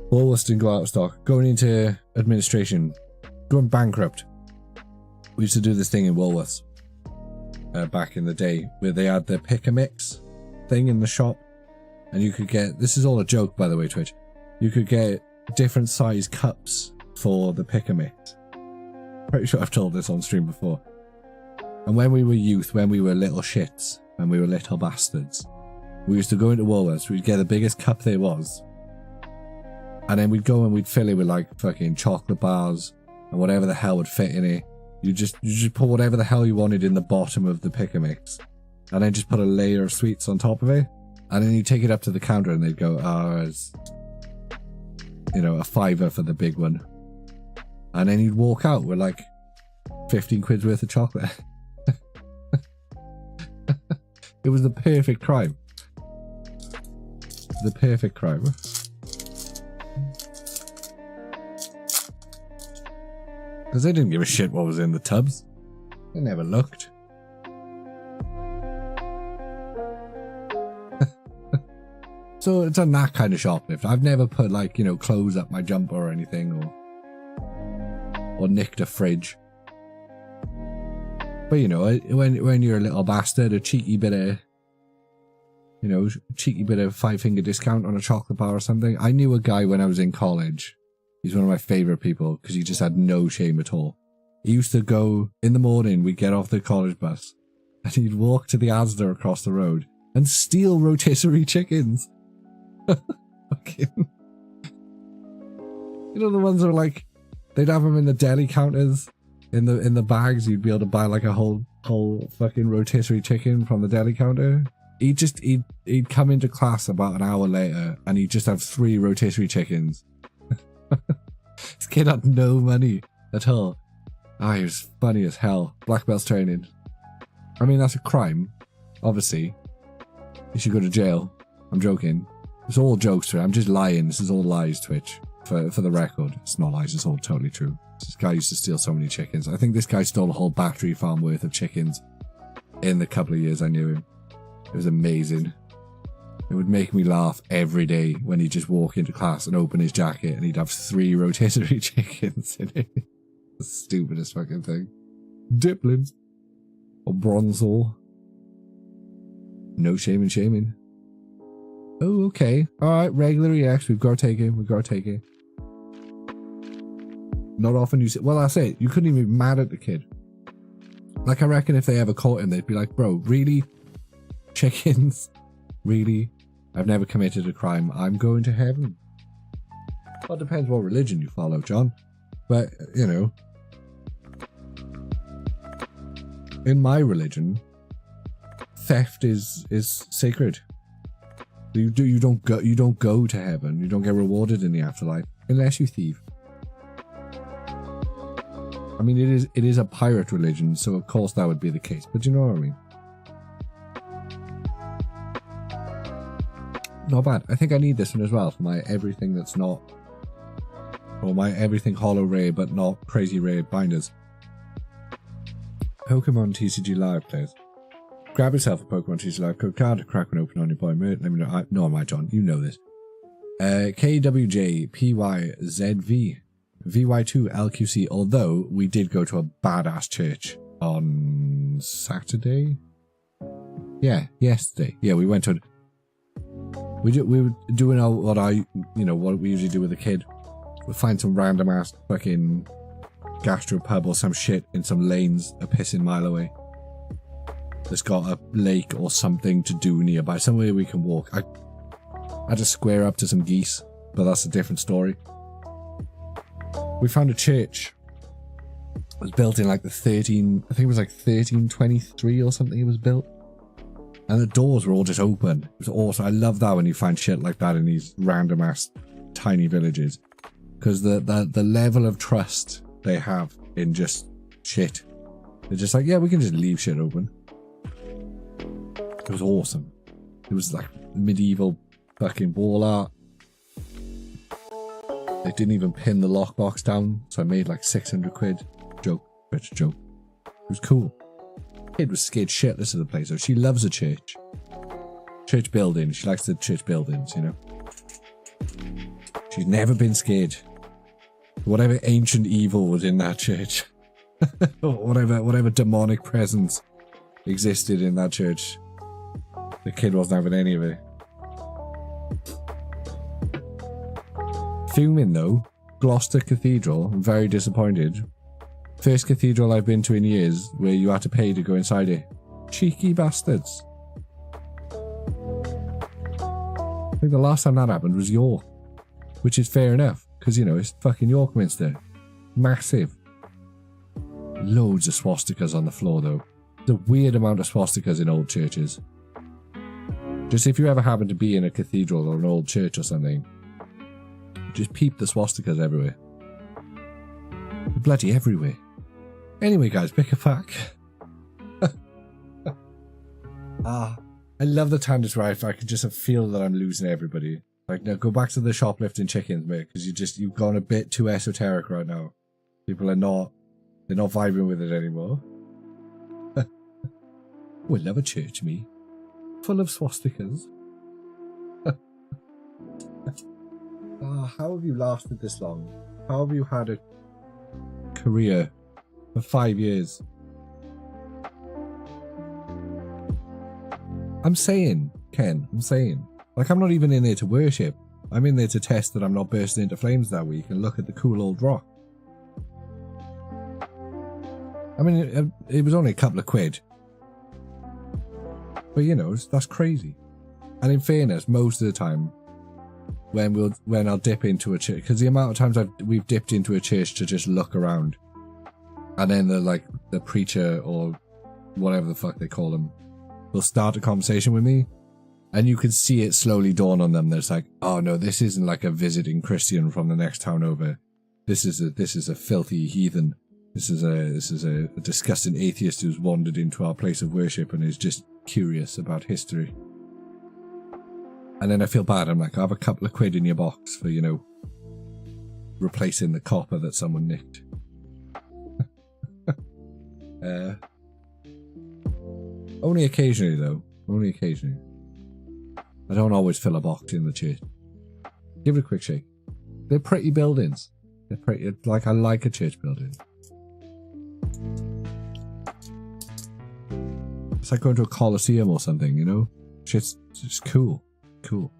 Woolworths didn't go out of stock. Going into administration, going bankrupt. We used to do this thing in Woolworths back in the day, where they had the pick a mix thing in the shop, and you could get, this is all a joke by the way, Twitch, you could get different size cups for the pick a mix. Pretty sure I've told this on stream before. And when we were youth, when we were little shits, when we were little bastards, we used to go into Woolworths, we'd get the biggest cup there was, and then we'd go and we'd fill it with like fucking chocolate bars and whatever the hell would fit in it. You just put whatever the hell you wanted in the bottom of the pick a mix, and then just put a layer of sweets on top of it, and then you take it up to the counter and they'd go, oh, it's, you know, a £5 for the big one, and then you'd walk out with like 15 quid's worth of chocolate. It was the perfect crime. The perfect crime. Because they didn't give a shit what was in the tubs. They never looked. So it's on that kind of shoplift. I've never put like, you know, clothes up my jumper or anything, or nicked a fridge. But you know, when you're a little bastard, a cheeky bit of, you know, cheeky bit of 5-finger discount on a chocolate bar or something. I knew a guy when I was in college. He's one of my favourite people because he just had no shame at all. He used to go in the morning, we'd get off the college bus, and he'd walk to the Asda across the road and steal rotisserie chickens. Fucking. You know the ones that are like, they'd have them in the deli counters, in the bags. You'd be able to buy like a whole fucking rotisserie chicken from the deli counter. He'd come into class about an hour later and he'd just have 3 rotisserie chickens. This kid had no money at all. Ah, he was funny as hell. Black belt's training. I mean, that's a crime. Obviously. You should go to jail. I'm joking. It's all jokes, Twitch. I'm just lying. This is all lies, Twitch. For the record. It's not lies, it's all totally true. This guy used to steal so many chickens. I think this guy stole a whole battery farm worth of chickens in the couple of years I knew him. It was amazing. It would make me laugh every day when he'd just walk into class and open his jacket and he'd have 3 rotisserie chickens in it. The stupidest fucking thing. Diplin. Or Bronzor. No shame in shaming. Oh, okay. Alright, regular EX. We've got to take it. We've got to take it. Not often you say, well, that's it. You couldn't even be mad at the kid. Like, I reckon if they ever caught him, they'd be like, bro, really? Chickens? Really? I've never committed a crime. I'm going to heaven. Well, it depends what religion you follow, John. But, you know, in my religion, theft is sacred. You don't go to heaven. You don't get rewarded in the afterlife unless you thieve. I mean, it is a pirate religion, so of course that would be the case. But you know what I mean. Not bad. I think I need this one as well for my everything that's not, or my everything holo rare but not crazy rare binders. Pokemon TCG Live, please. Grab yourself a Pokemon TCG Live code card, crack one open on your boy mate. Let me know. No, am I John? You know this. KWJPYZV VY2 LQC. Although we did go to a badass church on Saturday. Yeah, yesterday. Yeah, we went to. We were doing what we usually do with a kid. We find some random ass fucking gastropub or some shit in some lanes a pissing mile away. That's got a lake or something to do nearby, somewhere we can walk. I had to square up to some geese, but that's a different story. We found a church. It was built in like I think it was like 1323 or something it was built. And the doors were all just open. It was awesome. I love that when you find shit like that in these random ass tiny villages. Because the level of trust they have in just shit. They're just like, yeah, we can just leave shit open. It was awesome. It was like medieval fucking wall art. They didn't even pin the lockbox down, so I made like 600 quid. Joke. Bitch joke. It was cool. Kid was scared shitless of the place, so she loves a church. Church building. She likes the church buildings, you know. She's never been scared. Whatever ancient evil was in that church. whatever demonic presence existed in that church. The kid wasn't having any of it. Fuming though. Gloucester Cathedral. I'm very disappointed. First cathedral I've been to in years where you had to pay to go inside it. Cheeky bastards. I think the last time that happened was York. Which is fair enough. Because, you know, it's fucking York Minster. Massive. Loads of swastikas on the floor though. There's a weird amount of swastikas in old churches. Just if you ever happen to be in a cathedral or an old church or something, just peep the swastikas everywhere. They're bloody everywhere. Anyway, guys, pick a pack. I love the times where I can just feel that I'm losing everybody. Like, now go back to the shoplifting chickens, mate, because you've gone a bit too esoteric right now. People are not, they're not vibing with it anymore. Oh, I love a church, me. Full of swastikas. How have you lasted this long? How have you had a career for 5 years? I'm saying, Ken, like, I'm not even in there to worship. I'm in there to test that I'm not bursting into flames that week and look at the cool old rock. I mean, it was only a couple of quid. But, you know, that's crazy. And in fairness, most of the time, when I'll dip into a church, because the amount of times we've dipped into a church to just look around, and then the preacher or whatever the fuck they call him will start a conversation with me, and you can see it slowly dawn on them. There's like, oh no, this isn't like a visiting Christian from the next town over. This is a filthy heathen. This is a disgusting atheist who's wandered into our place of worship and is just curious about history. And then I feel bad. I'm like, I have a couple of quid in your box for, you know, replacing the copper that someone nicked. Only occasionally, though. Only occasionally. I don't always fill a box in the church. Give it a quick shake. They're pretty buildings. They're pretty, like, I like a church building. It's like going to a coliseum or something, you know? Shit's just cool. Cool.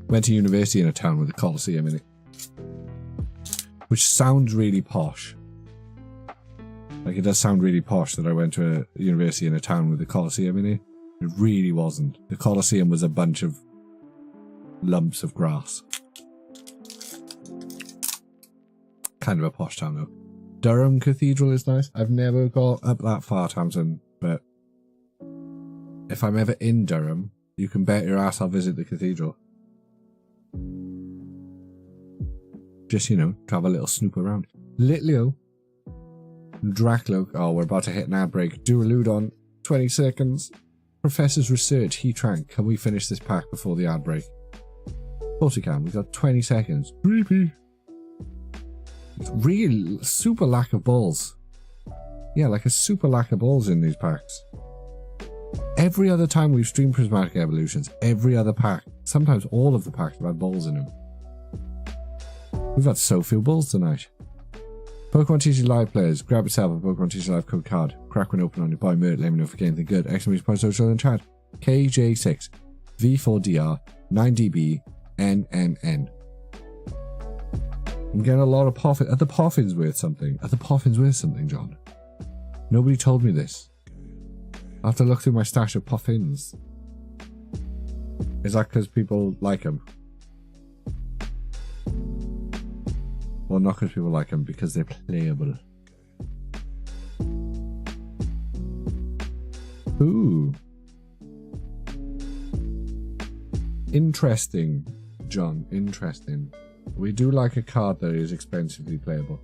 Went to university in a town with a coliseum in it. Which sounds really posh. Like, it does sound really posh that I went to a university in a town with a coliseum in it. It really wasn't. The coliseum was a bunch of lumps of grass. Kind of a posh town though. Durham Cathedral is nice. I've never got up that far, Tamsin, but if I'm ever in Durham, You can bet your ass I'll visit the cathedral. Just, you know, to have a little snoop around. Litleo. Draclo. Oh, we're about to hit an ad break. Duraludon. 20 seconds. Professor's Research. Heatrank. Can we finish this pack before the ad break? Of course we can. We've got 20 seconds. Creepy. It's real super lack of balls. Yeah, like a super lack of balls in these packs. Every other time we've streamed Prismatic Evolutions, every other pack, sometimes all of the packs have had balls in them. We've had so few balls tonight. Pokemon TCG Live players, grab yourself a Pokemon TCG Live code card. Crack one open on your buy merch, let me know if you get anything good. Exclamation point social in chat. KJ6, V4DR, 9DB, NNN. I'm getting a lot of poffins. Are the poffins worth something? Are the poffins worth something, John? Nobody told me this. I have to look through my stash of poffins. Is that because people like them? Well, not because people like them, because they're playable. Ooh. Interesting, John. Interesting. We do like a card that is expensively playable.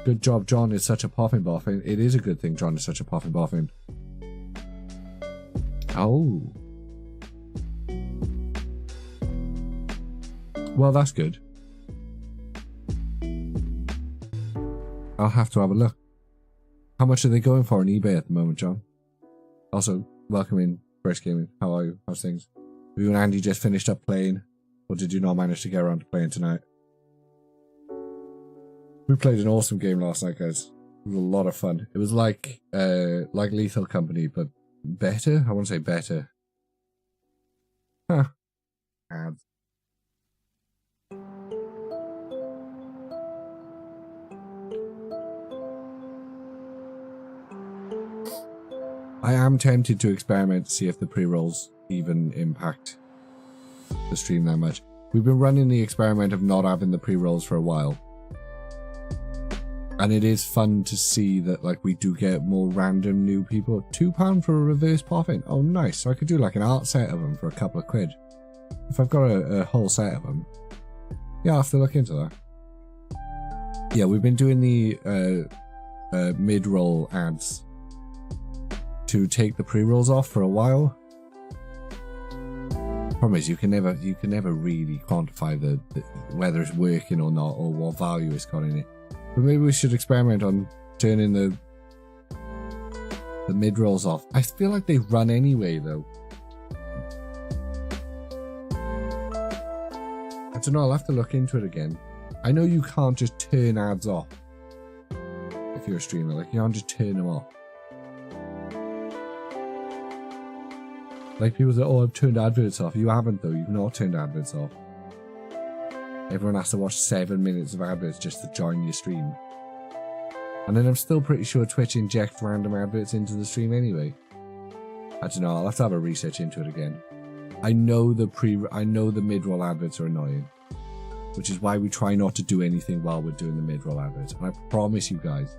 Good job, John is such a poffin boffin. It is a good thing John is such a poffin boffin. Oh. Well, that's good. I'll have to have a look. How much are they going for on eBay at the moment, John? Also, welcome in, Fresh Gaming. How are you? How's things? You and Andy just finished up playing, or did you not manage to get around to playing tonight? We played an awesome game last night, guys. It was a lot of fun. It was like Lethal Company, but better? I won't say better. Huh. Ads. I am tempted to experiment to see if the pre-rolls even impact the stream that much. We've been running the experiment of not having the pre-rolls for a while. And it is fun to see that, like, we do get more random new people. £2 for a reverse poffin. Oh, nice. So I could do like an art set of them for a couple of quid. If I've got a whole set of them. Yeah, I'll have to look into that. Yeah, we've been doing the mid-roll ads to take the pre-rolls off for a while. Problem is, you can never really quantify the whether it's working or not, or what value it's got in it. But maybe we should experiment on turning the mid-rolls off. I feel like they run anyway, though. I don't know, I'll have to look into it again. I know you can't just turn ads off if you're a streamer. Like, you can't just turn them off. Like, people say, oh, I've turned adverts off. You haven't, though. You've not turned adverts off. Everyone has to watch 7 minutes of adverts just to join your stream. And then I'm still pretty sure Twitch injects random adverts into the stream anyway. I don't know, I'll have to have a research into it again. I know the mid-roll adverts are annoying. Which is why we try not to do anything while we're doing the mid-roll adverts. And I promise you guys,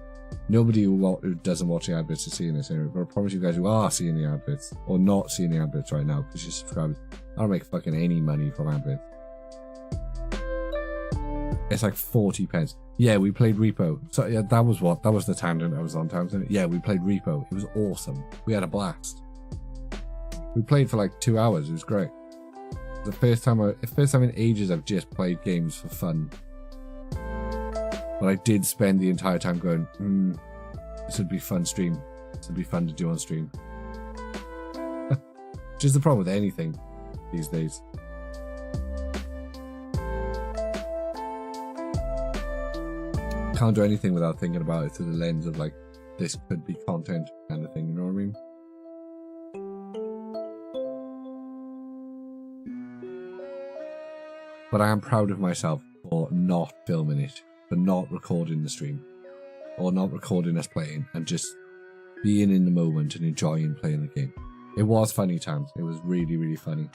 nobody who doesn't watch the adverts is seeing this anyway, but I promise you guys who are seeing the adverts, or not seeing the adverts right now, because you're subscribers, I don't make fucking any money from adverts. It's like 40 pence. Yeah, we played Repo. So yeah, that was the tangent I was on, Townsend. Yeah, we played Repo. It was awesome. We had a blast. We played for like 2 hours. It was great. The first time in ages I've just played games for fun. But I did spend the entire time going, this would be a fun stream. This would be fun to do on stream. Which is the problem with anything these days. Can't do anything without thinking about it through the lens of, like, this could be content kind of thing, you know what I mean? But I am proud of myself for not filming it, for not recording the stream, or not recording us playing, and just being in the moment and enjoying playing the game. It was funny times. It was really, really funny.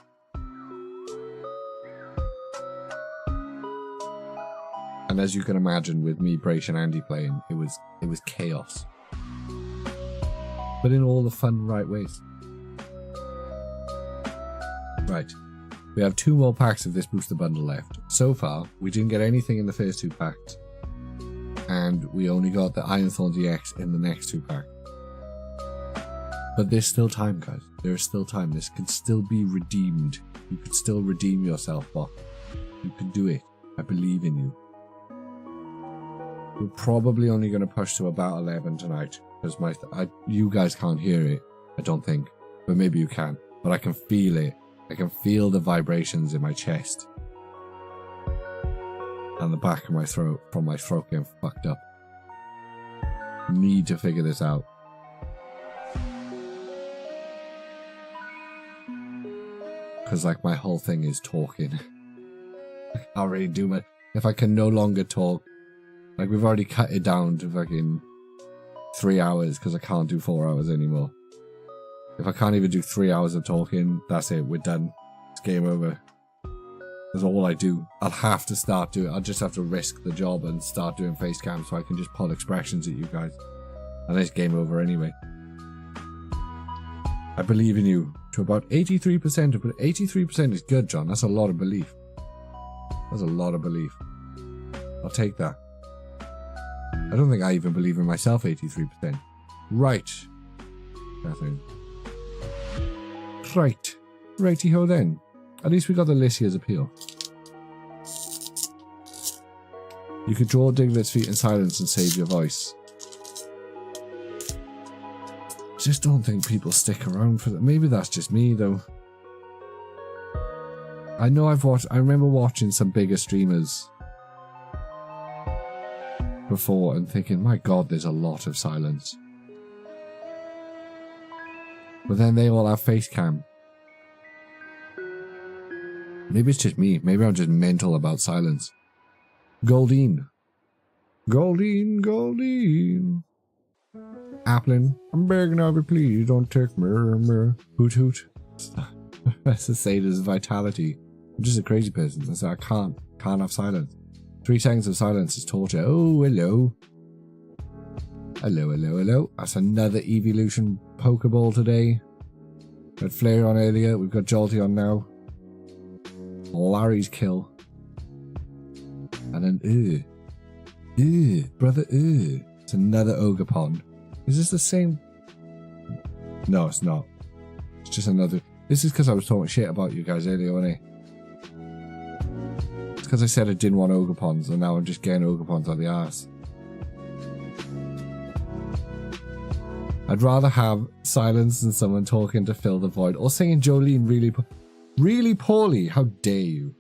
And as you can imagine, with me, Brace, and Andy playing, it was chaos. But in all the fun, right ways. Right. We have 2 more packs of this booster bundle left. So far, we didn't get anything in the first 2 packs. And we only got the Iron Thorn DX in the next 2 packs. But there's still time, guys. There is still time. This can still be redeemed. You could still redeem yourself, Bot. You can do it. I believe in you. We're probably only going to push to about 11 tonight. Because you guys can't hear it, I don't think. But maybe you can. But I can feel it. I can feel the vibrations in my chest. And the back of my throat, from my throat getting fucked up. Need to figure this out. Because like my whole thing is talking. I can't really do it. If I can no longer talk. Like we've already cut it down to fucking 3 hours because I can't do 4 hours anymore. If I can't even do 3 hours of talking, that's it, we're done. It's game over. That's all I do. I'll have to start doing, I'll just have to risk the job and start doing face cam so I can just pull expressions at you guys. And it's game over anyway. I believe in you to about 83%, but 83% is good, John. That's a lot of belief. That's a lot of belief. I'll take that. I don't think I even believe in myself 83%. Right. Nothing. Right. Righty-ho then. At least we got the Lycia's appeal. You could draw Diglett's feet in silence and save your voice. Just don't think people stick around for that. Maybe that's just me though. I know I remember watching some bigger streamers before and thinking, my god, there's a lot of silence. But then they all have face cam. Maybe it's just me. Maybe I'm just mental about silence. Goldine. Goldine, Goldine. Applin, I'm begging of you, please don't take me. Hoot hoot. Professor Sada's vitality. I'm just a crazy person. That's why I can't have silence. 3 seconds of silence is torture. Oh, hello. Hello, hello, hello. That's another evolution Pokeball today. We had Flare on earlier. We've got Jolty on now. Larry's kill. And then, brother, It's another Ogerpon. Is this the same? No, it's not. It's just another. This is because I was talking shit about you guys earlier, wasn't it? It's because I said I didn't want Ogerpons, and now I'm just getting Ogerpons out the arse. I'd rather have silence than someone talking to fill the void, or singing Jolene really poorly. How dare you?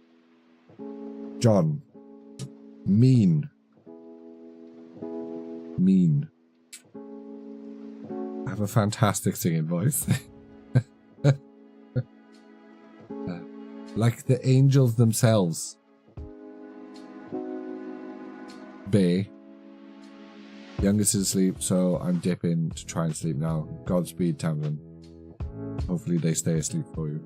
John. Mean. Mean. I have a fantastic singing voice. Like the angels themselves. Bay. Youngest is asleep, so I'm dipping to try and sleep now. Godspeed, Tamsin. Hopefully they stay asleep for you.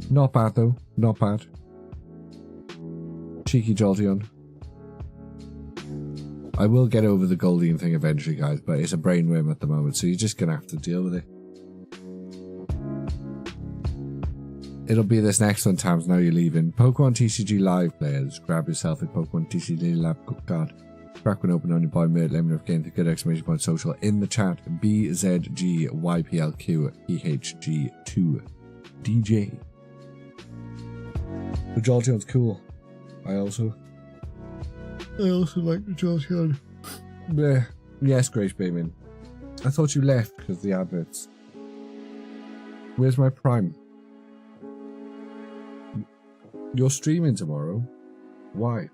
Not bad though. Not bad. Cheeky Jolteon. I will get over the Goldene thing eventually, guys, but it's a brainworm at the moment, so you're just going to have to deal with it. It'll be this next one, Tams, now you're leaving. Pokemon TCG Live players, grab yourself a Pokemon TCG Live card. Crack one open on your boy Mert. Let me know if getting the good exclamation point social in the chat. BZGYPLQEHG2 DJ. The Jolteon's cool. I also like the Jolteon. Bleh. Yes, Grace Bayman. I thought you left because of the adverts. Where's my Prime? You're streaming tomorrow? Why?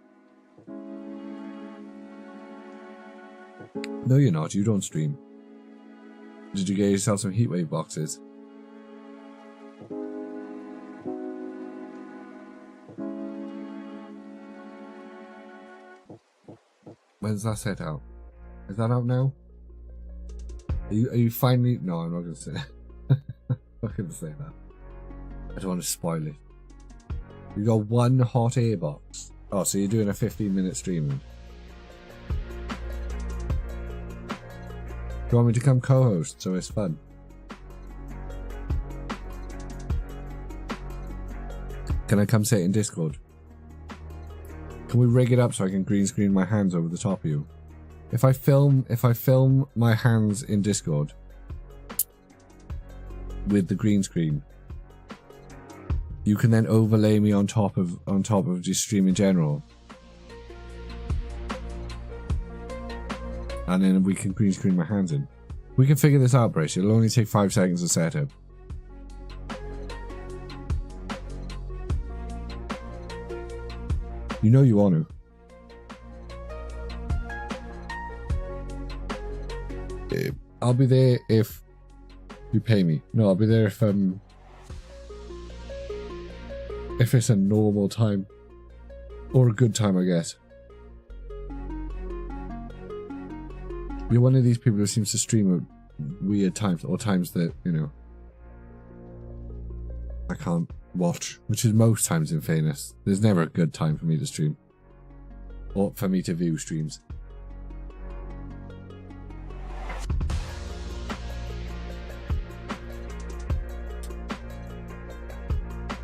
No, you're not. You don't stream. Did you get yourself some Heatwave boxes? When's that set out? Is that out now? Are you finally... No, I'm not going to say that. I'm not going to say that. I don't want to spoil it. You got one hot air box. Oh, so you're doing a 15-minute stream. Do you want me to come co-host so it's fun? Can I come sit in Discord? Can we rig it up so I can green screen my hands over the top of you? If I film my hands in Discord with the green screen, you can then overlay me on top of just stream in general. And then we can green screen my hands in. We can figure this out, Brace. It'll only take 5 seconds to set up. You know you want to. I'll be there if you pay me. No, I'll be there if it's a normal time. Or a good time, I guess. You're one of these people who seems to stream at weird times, or times that, you know, I can't watch, which is most times in fairness. There's never a good time for me to stream. Or for me to view streams.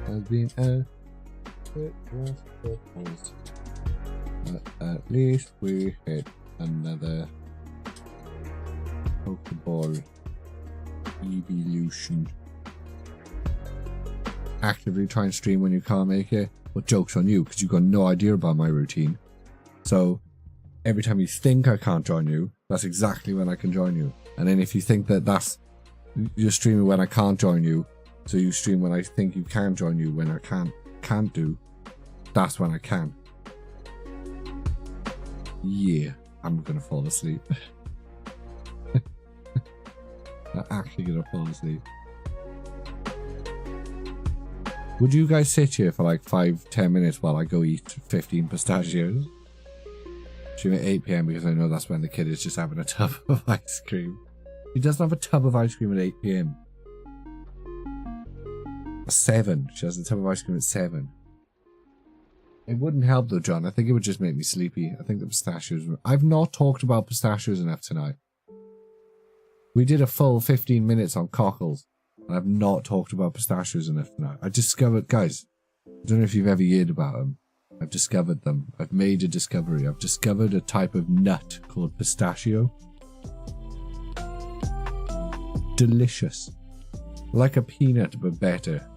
Has been it was proposed. At least we hit another Pokeball evolution. Actively try and stream when you can't make it. But joke's on you, because you've got no idea about my routine. So every time you think I can't join you, that's exactly when I can join you. And then if you think that you're streaming when I can't join you, so you stream when I think you can join you, when I can't do, that's when I can. Yeah, I'm gonna fall asleep. I'm actually gonna fall asleep. Would you guys sit here for like 5-10 minutes while I go eat 15 pistachios? Stream at 8 PM because I know that's when the kid is just having a tub of ice cream. He doesn't have a tub of ice cream at 8 PM. 7. She has a tub of ice cream at 7. It wouldn't help though, John. I think it would just make me sleepy. I think the pistachios... I've not talked about pistachios enough tonight. We did a full 15 minutes on cockles. And I've not talked about pistachios enough tonight. I discovered... Guys, I don't know if you've ever heard about them. I've discovered them. I've made a discovery. I've discovered a type of nut called pistachio. Delicious. Like a peanut, but better.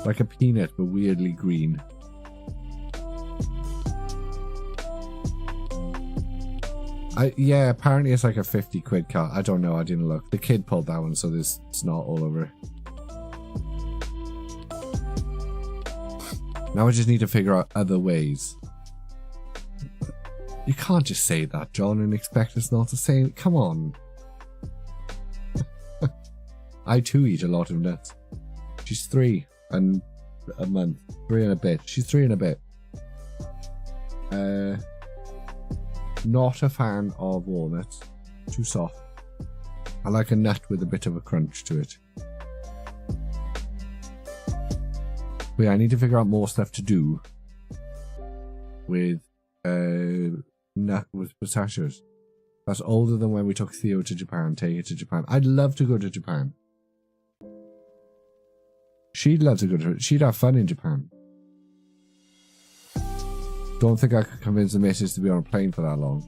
Like a peanut, but weirdly green. Yeah, apparently it's like a 50 quid cut. I don't know, I didn't look. The kid pulled that one, so there's snot all over it. Now I just need to figure out other ways. You can't just say that, John, and expect us not to say it. Come on. I too eat a lot of nuts. She's 3 and a month. 3 and a bit. She's 3 and a bit. Not a fan of walnuts. Too soft. I like a nut with a bit of a crunch to it. But yeah, I need to figure out more stuff to do with pistachios. That's older than when we took Theo to Japan. Take it to Japan. I'd love to go to Japan. She'd love to go to... She'd have fun in Japan. Don't think I could convince the missus to be on a plane for that long.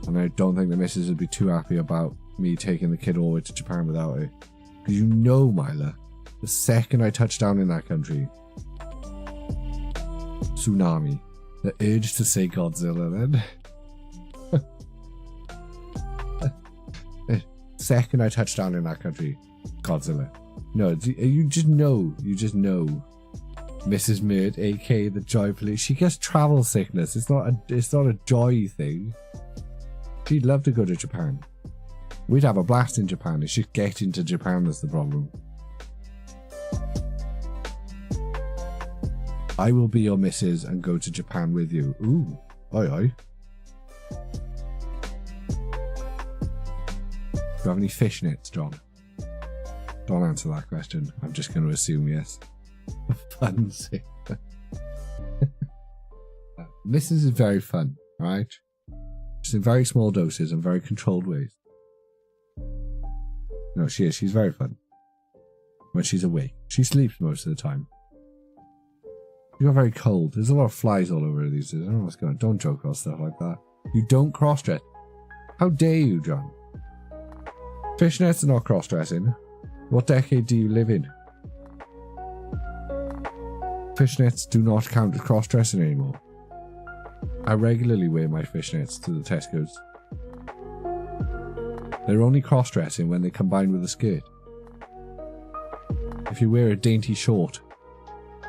And I don't think the missus would be too happy about me taking the kid all the way to Japan without it. Because you know, Mila, the second I touch down in that country... Tsunami. The urge to say Godzilla then. Second I touch down in that country, Godzilla. No, you just know. Mrs. Murd, aka the Joy Police. She gets travel sickness. It's not a joy thing. She'd love to go to Japan. We'd have a blast in Japan. It's just getting to Japan that's the problem. I will be your missus and go to Japan with you. Ooh, oi oi. Do you have any fishnets, John? Don't answer that question. I'm just going to assume yes. For fun's sake. Missus is very fun, right? Just in very small doses and very controlled ways. No, she is. She's very fun. When she's awake. She sleeps most of the time. You got very cold. There's a lot of flies all over these days. I don't know what's going on. Don't joke about stuff like that. You don't cross-dress. How dare you, John? Fishnets are not cross-dressing. What decade do you live in? Fishnets do not count as cross-dressing anymore. I regularly wear my fishnets to the Tesco's. They're only cross-dressing when they combine with a skirt. If you wear a dainty short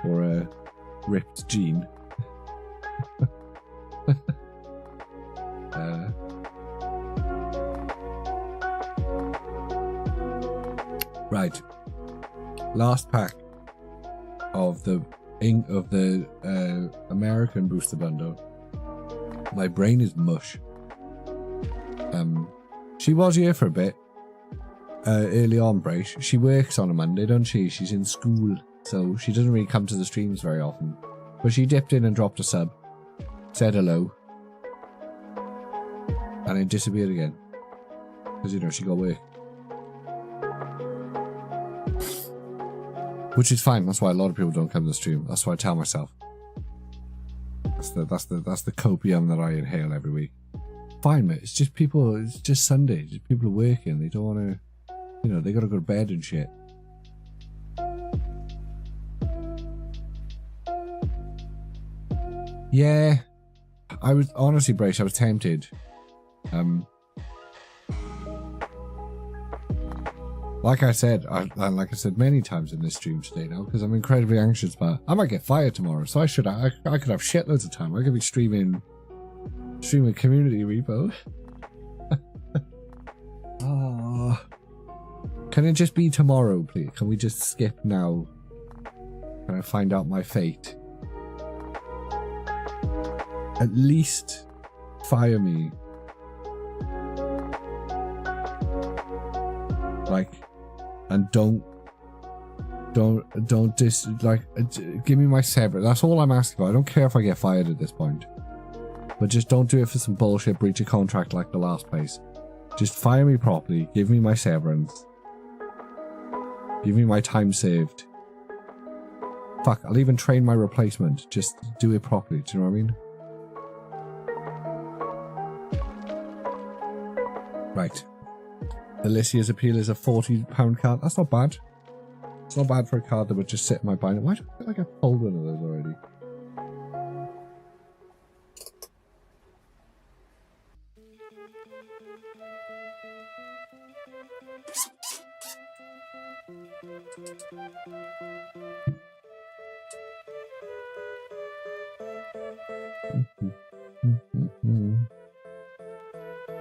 or a ripped jean, right. Last pack of the American booster bundle. My brain is mush. She was here for a bit. Early on, Brace. She works on a Monday, doesn't she? She's in school, so she doesn't really come to the streams very often. But she dipped in and dropped a sub, said hello, and then disappeared again. Because, you know, she got work. Which is fine. That's why a lot of people don't come to the stream. That's what I tell myself. That's the copium that I inhale every week. Fine, mate. It's just people. It's just Sunday. Just people are working. They don't want to. You know, they gotta go to bed and shit. Yeah, I was honestly, Brace. I was tempted. Like I said, like I said many times in this stream today now, because I'm incredibly anxious about it. I might get fired tomorrow, so I could have shitloads of time. I could be streaming community repo. Oh, can it just be tomorrow, please? Can we just skip now? Can I find out my fate? At least fire me. Like, and don't give me my severance. That's all I'm asking for. I don't care if I get fired at this point, but just don't do it for some bullshit breach of contract like the last place. Just fire me properly. Give me my severance. Give me my time saved. Fuck, I'll even train my replacement. Just do it properly. Do you know what I mean? Right. Alicia's Appeal is a £40 card. That's not bad. It's not bad for a card that would just sit in my binder. Why do I feel like I've pulled one of those already?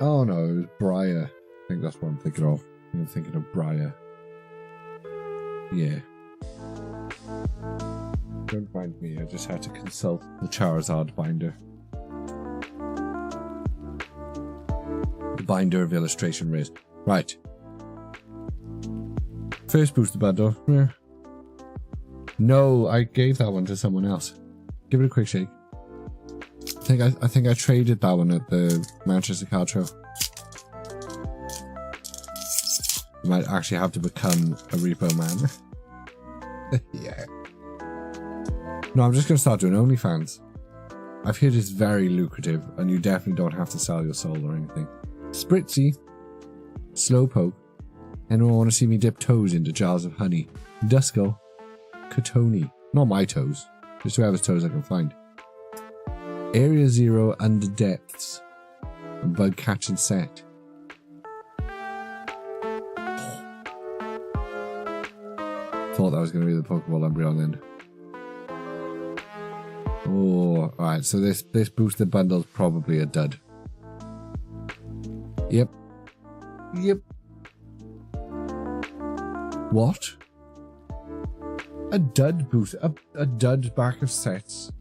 Oh no, it was Briar. I think that's what I'm thinking of. I'm thinking of Briar. Yeah. Don't mind me, I just had to consult the Charizard binder. The binder of illustration rays. Right. First booster bundle. Yeah. No, I gave that one to someone else. Give it a quick shake. I think I traded that one at the Manchester Card Show. You might actually have to become a repo man. Yeah. No, I'm just going to start doing OnlyFans. I've heard it's very lucrative, and you definitely don't have to sell your soul or anything. Spritzy. Slowpoke. Anyone want to see me dip toes into jars of honey? Duskull. Katoni. Not my toes. Just whoever's toes I can find. Area 0 Under Depths. Bug catching set. Thought that was going to be the Pokeball Umbreon then. Oh, alright, so this booster bundle's probably a dud. Yep. Yep. What? A dud booster? A dud back of sets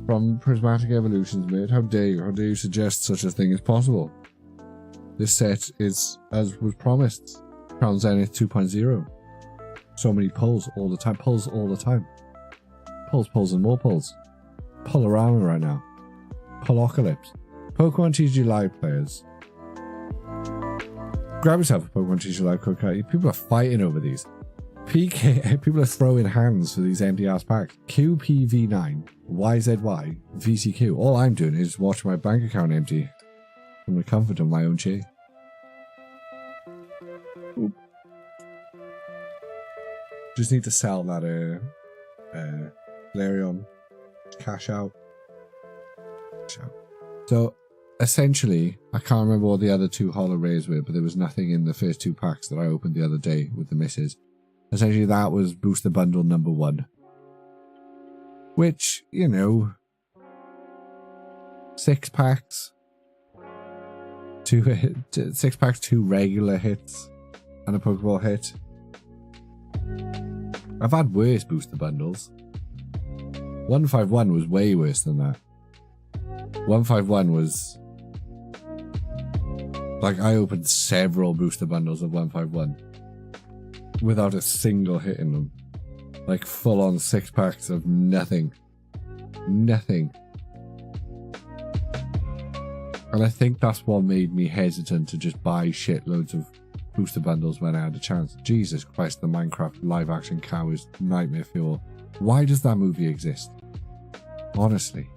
from Prismatic Evolutions, mate. How dare you? How dare you suggest such a thing is possible? This set is, as was promised, Crown Zenith 2.0. So many pulls all the time. Pulls all the time. Pulls, and more pulls. Pulorama right now. Pullocalypse. Pokemon TCG Live players. Grab yourself a Pokemon TCG Live code card. People are fighting over these. PK, people are throwing hands for these empty ass packs. QPV9, YZY, VCQ. All I'm doing is watch my bank account empty from the comfort of my own chair. Oop. Just need to sell that Larion. Cash out. So essentially, I can't remember what the other two holo rares were, but there was nothing in the first two packs that I opened the other day with the misses. Essentially, that was booster bundle number 1. Which, you know, 6 packs. 6 packs, 2 regular hits, and a Pokeball hit. I've had worse booster bundles. 151 was way worse than that. 151 was... like, I opened several booster bundles of 151 without a single hit in them. Like, full-on 6 packs of nothing. Nothing. And I think that's what made me hesitant to just buy shitloads of booster bundles when I had a chance. Jesus Christ, the Minecraft live-action cow is nightmare fuel. Why does that movie exist? Honestly.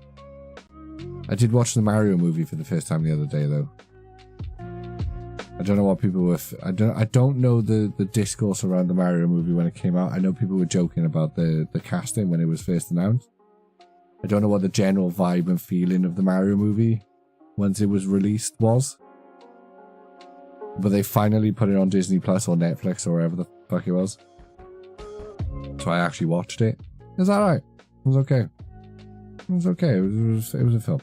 I did watch the Mario movie for the first time the other day, though. I don't know what people were... I don't know the discourse around the Mario movie when it came out. I know people were joking about the casting when it was first announced. I don't know what the general vibe and feeling of the Mario movie once it was released was. But they finally put it on Disney Plus or Netflix or wherever the fuck it was. So I actually watched it. It was alright. It was okay. It was okay. It was a film.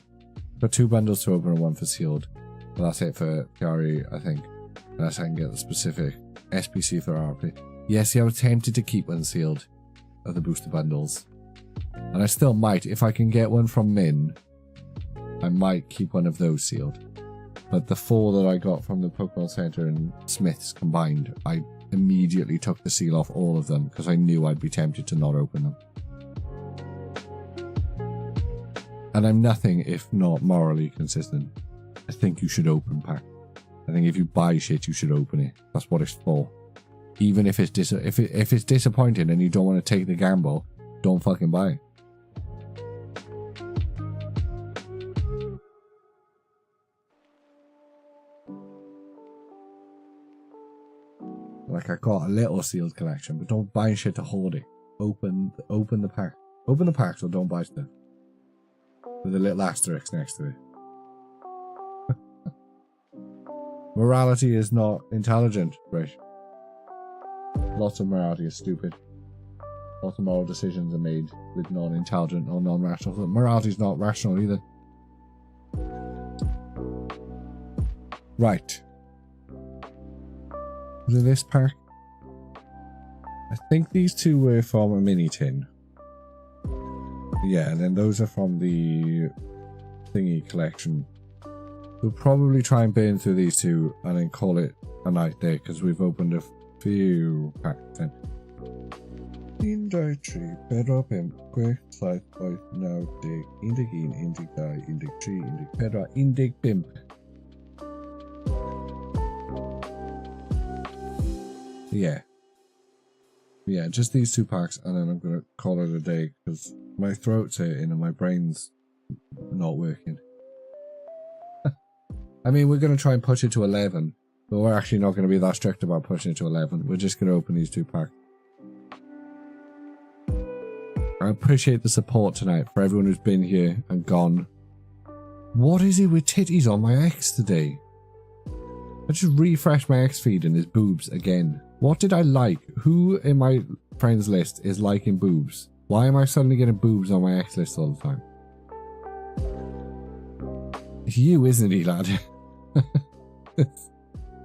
Got 2 bundles to open and 1 for sealed. But that's it for Gary, I think. Unless I can get the specific SPC for RP. Yes, I was tempted to keep one sealed of the booster bundles. And I still might. If I can get one from Min, I might keep one of those sealed. But the 4 that I got from the Pokemon Center and Smith's combined, I immediately took the seal off all of them because I knew I'd be tempted to not open them. And I'm nothing if not morally consistent. I think you should open pack. I think if you buy shit, you should open it. That's what it's for. Even if it's if it's disappointing and you don't want to take the gamble, don't fucking buy it. Like, I got a little sealed collection, but don't buy shit to hold it. Open the pack. Open the packs or don't buy stuff. With a little asterisk next to it. Morality is not intelligent, Rich. Lots of morality is stupid. Lots of moral decisions are made with non-intelligent or non-rational. Morality is not rational either. Right. Was it this pack? I think these 2 were from a mini tin. Yeah, and then those are from the thingy collection. We'll probably try and burn through these 2 and then call it a night there because we've opened a few packs then. Indig tree, pedra pimp, quick, scythe, boy, now dig, indigine, indig die, indig tree, indig pedra, indig pimp. Yeah. Yeah, just these 2 packs and then I'm going to call it a day because my throat's hurting and my brain's not working. I mean, we're going to try and push it to 11, but we're actually not going to be that strict about pushing it to 11. We're just going to open these 2 packs. I appreciate the support tonight for everyone who's been here and gone. What is it with titties on my ex today? I just refreshed my ex feed and there's boobs again. What did I like? Who in my friends list is liking boobs? Why am I suddenly getting boobs on my ex list all the time? It's you, isn't he, lad?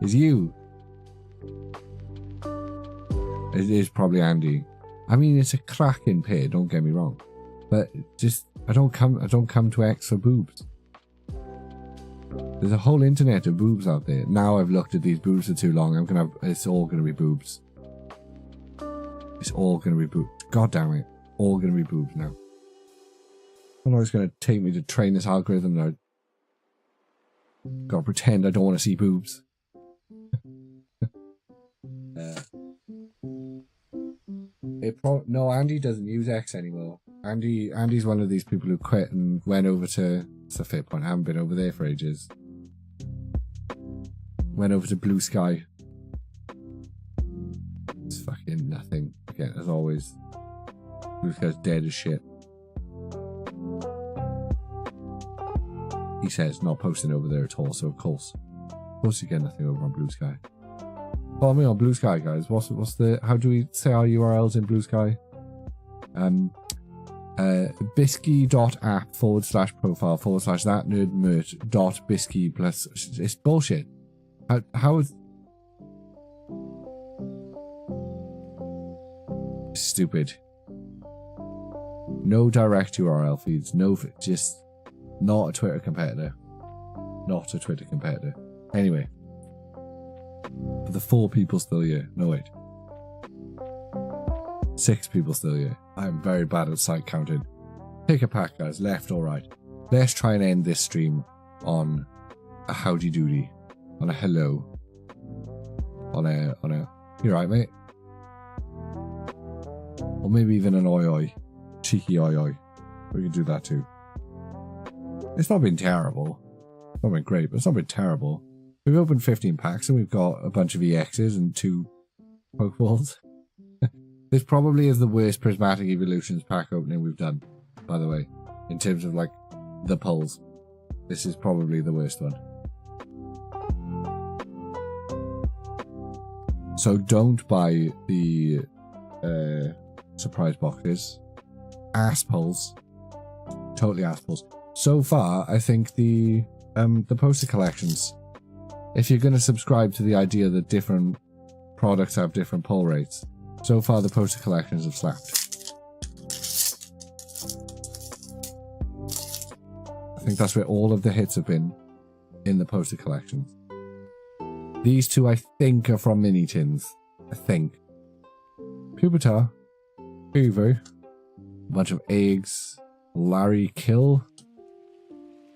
It's you. It is probably Andy. I mean, it's a cracking pair, don't get me wrong. But just, I don't come to X for boobs. There's a whole internet of boobs out there. Now I've looked at these boobs for too long. It's all gonna be boobs. It's all gonna be boobs. God damn it. All gonna be boobs now. I know it's gonna take me to train this algorithm now. Gotta pretend I don't want to see boobs. No, Andy doesn't use X anymore. Andy's one of these people who quit and went over to... It's a fair point. I haven't been over there for ages. Went over to Blue Sky. It's fucking nothing. Again, as always. Blue Sky's dead as shit. He says not posting over there at all, so of course you get nothing over on Blue Sky. Follow me on Blue Sky, guys. What's the... How do we say our URLs in Blue Sky? bisky.app/profile/that-nerd-mert.bisky plus... It's bullshit. How is... Stupid. No direct URL feeds. No... Just... Not a Twitter competitor. Not a Twitter competitor. Anyway. For the 4 people still here. No, wait. 6 people still here. I'm very bad at site counting. Pick a pack, guys. Left or right. Let's try and end this stream on a howdy doody. On a hello. On a... You're right, mate. Or maybe even an oi oi. Cheeky oi oi. We can do that too. It's not been terrible. It's not been great, but it's not been terrible. We've opened 15 packs and we've got a bunch of EXs and 2 Pokeballs. This probably is the worst Prismatic Evolutions pack opening we've done, by the way. In terms of, like, the pulls. This is probably the worst one. So don't buy the surprise boxes. Ass pulls. Totally ass pulls. So far, I think the poster collections, if you're going to subscribe to the idea that different products have different pull rates, so far the poster collections have slapped. I think that's where all of the hits have been, in the poster collections. These 2 I think are from mini tins. I think. Pupitar. Hoover. A bunch of eggs. Larry Kill.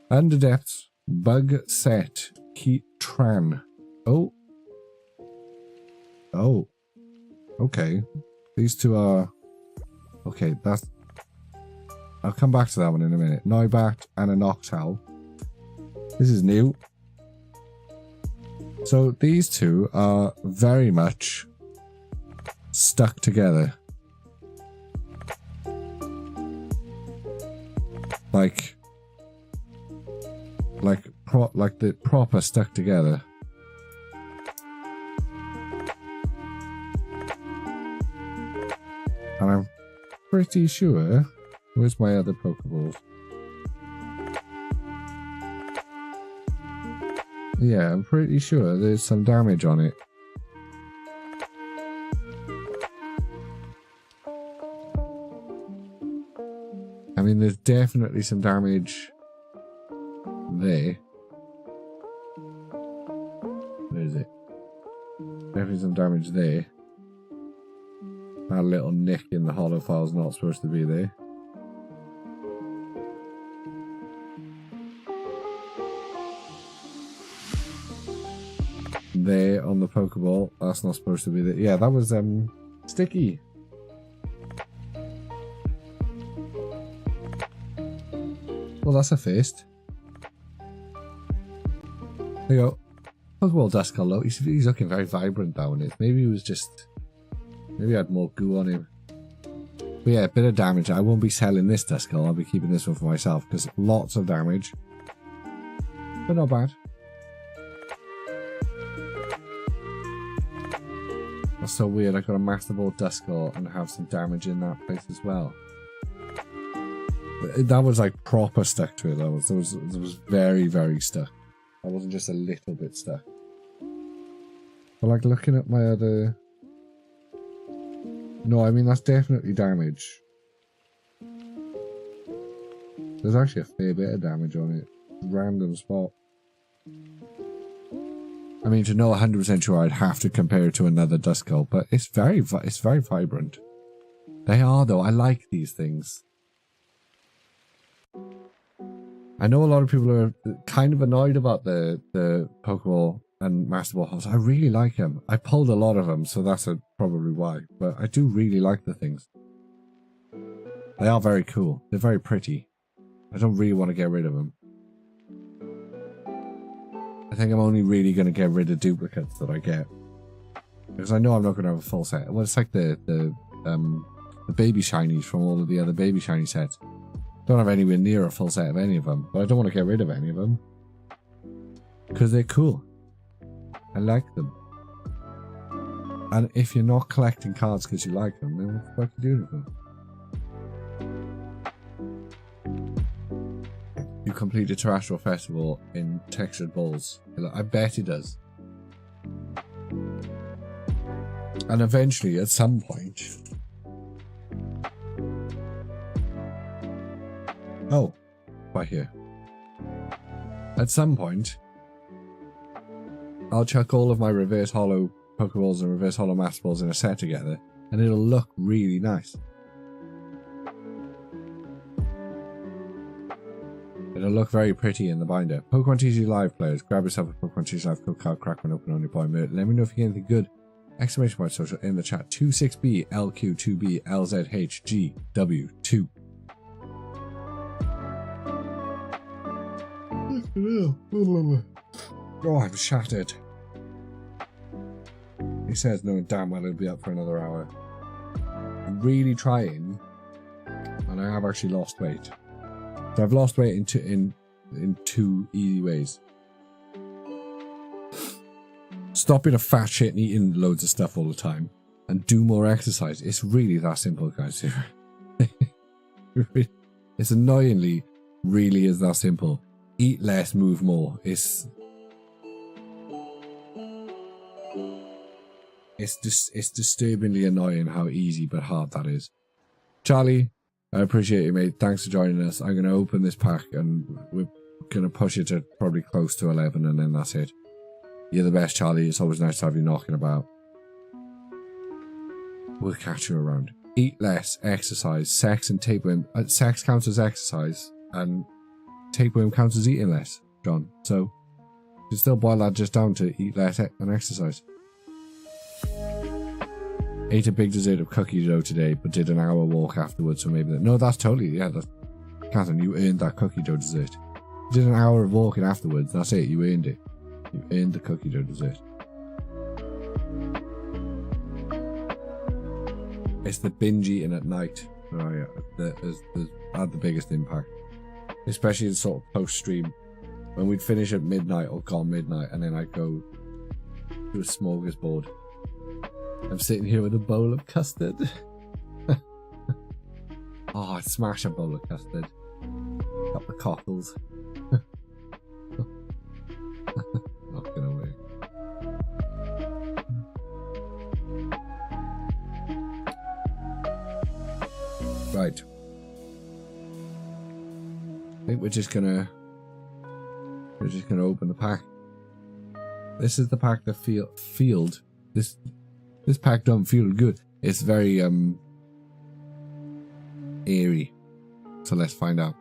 Underdepths, Bug Set, Keat Tran. Oh. Oh. Okay. These 2 are... Okay, that's... I'll come back to that one in a minute. Noibat and a Noctowl. This is new. So these 2 are very much stuck together. Like the proper stuck together. And I'm pretty sure... Where's my other Pokeballs? Yeah, I'm pretty sure there's some damage on it. I mean, there's definitely some damage... there. Where is it? Definitely some damage there. That little nick in the hollow file's not supposed to be there. There on the Pokeball, that's not supposed to be there. Yeah, that was sticky. Well, that's a fist. There you go. Pokeball Duskull though, he's looking very vibrant down it. Maybe he was just... Maybe I had more goo on him. But yeah, a bit of damage. I won't be selling this Duskull, I'll be keeping this one for myself, because lots of damage. But not bad. That's so weird, I got a Master Ball Duskull and have some damage in that place as well. That was like proper stuck to it, that was very, very stuck. I wasn't just a little bit stuck. But like looking at my other... No, I mean that's definitely damage. There's actually a fair bit of damage on it. Random spot. I mean, to know 100% sure, I'd have to compare it to another Duskull, but it's very vibrant. They are though. I like these things. I know a lot of people are kind of annoyed about the Pokeball and Master Ball Holes. I really like them. I pulled a lot of them, so that's probably why. But I do really like the things. They are very cool. They're very pretty. I don't really want to get rid of them. I think I'm only really going to get rid of duplicates that I get. Because I know I'm not going to have a full set. Well, it's like the baby shinies from all of the other baby shiny sets. Don't have anywhere near a full set of any of them. But I don't want to get rid of any of them. Because they're cool. I like them. And if you're not collecting cards because you like them, then what the fuck are you doing with them? You complete a terrestrial festival in textured balls. I bet he does. And eventually, at some point... Oh, right here. At some point, I'll chuck all of my reverse hollow Pokeballs and reverse hollow Master Balls in a set together, and it'll look really nice. It'll look very pretty in the binder. Pokemon TCG Live players, grab yourself a Pokemon TCG Live code card, crack one open on your boy Mert. Let me know if you get anything good. Exclamation point social in the chat. 26B LQ2B LZHGW2. Oh, I'm shattered. He says knowing damn well it'll be up for another hour. I'm really trying, and I have actually lost weight. So I've lost weight in two easy ways. Stop being a fat shit and eating loads of stuff all the time, and do more exercise. It's really that simple, guys. It's annoyingly really is that simple. Eat less, move more. It's disturbingly annoying how easy but hard that is. Charlie, I appreciate you, mate. Thanks for joining us. I'm going to open this pack and we're going to push it to probably close to 11 and then that's it. You're the best, Charlie. It's always nice to have you knocking about. We'll catch you around. Eat less, exercise, sex and tapeworm. Sex counts as exercise and tapeworm counts as eating less, John. So you can still boil that just down to eat less and exercise. Ate a big dessert of cookie dough today, but did an hour walk afterwards, so maybe that. No, that's totally, yeah, that's... Catherine, you earned that cookie dough dessert. You did an hour of walking afterwards, that's it, you earned it. You earned the cookie dough dessert. It's the binge eating at night. Oh yeah, that had the biggest impact. Especially the sort of post-stream. When we'd finish at midnight or gone midnight, and then I'd go to a smorgasbord. I'm sitting here with a bowl of custard. Oh, I'd smash a bowl of custard. Got the cockles. Not gonna work. Right. I think we're just gonna open the pack. This is the pack that field. This pack don't feel good. It's very eerie. So let's find out.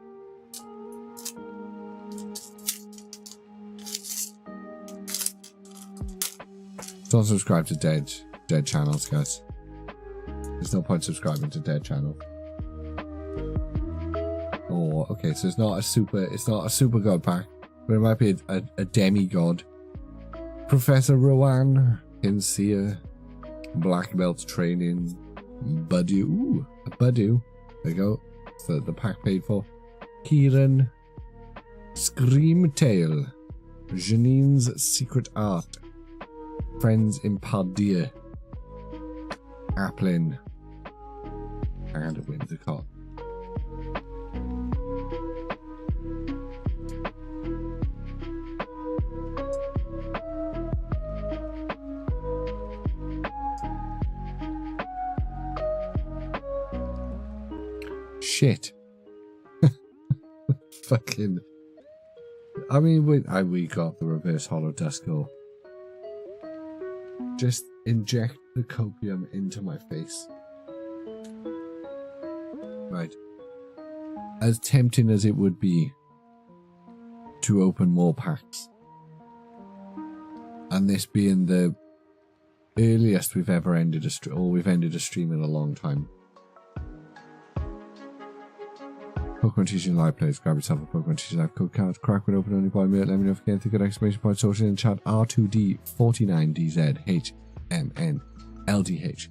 Don't subscribe to dead channels, guys. There's no point subscribing to dead channels. Oh, okay, so it's not a super god pack, but it might be a demigod. Professor Rowan, Kinsea, Black Belt Training, Budew. Ooh, a Budew. There you go. So the pack paid for. Kieran, Screamtail, Janine's Secret Art, Friends in Pardia, Applin, and a Whimsicott. Shit. Fucking. I mean, we got the reverse hollow Duskull. Just inject the copium into my face. Right. As tempting as it would be to open more packs, And this being the earliest we've ever ended a stream, or we've ended a stream in a long time. Pokemon Teaching Live plays. Grab yourself a Pokemon Teaching Live code card. Crack when open only by me. Let me know if you get anything good. Exclamation point social in chat. R2D49DZHMNLDH.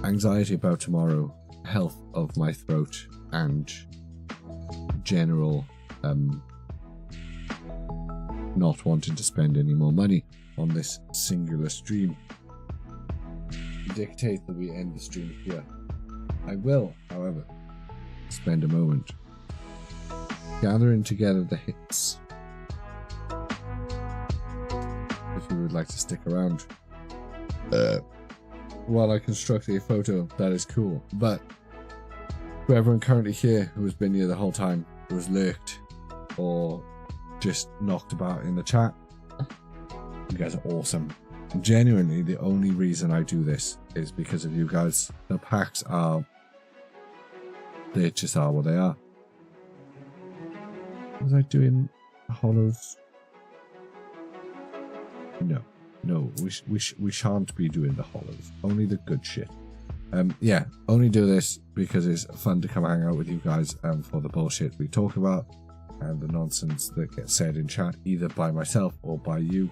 Anxiety about tomorrow. Health of my throat. And general not wanting to spend any more money on this singular stream dictate that we end the stream here. I will, however, spend a moment gathering together the hits. If you would like to stick around while I construct a photo, that is cool. But for everyone currently here who has been here the whole time, who has lurked or just knocked about in the chat, you guys are awesome. Genuinely, the only reason I do this is because of you guys. The packs are, they just are what they are. Was I doing hollows? No, we shan't be doing the hollows. Only the good shit. Yeah, only do this because it's fun to come hang out with you guys for the bullshit we talk about and the nonsense that gets said in chat, either by myself or by you.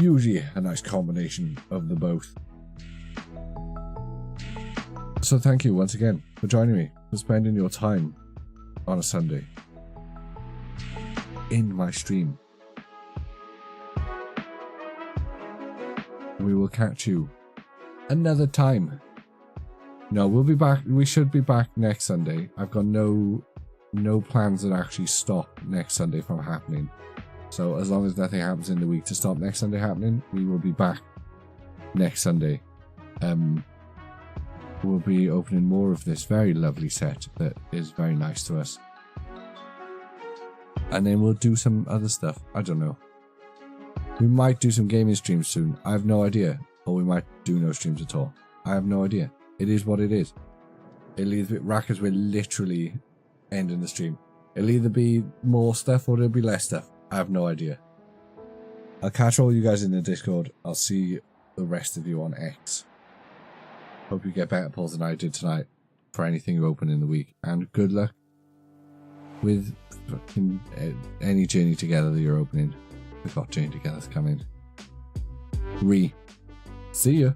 Usually a nice combination of the both. So thank you once again for joining me, for spending your time on a Sunday in my stream. We will catch you another time. No, we'll be back. We should be back next Sunday. I've got no plans that actually stop next Sunday from happening. So as long as nothing happens in the week to stop next Sunday happening, we will be back next Sunday. We'll be opening more of this very lovely set that is very nice to us. And then we'll do some other stuff. I don't know. We might do some gaming streams soon. I have no idea. Or we might do no streams at all. I have no idea. It is what it is. It'll either be Rackers will literally ending the stream. It'll either be more stuff or it'll be less stuff. I have no idea. I'll catch all you guys in the Discord. I'll see the rest of you on X. Hope you get better pulls than I did tonight for anything you open in the week. And good luck with fucking any Journey Together that you're opening. We've got Journey Together coming. See ya.